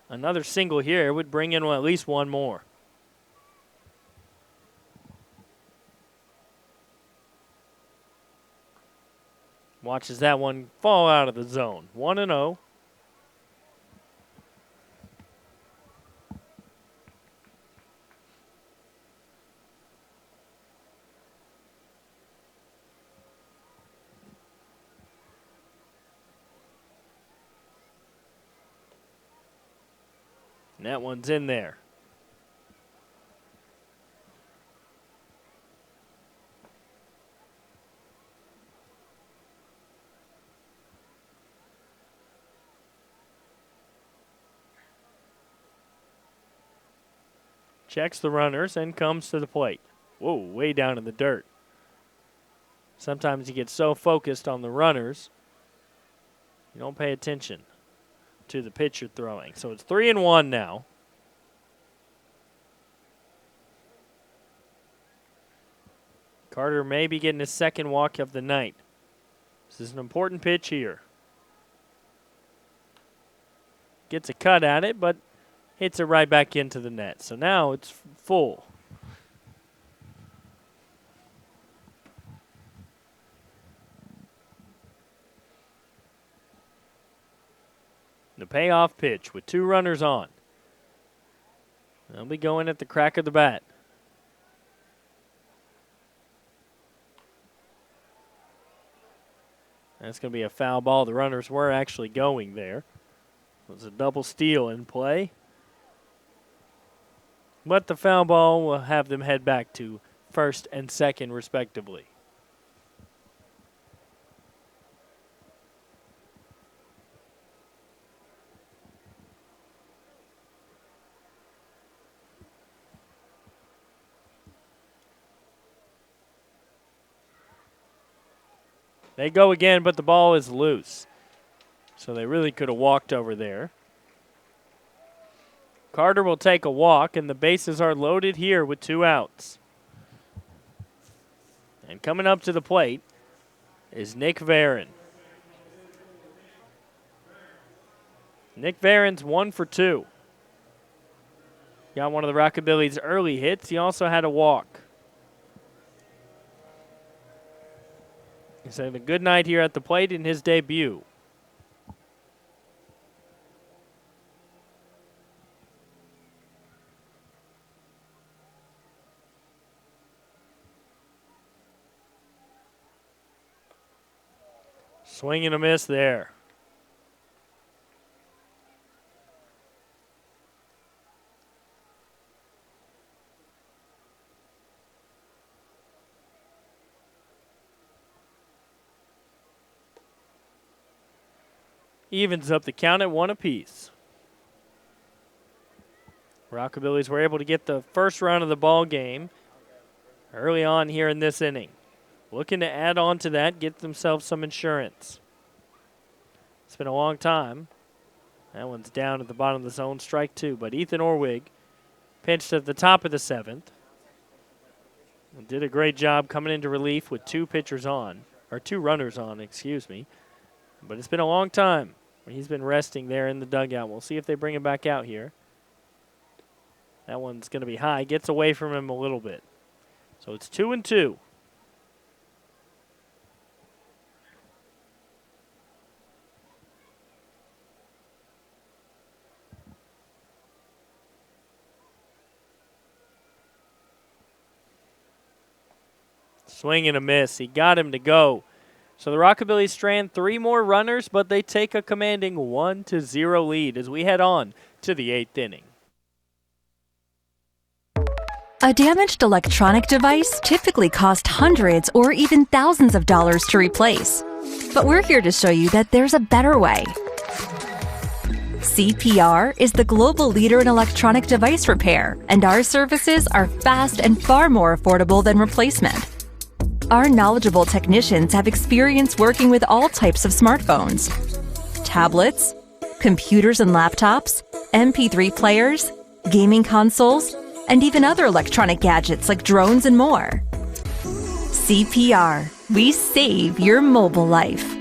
Another single here would bring in at least one more. Watches that one fall out of the zone. 1-0. And that one's in there. Checks the runners and comes to the plate. Whoa, way down in the dirt. Sometimes you get so focused on the runners, you don't pay attention to the pitcher throwing. So it's 3-1 now. Carter may be getting his second walk of the night. This is an important pitch here. Gets a cut at it, but hits it right back into the net. So now it's full. The payoff pitch with 2 runners on. They'll be going at the crack of the bat. That's going to be a foul ball. The runners were actually going there. It was a double steal in play. But the foul ball will have them head back to first and second, respectively. They go again, but the ball is loose. So they really could have walked over there. Carter will take a walk, and the bases are loaded here with 2 outs. And coming up to the plate is Nick Varon. Nick Varon's 1 for 2. Got one of the Rockabillys' early hits. He also had a walk. He's having a good night here at the plate in his debut. Swing and a miss there. Evens up the count at 1 apiece. Rockabillys were able to get the first round of the ball game early on here in this inning. Looking to add on to that, get themselves some insurance. It's been a long time. That one's down at the bottom of the zone, strike 2. But Ethan Orwig pinched at the top of the 7th. Did a great job coming into relief with 2 runners on, excuse me. But it's been a long time. He's been resting there in the dugout. We'll see if they bring him back out here. That one's going to be high. Gets away from him a little bit. So it's 2-2. Swing and a miss. He got him to go. So the Rockabillys strand 3 more runners, but they take a commanding 1-0 lead as we head on to the 8th inning. A damaged electronic device typically costs hundreds or even thousands of dollars to replace. But we're here to show you that there's a better way. CPR is the global leader in electronic device repair, and our services are fast and far more affordable than replacement. Our knowledgeable technicians have experience working with all types of smartphones, tablets, computers and laptops, MP3 players, gaming consoles, and even other electronic gadgets like drones and more. CPR, we save your mobile life.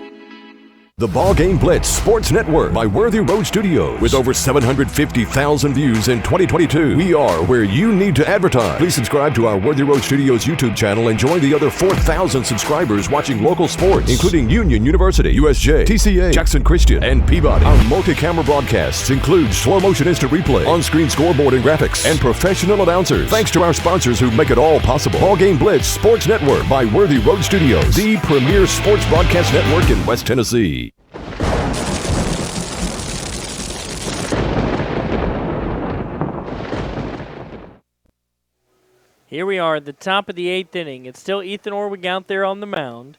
The BallGame Blitz Sports Network by Worthy Road Studios. With over 750,000 views in 2022, we are where you need to advertise. Please subscribe to our Worthy Road Studios YouTube channel and join the other 4,000 subscribers watching local sports, including Union University, USJ, TCA, Jackson Christian, and Peabody. Our multi-camera broadcasts include slow motion instant replay, on-screen scoreboard and graphics, and professional announcers. Thanks to our sponsors who make it all possible. BallGame Blitz Sports Network by Worthy Road Studios, the premier sports broadcast network in West Tennessee. Here we are at the top of the 8th inning. It's still Ethan Orwig out there on the mound.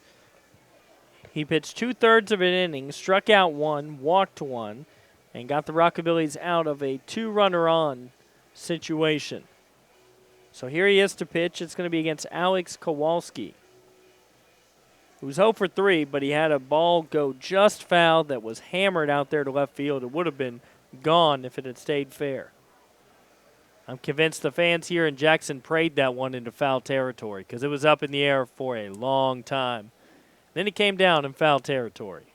He pitched 2/3 of an inning, struck out 1, walked 1, and got the Rockabillys out of a 2-runner-on situation. So here he is to pitch. It's going to be against Alex Kowalski, who's 0 for 3, but he had a ball go just foul that was hammered out there to left field. It would have been gone if it had stayed fair. I'm convinced the fans here in Jackson prayed that one into foul territory because it was up in the air for a long time. Then it came down in foul territory.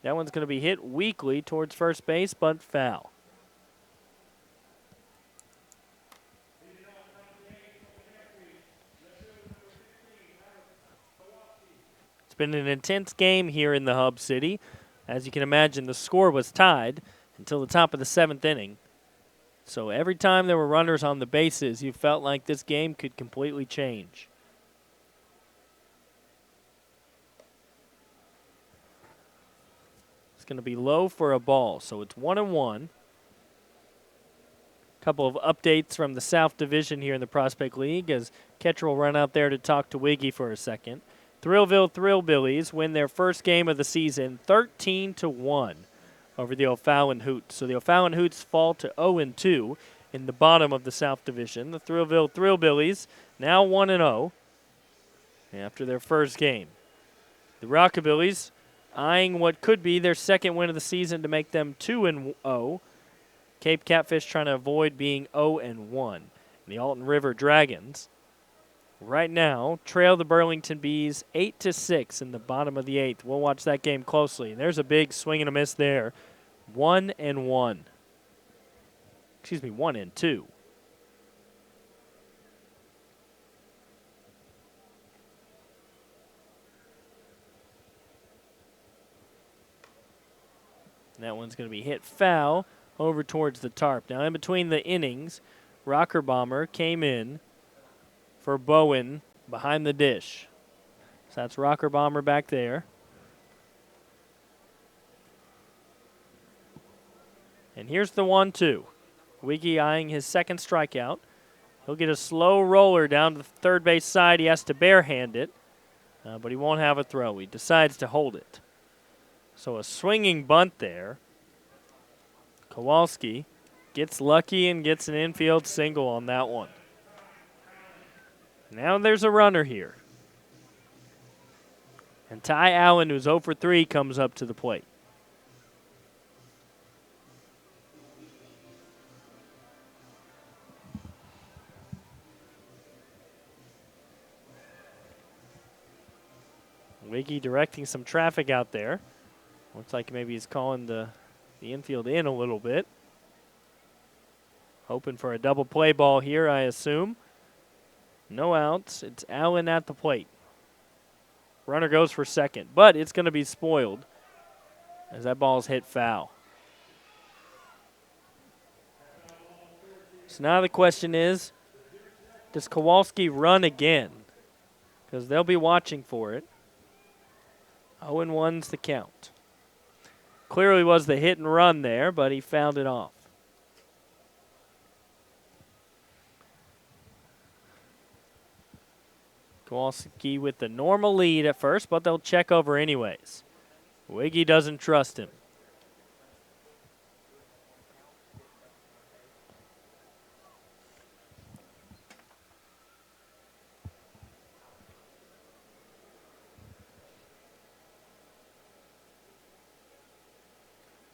That one's going to be hit weakly towards first base, but foul. It's been an intense game here in the Hub City. As you can imagine, the score was tied until the top of the 7th inning. So every time there were runners on the bases, you felt like this game could completely change. It's going to be low for a ball, so it's 1-1. Couple of updates from the South Division here in the Prospect League as Ketcher will run out there to talk to Wiggy for a second. Thrillville Thrillbillies win their first game of the season 13-1 over the O'Fallon Hoots. So the O'Fallon Hoots fall to 0-2 in the bottom of the South Division. The Thrillville Thrillbillies now 1-0 after their first game. The Rockabillys eyeing what could be their second win of the season to make them 2-0. Cape Catfish trying to avoid being 0-1. The Alton River Dragons right now trail the Burlington Bees 8-6 in the bottom of the 8th. We'll watch that game closely. There's a big swing and a miss there. 1-1. Excuse me, 1-2. That one's going to be hit foul over towards the tarp. Now in between the innings, Rocker Bomber came in for Bowen behind the dish. So that's Rocker Bomber back there. And here's the 1-2. Wiggy eyeing his second strikeout. He'll get a slow roller down to the third base side. He has to barehand it, but he won't have a throw. He decides to hold it. So a swinging bunt there. Kowalski gets lucky and gets an infield single on that one. Now there's a runner here. And Ty Allen, who's 0 for 3, comes up to the plate. Wiggy directing some traffic out there. Looks like maybe he's calling the infield in a little bit. Hoping for a double play ball here, I assume. No outs. It's Allen at the plate. Runner goes for second, but it's going to be spoiled as that ball's hit foul. So now the question is, Does Kowalski run again? Because they'll be watching for it. 0-1's the count. Clearly was the hit and run there, but he fouled it off. Kowalski with the normal lead at first, but they'll check over anyways. Wiggy doesn't trust him.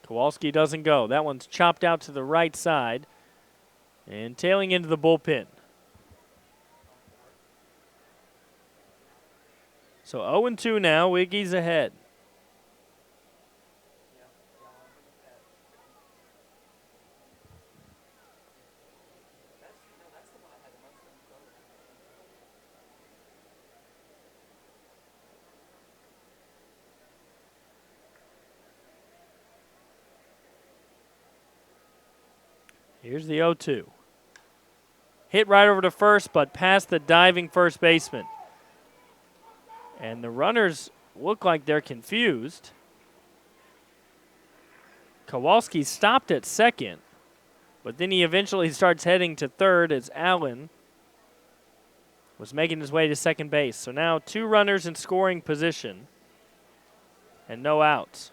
Kowalski doesn't go. That one's chopped out to the right side and tailing into the bullpen. So 0-2 now. Wiggy's ahead. Here's the 0-2. Hit right over to first, but past the diving first baseman. And the runners look like they're confused. Kowalski stopped at second, but then he eventually starts heading to third as Allen was making his way to second base. So now 2 runners in scoring position and no outs.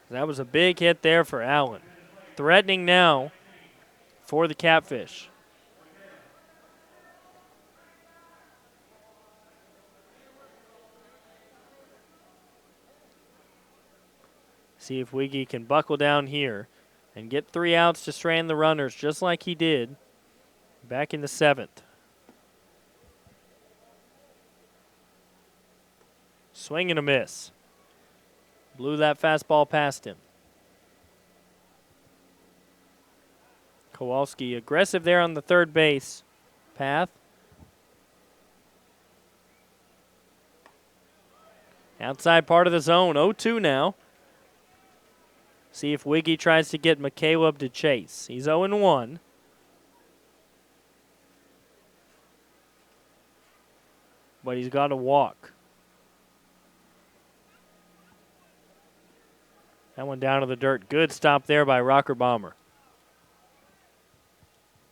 That was a big hit there for Allen. Threatening now for the Catfish. See if Wiggy can buckle down here and get 3 outs to strand the runners just like he did back in the 7th. Swing and a miss. Blew that fastball past him. Kowalski aggressive there on the third base path. Outside part of the zone, 0-2 now. See if Wiggy tries to get McCaleb to chase. He's 0-1. But he's got to walk. That one down to the dirt. Good stop there by Rocker Bomber.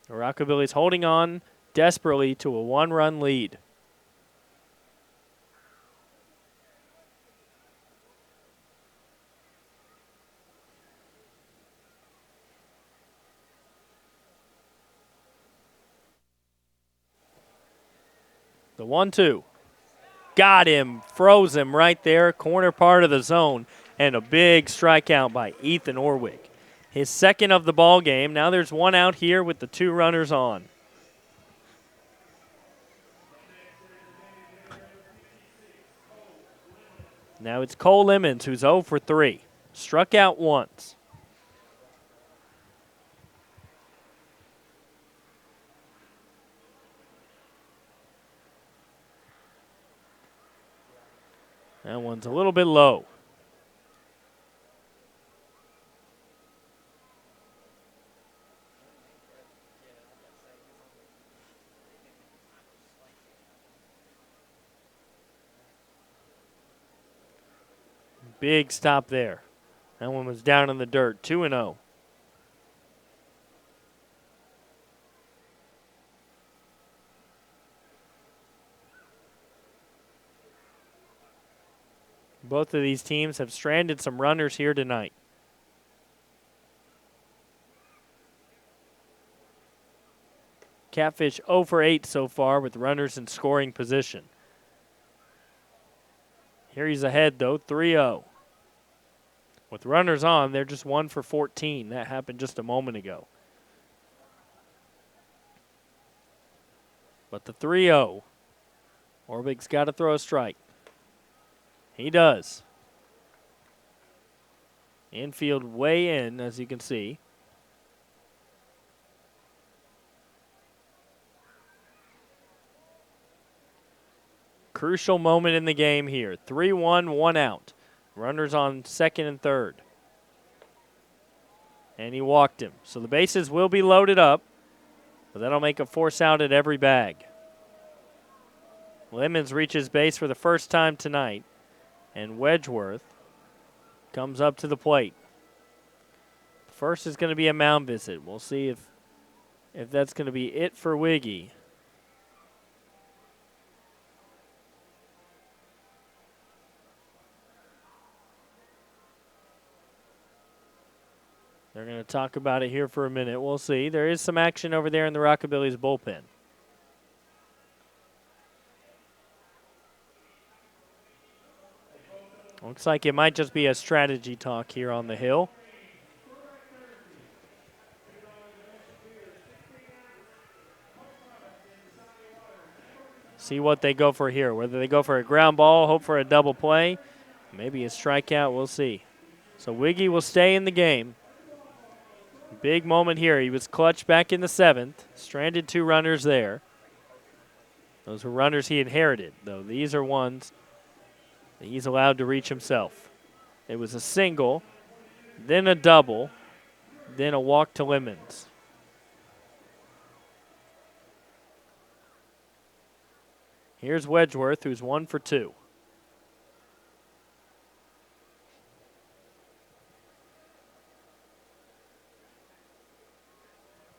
The Rockabillys holding on desperately to a 1-run lead. The 1-2. Got him. Froze him right there. Corner part of the zone. And a big strikeout by Ethan Orwig. His second of the ball game. Now there's 1 out here with the 2 runners on. Now it's Cole Lemons, who's 0 for 3. Struck out once. That one's a little bit low. Big stop there. That one was down in the dirt, 2-0. Both of these teams have stranded some runners here tonight. Catfish 0 for 8 so far with runners in scoring position. Here he's ahead, though, 3-0. With runners on, they're just 1 for 14. That happened just a moment ago. But the 3-0, Orwig's got to throw a strike. He does. Infield way in, as you can see. crucial moment in the game here. 3-1, 1 out. Runners on second and third. And he walked him. So the bases will be loaded up, but that'll make a force out at every bag. Lemons reaches base for the first time tonight, and Wedgeworth comes up to the plate. First is going to be a mound visit. We'll see if that's going to be it for Wiggy. They're going to talk about it here for a minute. We'll see. There is some action over there in the Rockabillys bullpen. Looks like it might just be a strategy talk here on the hill. See what they go for here. Whether they go for a ground ball, hope for a double play, maybe a strikeout, we'll see. So Wiggy will stay in the game. Big moment here. He was clutch back in the 7th. Stranded 2 runners there. Those were runners he inherited, though. These are ones that he's allowed to reach himself. It was a single, then a double, then a walk to Lemons. Here's Wedgeworth, who's 1 for 2.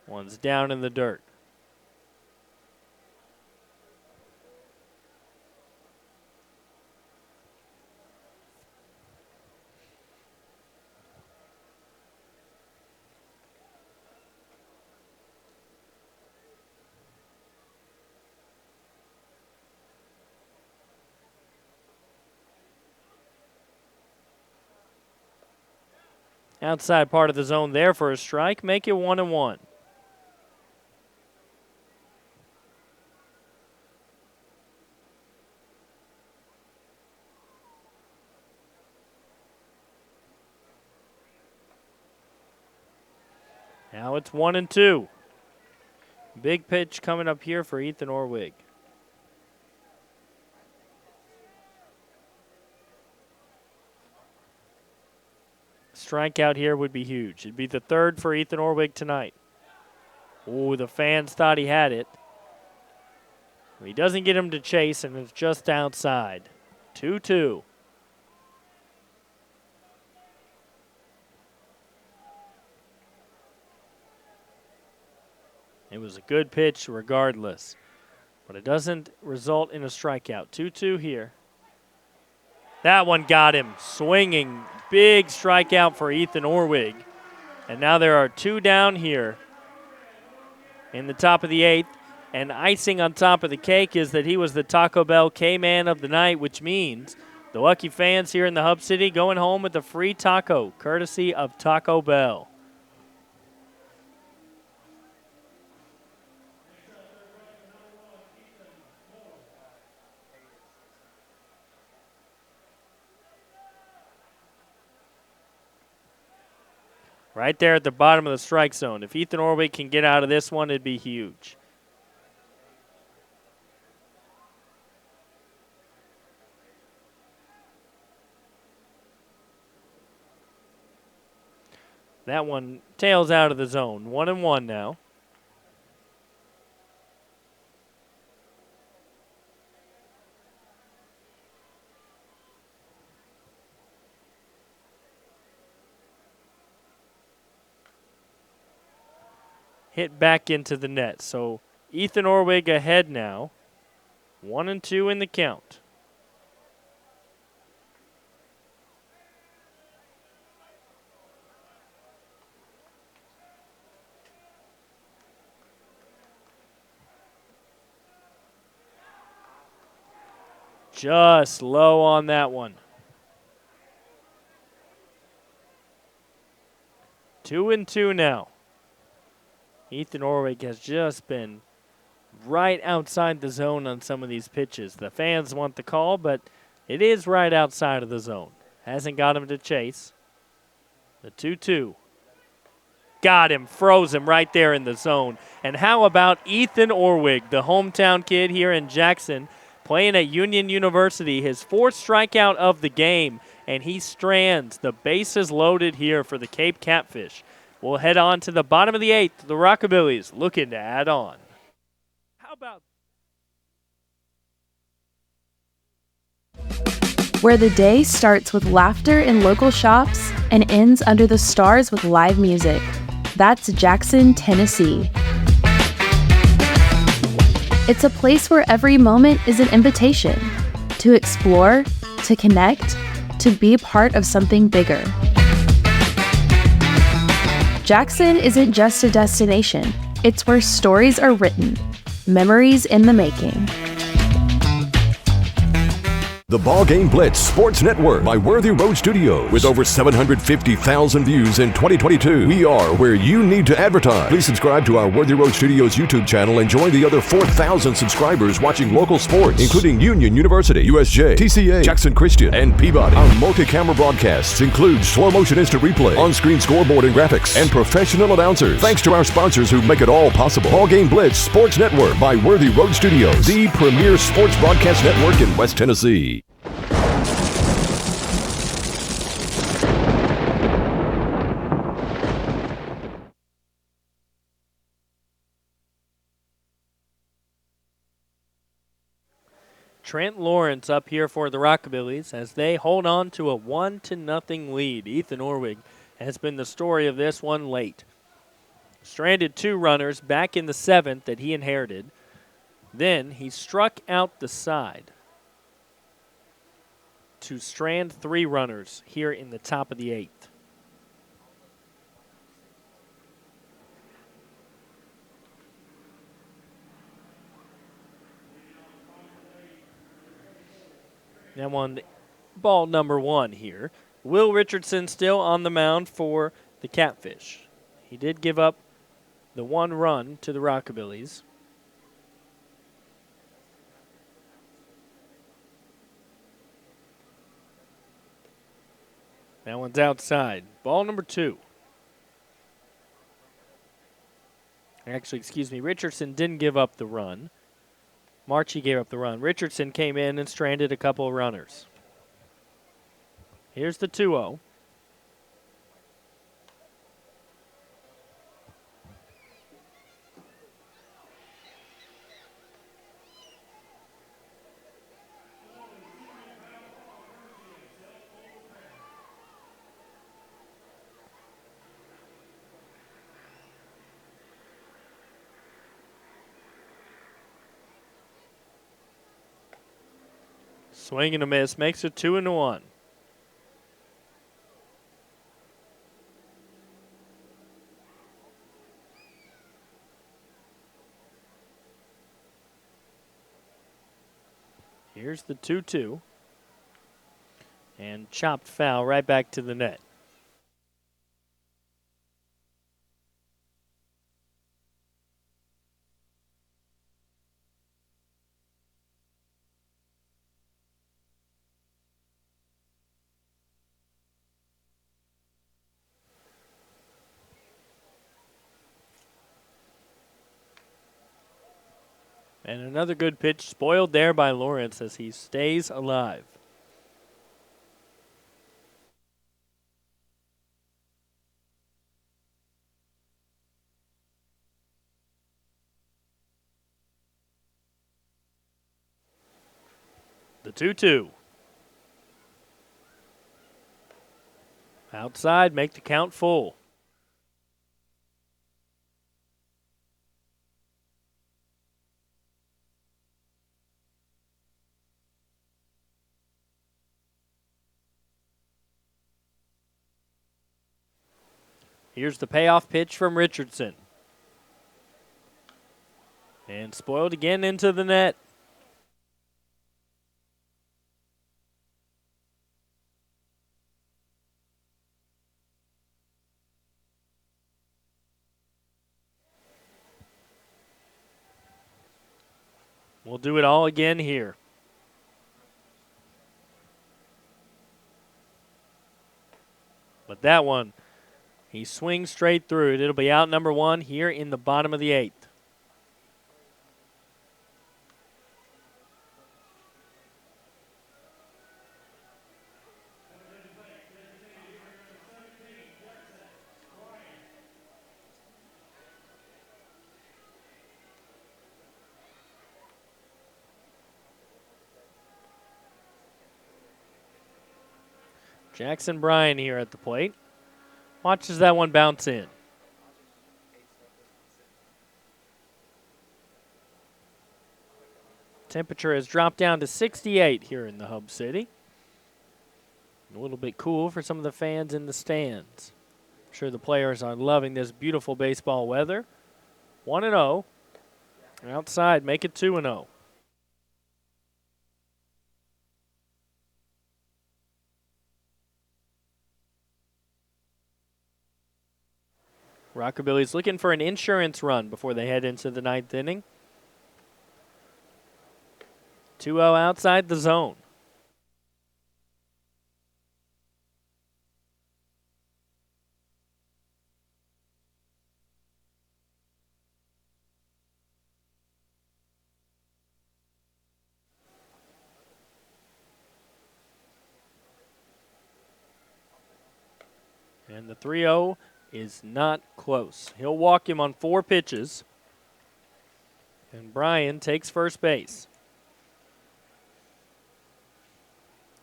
One's down in the dirt. Outside part of the zone there for a strike. Make it 1-1. Now it's 1-2. Big pitch coming up here for Ethan Orwig. Strikeout here would be huge. It'd be the 3rd for Ethan Orwig tonight. Oh, the fans thought he had it. He doesn't get him to chase, and it's just outside. 2-2. It was a good pitch regardless, but it doesn't result in a strikeout. 2-2 here. That one got him swinging. Big strikeout for Ethan Orwig. And now there are 2 down here in the top of the 8th. And icing on top of the cake is that he was the Taco Bell K-Man of the night, which means the lucky fans here in the Hub City going home with a free taco, courtesy of Taco Bell. Right there at the bottom of the strike zone. If Ethan Orwig can get out of this one, it'd be huge. That one tails out of the zone. 1-1 now. Hit back into the net. So Ethan Orwig ahead now. 1-2 in the count. Just low on that one. 2-2 now. Ethan Orwig has just been right outside the zone on some of these pitches. The fans want the call, but it is right outside of the zone. Hasn't got him to chase. The 2-2. Got him, froze him right there in the zone. And how about Ethan Orwig, the hometown kid here in Jackson, playing at Union University, his fourth strikeout of the game, and he strands. The bases loaded here for the Cape Catfish. We'll head on to the bottom of the eighth. The Rockabillys looking to add on. How about Where the day starts with laughter in local shops and ends under the stars with live music. That's Jackson, Tennessee. It's a place where every moment is an invitation to explore, to connect, to be part of something bigger. Jackson isn't just a destination, it's where stories are written, memories in the making. The BallGame Blitz Sports Network by Worthy Road Studios. With over 750,000 views in 2022, we are where you need to advertise. Please subscribe to our Worthy Road Studios YouTube channel and join the other 4,000 subscribers watching local sports, including Union University, USJ, TCA, Jackson Christian, and Peabody. Our multi-camera broadcasts include slow motion instant replay, on-screen scoreboard and graphics, and professional announcers. Thanks to our sponsors who make it all possible. BallGame Blitz Sports Network by Worthy Road Studios, the premier sports broadcast network in West Tennessee. Trent Lawrence up here for the Rockabillys as they hold on to a 1-0 lead. Ethan Orwig has been the story of this one late. Stranded two runners back in the seventh that he inherited. Then he struck out the side to strand three runners here in the top of the eighth. Now on ball number one here, Will Richardson still on the mound for the Catfish. He did give up the one run to the Rockabillys. That one's outside. Ball number two. Actually, excuse me, Richardson didn't give up the run. Marchie gave up the run. Richardson came in and stranded a couple of runners. Here's the 2-0. Swing and a miss, makes it 2-1. Here's the 2-2. And chopped foul right back to the net. And another good pitch spoiled there by Lawrence as he stays alive. The 2-2. Outside, make the count full. Here's the payoff pitch from Richardson. And spoiled again into the net. We'll do it all again here. But that one, he swings straight through it. It'll be out number one here in the bottom of the eighth. Jackson Bryan here at the plate. Watches that one bounce in. Temperature has dropped down to 68 here in the Hub City. A little bit cool for some of the fans in the stands. I'm sure the players are loving this beautiful baseball weather. 1-0. Outside, make it 2-0. Rockabillys looking for an insurance run before they head into the ninth inning. 2-0 outside the zone. And the 3-0 is not close. He'll walk him on 4 pitches. And Bryan takes first base.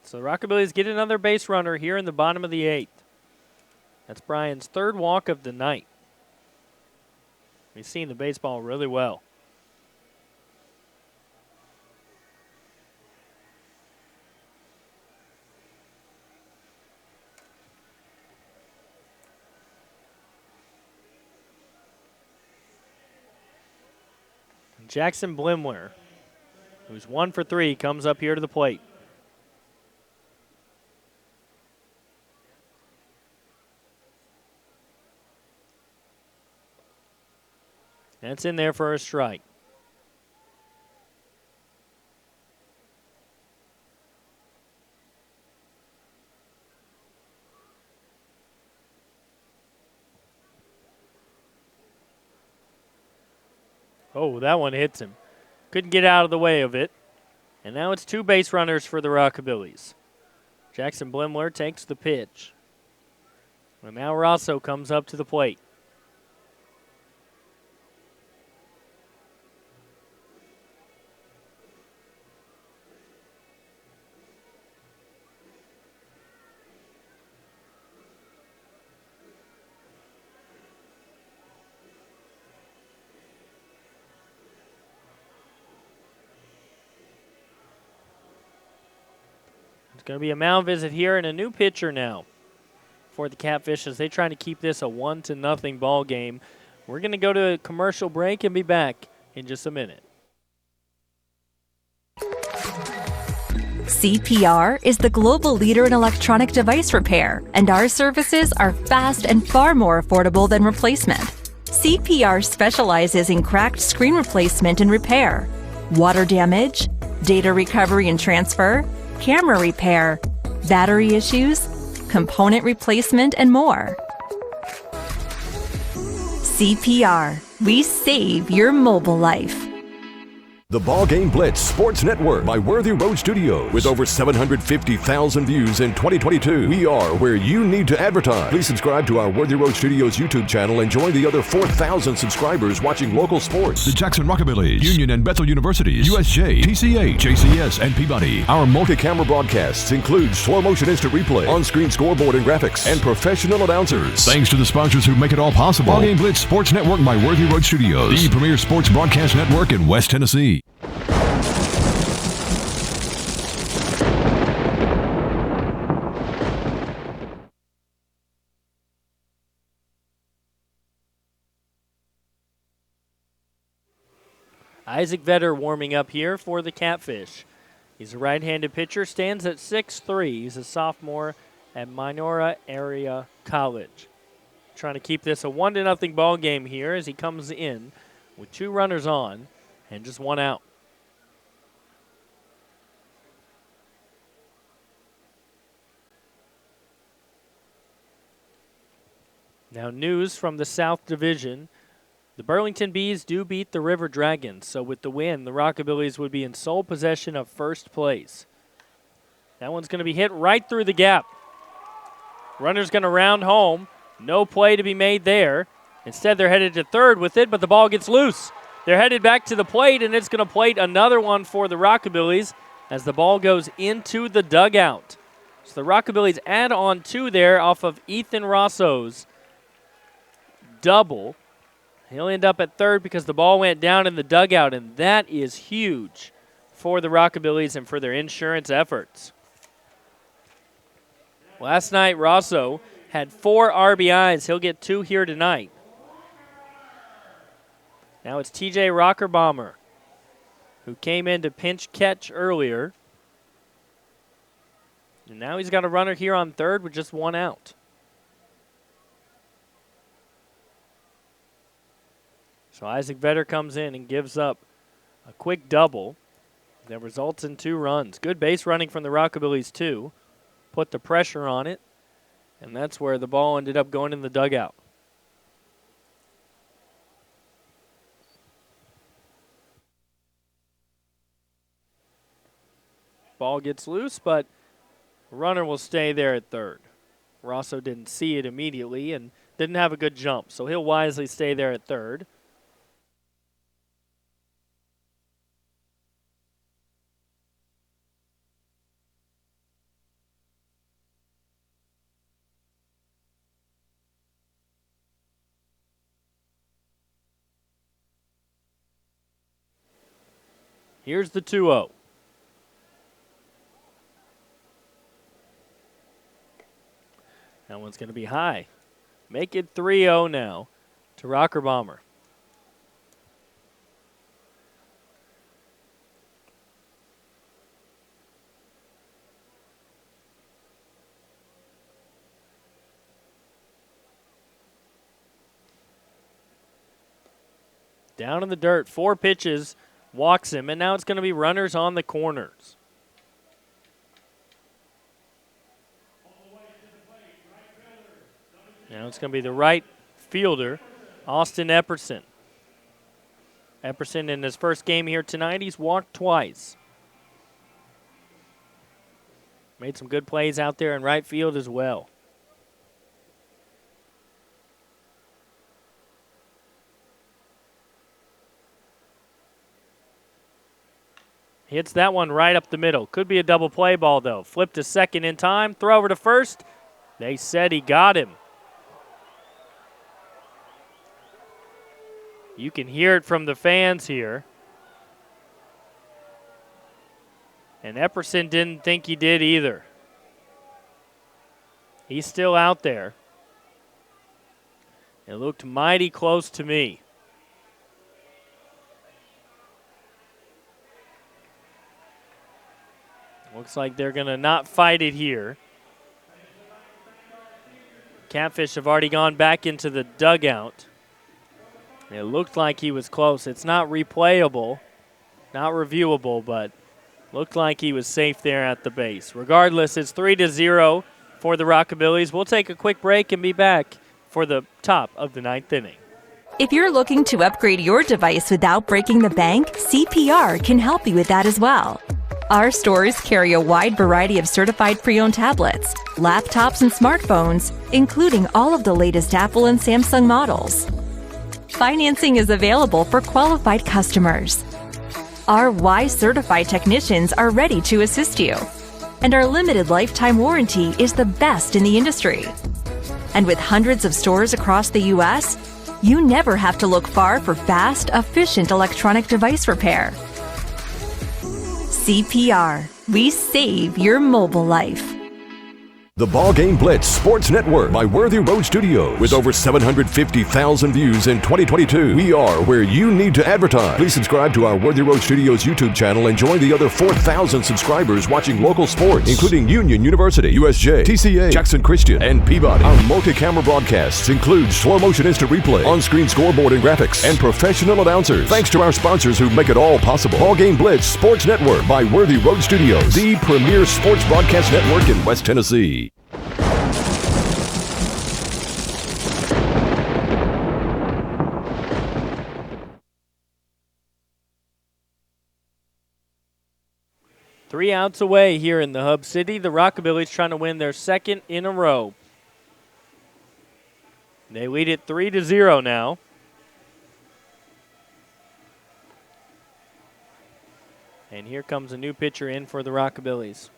So the Rockabillys get another base runner here in the bottom of the 8th. That's Bryan's 3rd walk of the night. He's seen the baseball really well. Jackson Blimler, who's 1 for 3, comes up here to the plate. That's in there for a strike. Oh, that one hits him. Couldn't get out of the way of it. And now it's 2 base runners for the Rockabillys. Jackson Blimler takes the pitch. And now Rosso comes up to the plate. Going to be a mound visit here and a new pitcher now for the Catfish as they try to keep this a 1-0 ball game. We're going to go to a commercial break and be back in just a minute. CPR is the global leader in electronic device repair, and our services are fast and far more affordable than replacement. CPR specializes in cracked screen replacement and repair, water damage, data recovery and transfer, camera repair, battery issues, component replacement, and more. CPR. We save your mobile life. The BallGame Blitz Sports Network by Worthy Road Studios. With over 750,000 views in 2022, we are where you need to advertise. Please subscribe to our Worthy Road Studios YouTube channel and join the other 4,000 subscribers watching local sports. The Jackson Rockabillys, Union and Bethel Universities, USJ, TCA, JCS, and Peabody. Our multi-camera broadcasts include slow motion instant replay, on-screen scoreboard and graphics, and professional announcers. Thanks to the sponsors who make it all possible. BallGame Blitz Sports Network by Worthy Road Studios, the premier sports broadcast network in West Tennessee. Isaac Vetter warming up here for the Catfish. He's a right-handed pitcher, stands at 6'3". He's a sophomore at Minora Area College. Trying to keep this a 1-0 ball game here as he comes in with 2 runners on and just 1 out. Now news from the South Division. The Burlington Bees do beat the River Dragons, so with the win, the Rockabillys would be in sole possession of first place. That one's going to be hit right through the gap. Runner's going to round home. No play to be made there. Instead, they're headed to third with it, but the ball gets loose. They're headed back to the plate, and it's going to plate another one for the Rockabillys as the ball goes into the dugout. So the Rockabillys add on 2 there off of Ethan Rosso's double. He'll end up at third because the ball went down in the dugout, and that is huge for the Rockabillys and for their insurance efforts. Last night, Rosso had 4 RBIs. He'll get 2 here tonight. Now it's TJ Rockerbomber, who came in to pinch catch earlier. And now he's got a runner here on third with just 1 out. So Isaac Vetter comes in and gives up a quick double that results in 2 runs. Good base running from the Rockabillys, too. Put the pressure on it, and that's where the ball ended up going in the dugout. Ball gets loose, but runner will stay there at third. Rosso didn't see it immediately and didn't have a good jump, so he'll wisely stay there at third. Here's the 2-0. That one's going to be high. Make it 3-0 now to Rockerbomber. Down in the dirt, 4 pitches, walks him, and now it's going to be runners on the corners. Now it's going to be the right fielder, Austin Epperson. Epperson in his first game here tonight, he's walked twice. Made some good plays out there in right field as well. Hits that one right up the middle. Could be a double play ball, though. Flip to second in time. Throw over to first. They said he got him. You can hear it from the fans here. And Epperson didn't think he did either. He's still out there. It looked mighty close to me. Looks like they're going to not fight it here. Catfish have already gone back into the dugout. It looked like he was close. It's not replayable, not reviewable, but looked like he was safe there at the base. Regardless, it's 3-0 for the Rockabillys. We'll take a quick break and be back for the top of the 9th inning. If you're looking to upgrade your device without breaking the bank, CPR can help you with that as well. Our stores carry a wide variety of certified pre-owned tablets, laptops, and smartphones, including all of the latest Apple and Samsung models. Financing is available for qualified customers. Our Y-certified technicians are ready to assist you, and our limited lifetime warranty is the best in the industry. And with hundreds of stores across the U.S., you never have to look far for fast, efficient electronic device repair. CPR. We save your mobile life. The BallGame Blitz Sports Network by Worthy Road Studios. With over 750,000 views in 2022, we are where you need to advertise. Please subscribe to our Worthy Road Studios YouTube channel and join the other 4,000 subscribers watching local sports, including Union University, USJ, TCA, Jackson Christian, and Peabody. Our multi-camera broadcasts include slow motion instant replay, on-screen scoreboard and graphics, and professional announcers. Thanks to our sponsors who make it all possible. BallGame Blitz Sports Network by Worthy Road Studios, the premier sports broadcast network in West Tennessee. Three outs away here in the Hub City. The Rockabillys trying to win their second in a row. They lead it 3-0 now. And here comes a new pitcher in for the Rockabillys.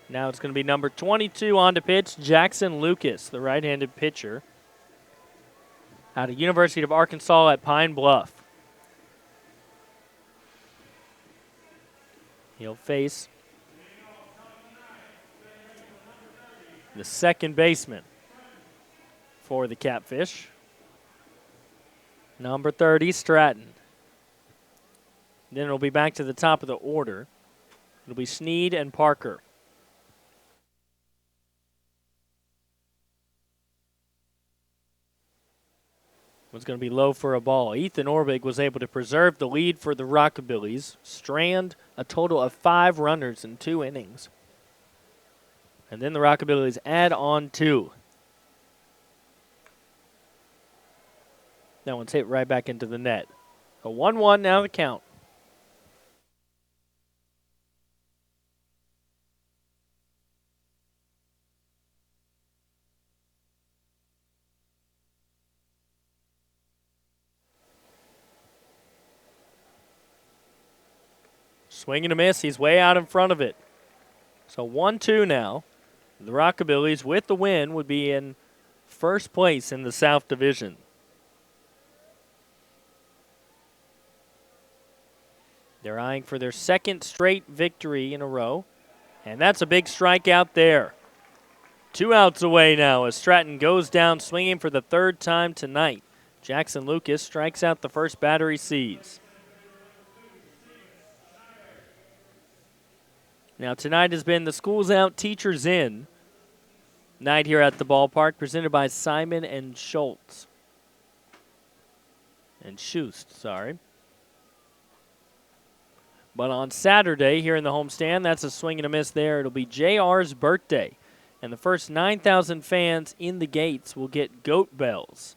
Now it's going to be number 22 on to pitch, Jackson Lucas, the right-handed pitcher out of University of Arkansas at Pine Bluff. He'll face the second baseman for the Catfish, number 30, Stratton. Then it'll be back to the top of the order. It'll be Sneed and Parker. Was going to be low for a ball. Ethan Orbig was able to preserve the lead for the Rockabillys, strand a total of 5 runners in 2 innings. And then the Rockabillys add on 2. That one's hit right back into the net. A 1-1 now the count. Swing and a miss. He's way out in front of it. So 1-2 now. The Rockabillys, with the win, would be in first place in the South Division. They're eyeing for their second straight victory in a row. And that's a big strikeout there. 2 outs away now as Stratton goes down swinging for the 3rd time tonight. Jackson Lucas strikes out the first batter he sees. Now tonight has been the School's Out, Teachers In night here at the ballpark, presented by Simon and Schultz. And Schust, sorry. But on Saturday here in the homestand, that's a swing and a miss there. It'll be JR's birthday. And the first 9,000 fans in the gates will get goat bells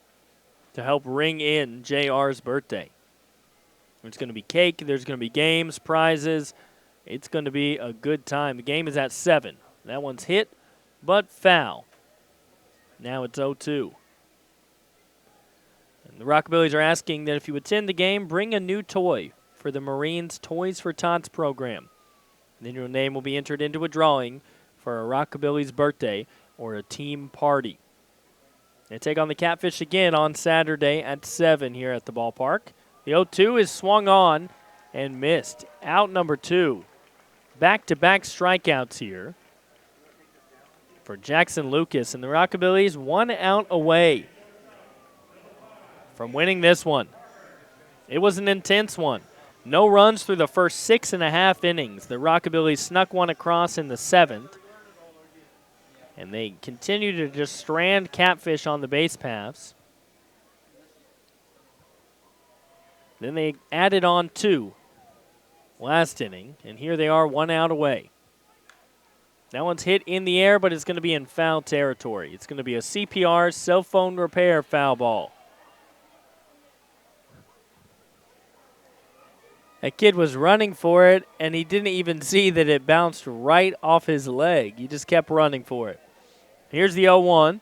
to help ring in JR's birthday. There's going to be cake, there's going to be games, prizes. It's going to be a good time. The game is at 7. That one's hit, but foul. Now it's 0-2. And the Rockabillys are asking that if you attend the game, bring a new toy for the Marines Toys for Tots program. Then your name will be entered into a drawing for a Rockabillys birthday or a team party. They take on the Catfish again on Saturday at 7 here at the ballpark. The 0-2 is swung on and missed. Out number 2. Back-to-back strikeouts here for Jackson Lucas. And the Rockabillys 1 out away from winning this one. It was an intense one. No runs through the first 6.5 innings. The Rockabillys snuck one across in the 7th. And they continue to just strand Catfish on the base paths. Then they added on 2 last inning, and here they are 1 out away. That one's hit in the air, but it's going to be in foul territory. It's going to be a CPR, cell phone repair foul ball. That kid was running for it, and he didn't even see that it bounced right off his leg. He just kept running for it. Here's the 0-1.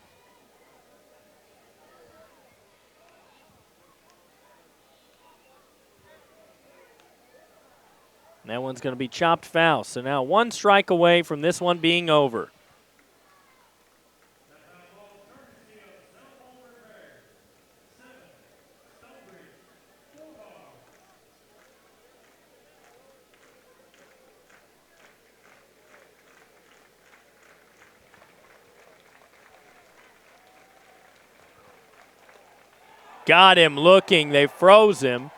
That one's going to be chopped foul. So now 1 strike away from this one being over. Got him looking. They froze him.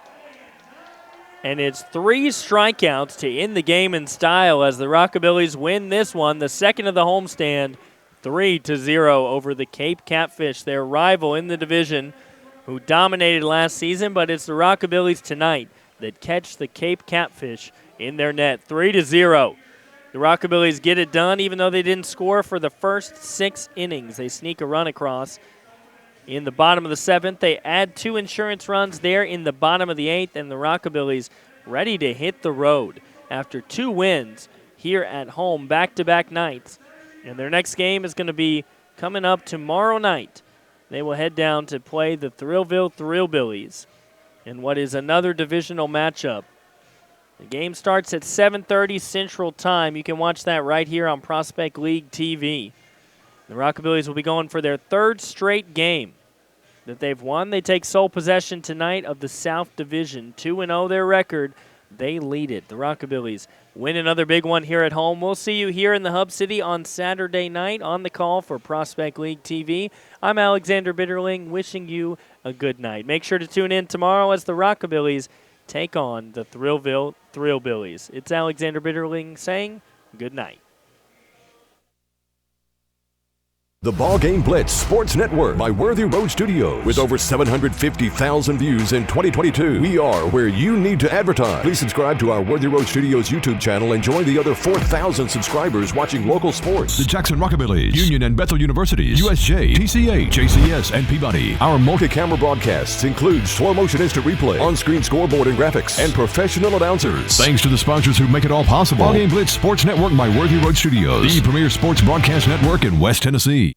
And it's 3 strikeouts to end the game in style as the Rockabillys win this one, the second of the homestand, 3-0 over the Cape Catfish, their rival in the division, who dominated last season. But it's the Rockabillys tonight that catch the Cape Catfish in their net, 3-0. The Rockabillys get it done even though they didn't score for the first 6 innings. They sneak a run across in the bottom of the 7th. They add 2 insurance runs there in the bottom of the 8th, and the Rockabillys ready to hit the road after 2 wins here at home back-to-back nights. And their next game is going to be coming up tomorrow night. They will head down to play the Thrillville Thrillbillies in what is another divisional matchup The game starts at 7:30 Central Time. You can watch that right here on Prospect League TV. The Rockabillys will be going for their third straight game that they've won. They take sole possession tonight of the South Division. 2-0 their record. They lead it. The Rockabillys win another big one here at home. We'll see you here in the Hub City on Saturday night on the call for Prospect League TV. I'm Alexander Bitterling, wishing you a good night. Make sure to tune in tomorrow as the Rockabillys take on the Thrillville Thrillbillies. It's Alexander Bitterling saying good night. The BallGame Blitz Sports Network by Worthy Road Studios. With over 750,000 views in 2022, we are where you need to advertise. Please subscribe to our Worthy Road Studios YouTube channel and join the other 4,000 subscribers watching local sports. The Jackson Rockabillys, Union and Bethel Universities, USJ, TCA, JCS, and Peabody. Our multi-camera broadcasts include slow motion instant replay, on-screen scoreboard and graphics, and professional announcers. Thanks to the sponsors who make it all possible. BallGame Blitz Sports Network by Worthy Road Studios, the premier sports broadcast network in West Tennessee.